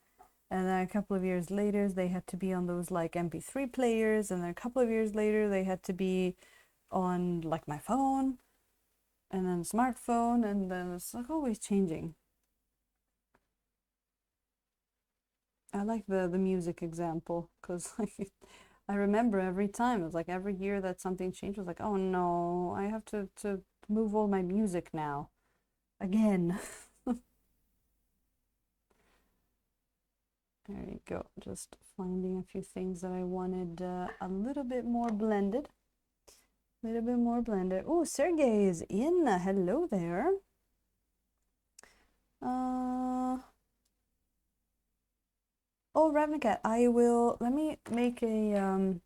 And then a couple of years later, they had to be on those like MP3 players. And then a couple of years later, they had to be on like my phone and then smartphone. And then it's like always changing. I like the music example because like I remember every time, it's like every year that something changed, was like, oh no, I have to move all my music now again. There you go. Just finding a few things that I wanted a little bit more blended. A little bit more blended. Oh, Sergey is in. Hello there. Oh, Ravnikat, let me make a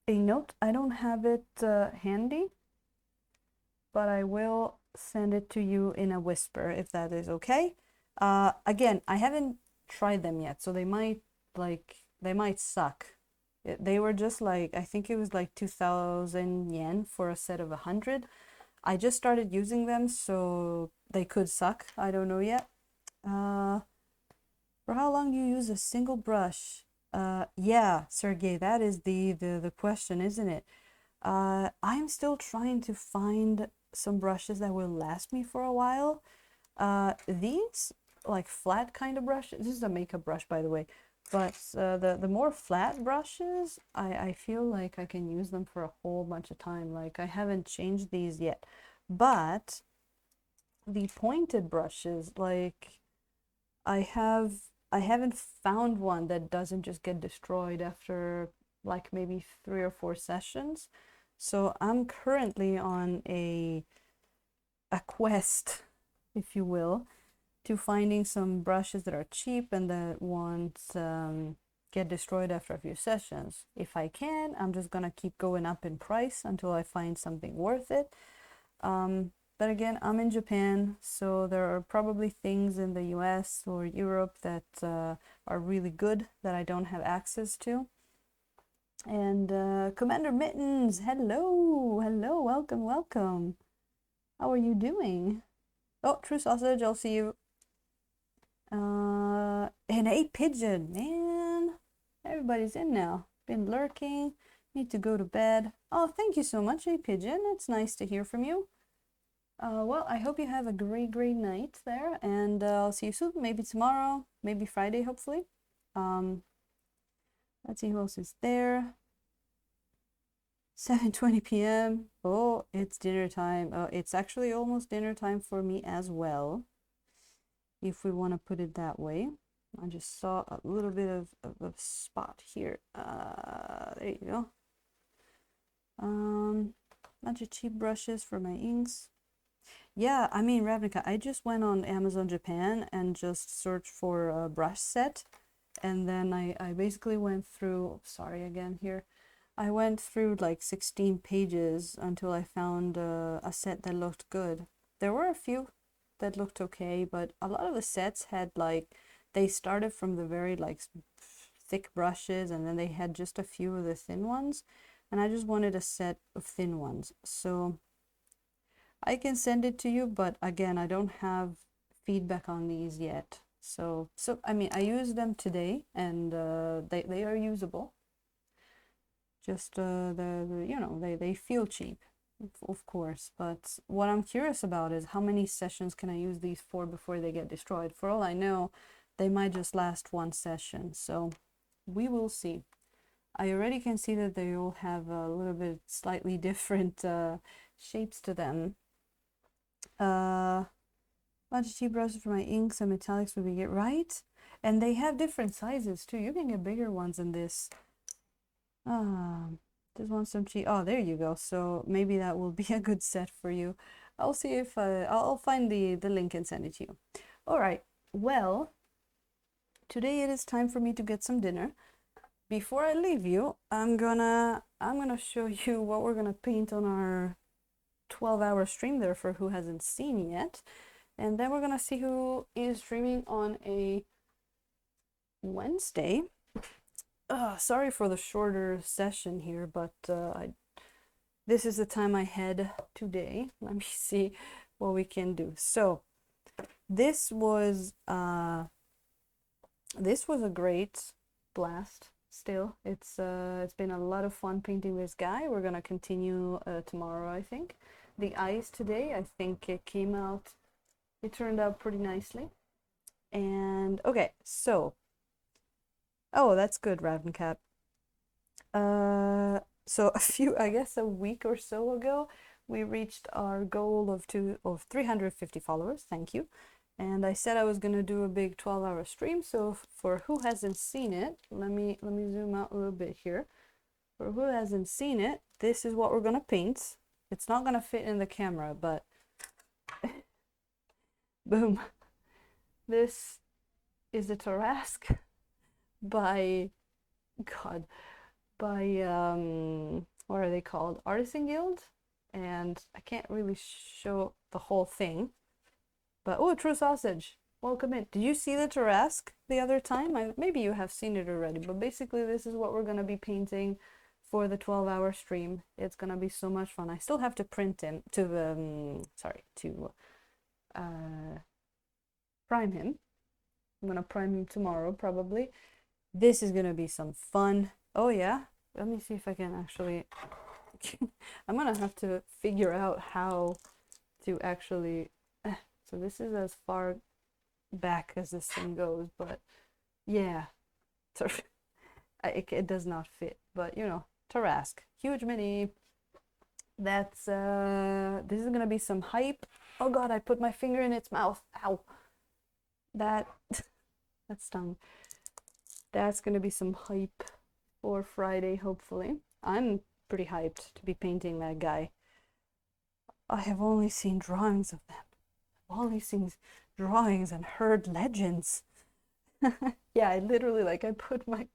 note. I don't have it handy, but I will send it to you in a whisper if that is okay. Again, I haven't tried them yet, so they might suck. They were just like, I think it was like 2,000 yen for a set of 100. I just started using them, so they could suck. I don't know yet. For how long do you use a single brush? Yeah, Sergey, that is the question, isn't it? I'm still trying to find some brushes that will last me for a while. These like flat kind of brushes, this is a makeup brush by the way, but the more flat brushes, I feel like I can use them for a whole bunch of time. Like I haven't changed these yet, but the pointed brushes, like I haven't found one that doesn't just get destroyed after like maybe 3 or 4 sessions. So I'm currently on a quest, if you will, to finding some brushes that are cheap and that won't get destroyed after a few sessions. If I can, I'm just gonna keep going up in price until I find something worth it. But again, I'm in Japan, so there are probably things in the US or Europe that are really good that I don't have access to. And Commander Mittens, hello, hello, welcome, welcome. How are you doing? Oh, True Sausage, I'll see you. And a pigeon, man. Everybody's in now. Been lurking. Need to go to bed. Oh, thank you so much, a pigeon. It's nice to hear from you. Well, I hope you have a great, great night there, and I'll see you soon. Maybe tomorrow, maybe Friday, hopefully. Let's see who else is there. 7:20 p.m. Oh, it's dinner time. Oh, it's actually almost dinner time for me as well, if we want to put it that way. I just saw a little bit of a spot here. There you go. Bunch of cheap brushes for my inks. Yeah, I mean, Ravnica, I just went on Amazon Japan and just searched for a brush set. And then I basically went through, sorry again here, I went through like 16 pages until I found a set that looked good. There were a few that looked okay, but a lot of the sets had like, they started from the very like thick brushes and then they had just a few of the thin ones. And I just wanted a set of thin ones. So I can send it to you, but again, I don't have feedback on these yet. So I mean, I used them today, and they are usable. Just you know, they feel cheap, of course. But what I'm curious about is how many sessions can I use these for before they get destroyed? For all I know, they might just last one session. So we will see. I already can see that they all have a little bit slightly different shapes to them. Bunch of cheap brushes for my inks and metallics would be good, right? And they have different sizes too. You can get bigger ones than this. Just want some cheap. Oh, there you go. So maybe that will be a good set for you. I'll see if I'll find the link and send it to you. All right. Well, today it is time for me to get some dinner. Before I leave you, I'm gonna show you what we're gonna paint on our 12-hour stream there for who hasn't seen yet. And then we're gonna see who is streaming on a Wednesday. Sorry for the shorter session here, but this is the time I had today. Let me see what we can do. So this was a great blast. Still, it's been a lot of fun painting this guy. We're gonna continue tomorrow, I think. The eyes today, I think it turned out pretty nicely. And okay, so oh, that's good, Ravencat. So I guess a week or so ago, we reached our goal of 350 followers. Thank you. And I said I was gonna do a big 12-hour stream. So for who hasn't seen it, let me zoom out a little bit here. For who hasn't seen it, this is what we're gonna paint. It's not gonna fit in the camera, but boom. This is a Tarrasque by what are they called? Artisan Guild. And I can't really show the whole thing. But oh, True Sausage. welcome in. Did you see the Tarrasque the other time? Maybe you have seen it already, but basically this is what we're gonna be painting for the 12-hour stream. It's gonna be so much fun. I still have to print him to prime him. I'm gonna prime him tomorrow probably. This is gonna be some fun. Oh yeah, let me see if I can actually I'm gonna have to figure out how to actually so this is as far back as this thing goes, but yeah, it does not fit, but you know, Tarrasque, huge mini. That's this is gonna be some hype. Oh god, I put my finger in its mouth. Ow. That stung. That's gonna be some hype for Friday, hopefully. I'm pretty hyped to be painting that guy. I have only seen drawings of them. I've only seen drawings and heard legends. Yeah, I literally I put my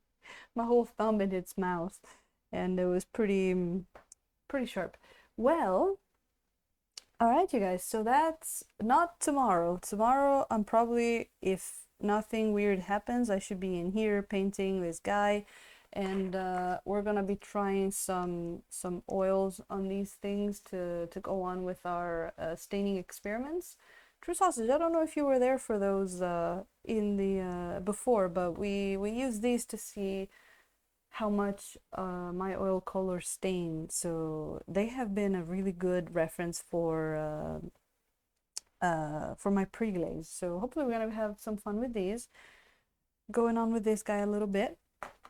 whole thumb in its mouth, and it was pretty sharp. Well, all right, you guys. So that's not tomorrow. Tomorrow, I'm probably, if nothing weird happens, I should be in here painting this guy, and we're gonna be trying some oils on these things to go on with our staining experiments. True Sausage, I don't know if you were there for those in the before, but we used these to see how much my oil colors stain. So they have been a really good reference for my pre-glaze. So hopefully we're gonna have some fun with these. Going on with this guy a little bit,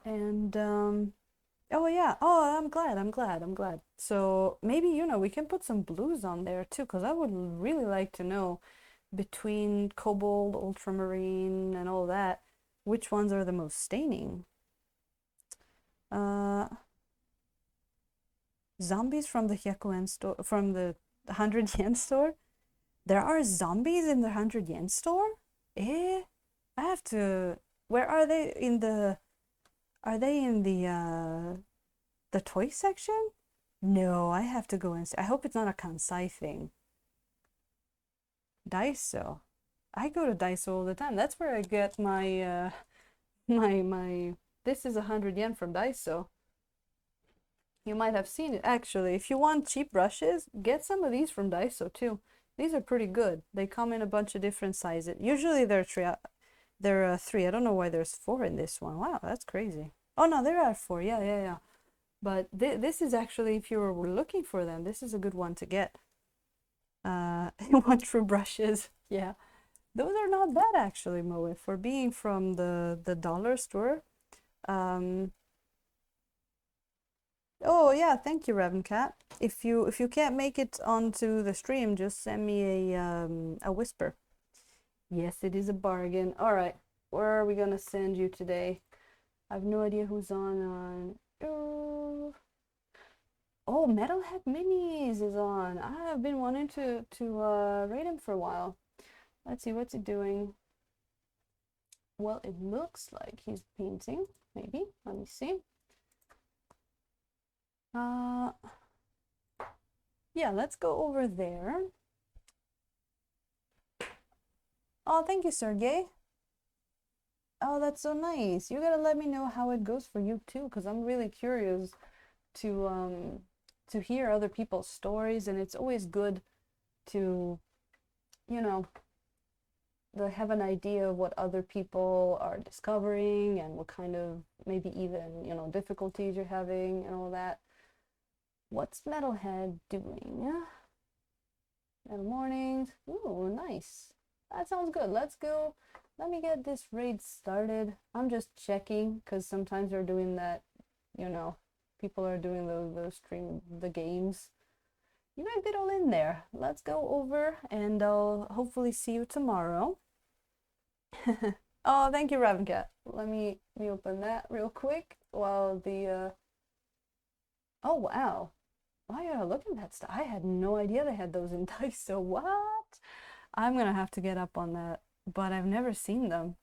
and oh yeah, oh I'm glad. So maybe we can put some blues on there too, because I would really like to know, between cobalt, ultramarine, and all that, which ones are the most staining. Zombies from the Hyakuen store, from the 100 yen store? There are zombies in the 100 yen store? I have to. Where are they? Are they in the toy section? No, I have to go and see. I hope it's not a Kansai thing. Daiso. I go to Daiso all the time. That's where I get my my this is 100 yen from Daiso. You might have seen it. Actually, if you want cheap brushes, get some of these from Daiso too. These are pretty good. They come in a bunch of different sizes. Usually they're three. I don't know why there's four in this one. Wow, that's crazy. Oh no, there are four. Yeah. But this is actually, if you were looking for them, this is a good one to get. One for brushes. Yeah. Those are not bad actually, Moe, for being from the dollar store. Oh yeah, thank you, Cat. If you can't make it onto the stream, just send me a whisper. Yes, it is a bargain. All right, where are we gonna send you today? I have no idea who's on. Oh, Metalhead Minis is on. I have been wanting to rate him for a while. Let's see, what's he doing? Well, it looks like he's painting. Maybe. Let me see. Yeah, let's go over there. Oh, thank you, Sergey. Oh, that's so nice. You gotta let me know how it goes for you too, because I'm really curious to hear other people's stories, and it's always good to, have an idea of what other people are discovering and what kind of maybe even, difficulties you're having and all that. What's Metalhead doing? Metal mornings. Ooh, nice. That sounds good. Let's go. Let me get this raid started. I'm just checking because sometimes they're doing that, people are doing the stream, the games. You might get all in there. Let's go over and I'll hopefully see you tomorrow. Oh, thank you, Ravencat. Let me open that real quick while the oh wow. Oh yeah, look at that stuff. I had no idea they had those in Daiso. What? I'm gonna have to get up on that, but I've never seen them.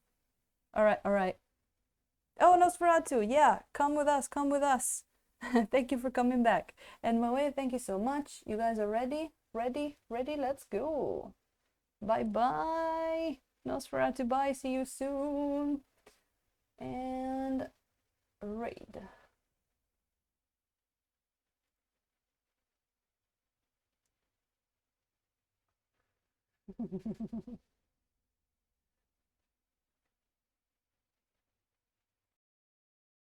All right. Oh, Nosferatu, yeah, come with us. Thank you for coming back. And Moe, thank you so much. You guys are ready? Ready? Let's go. Bye-bye. Nosferatu, bye, see you soon. And raid.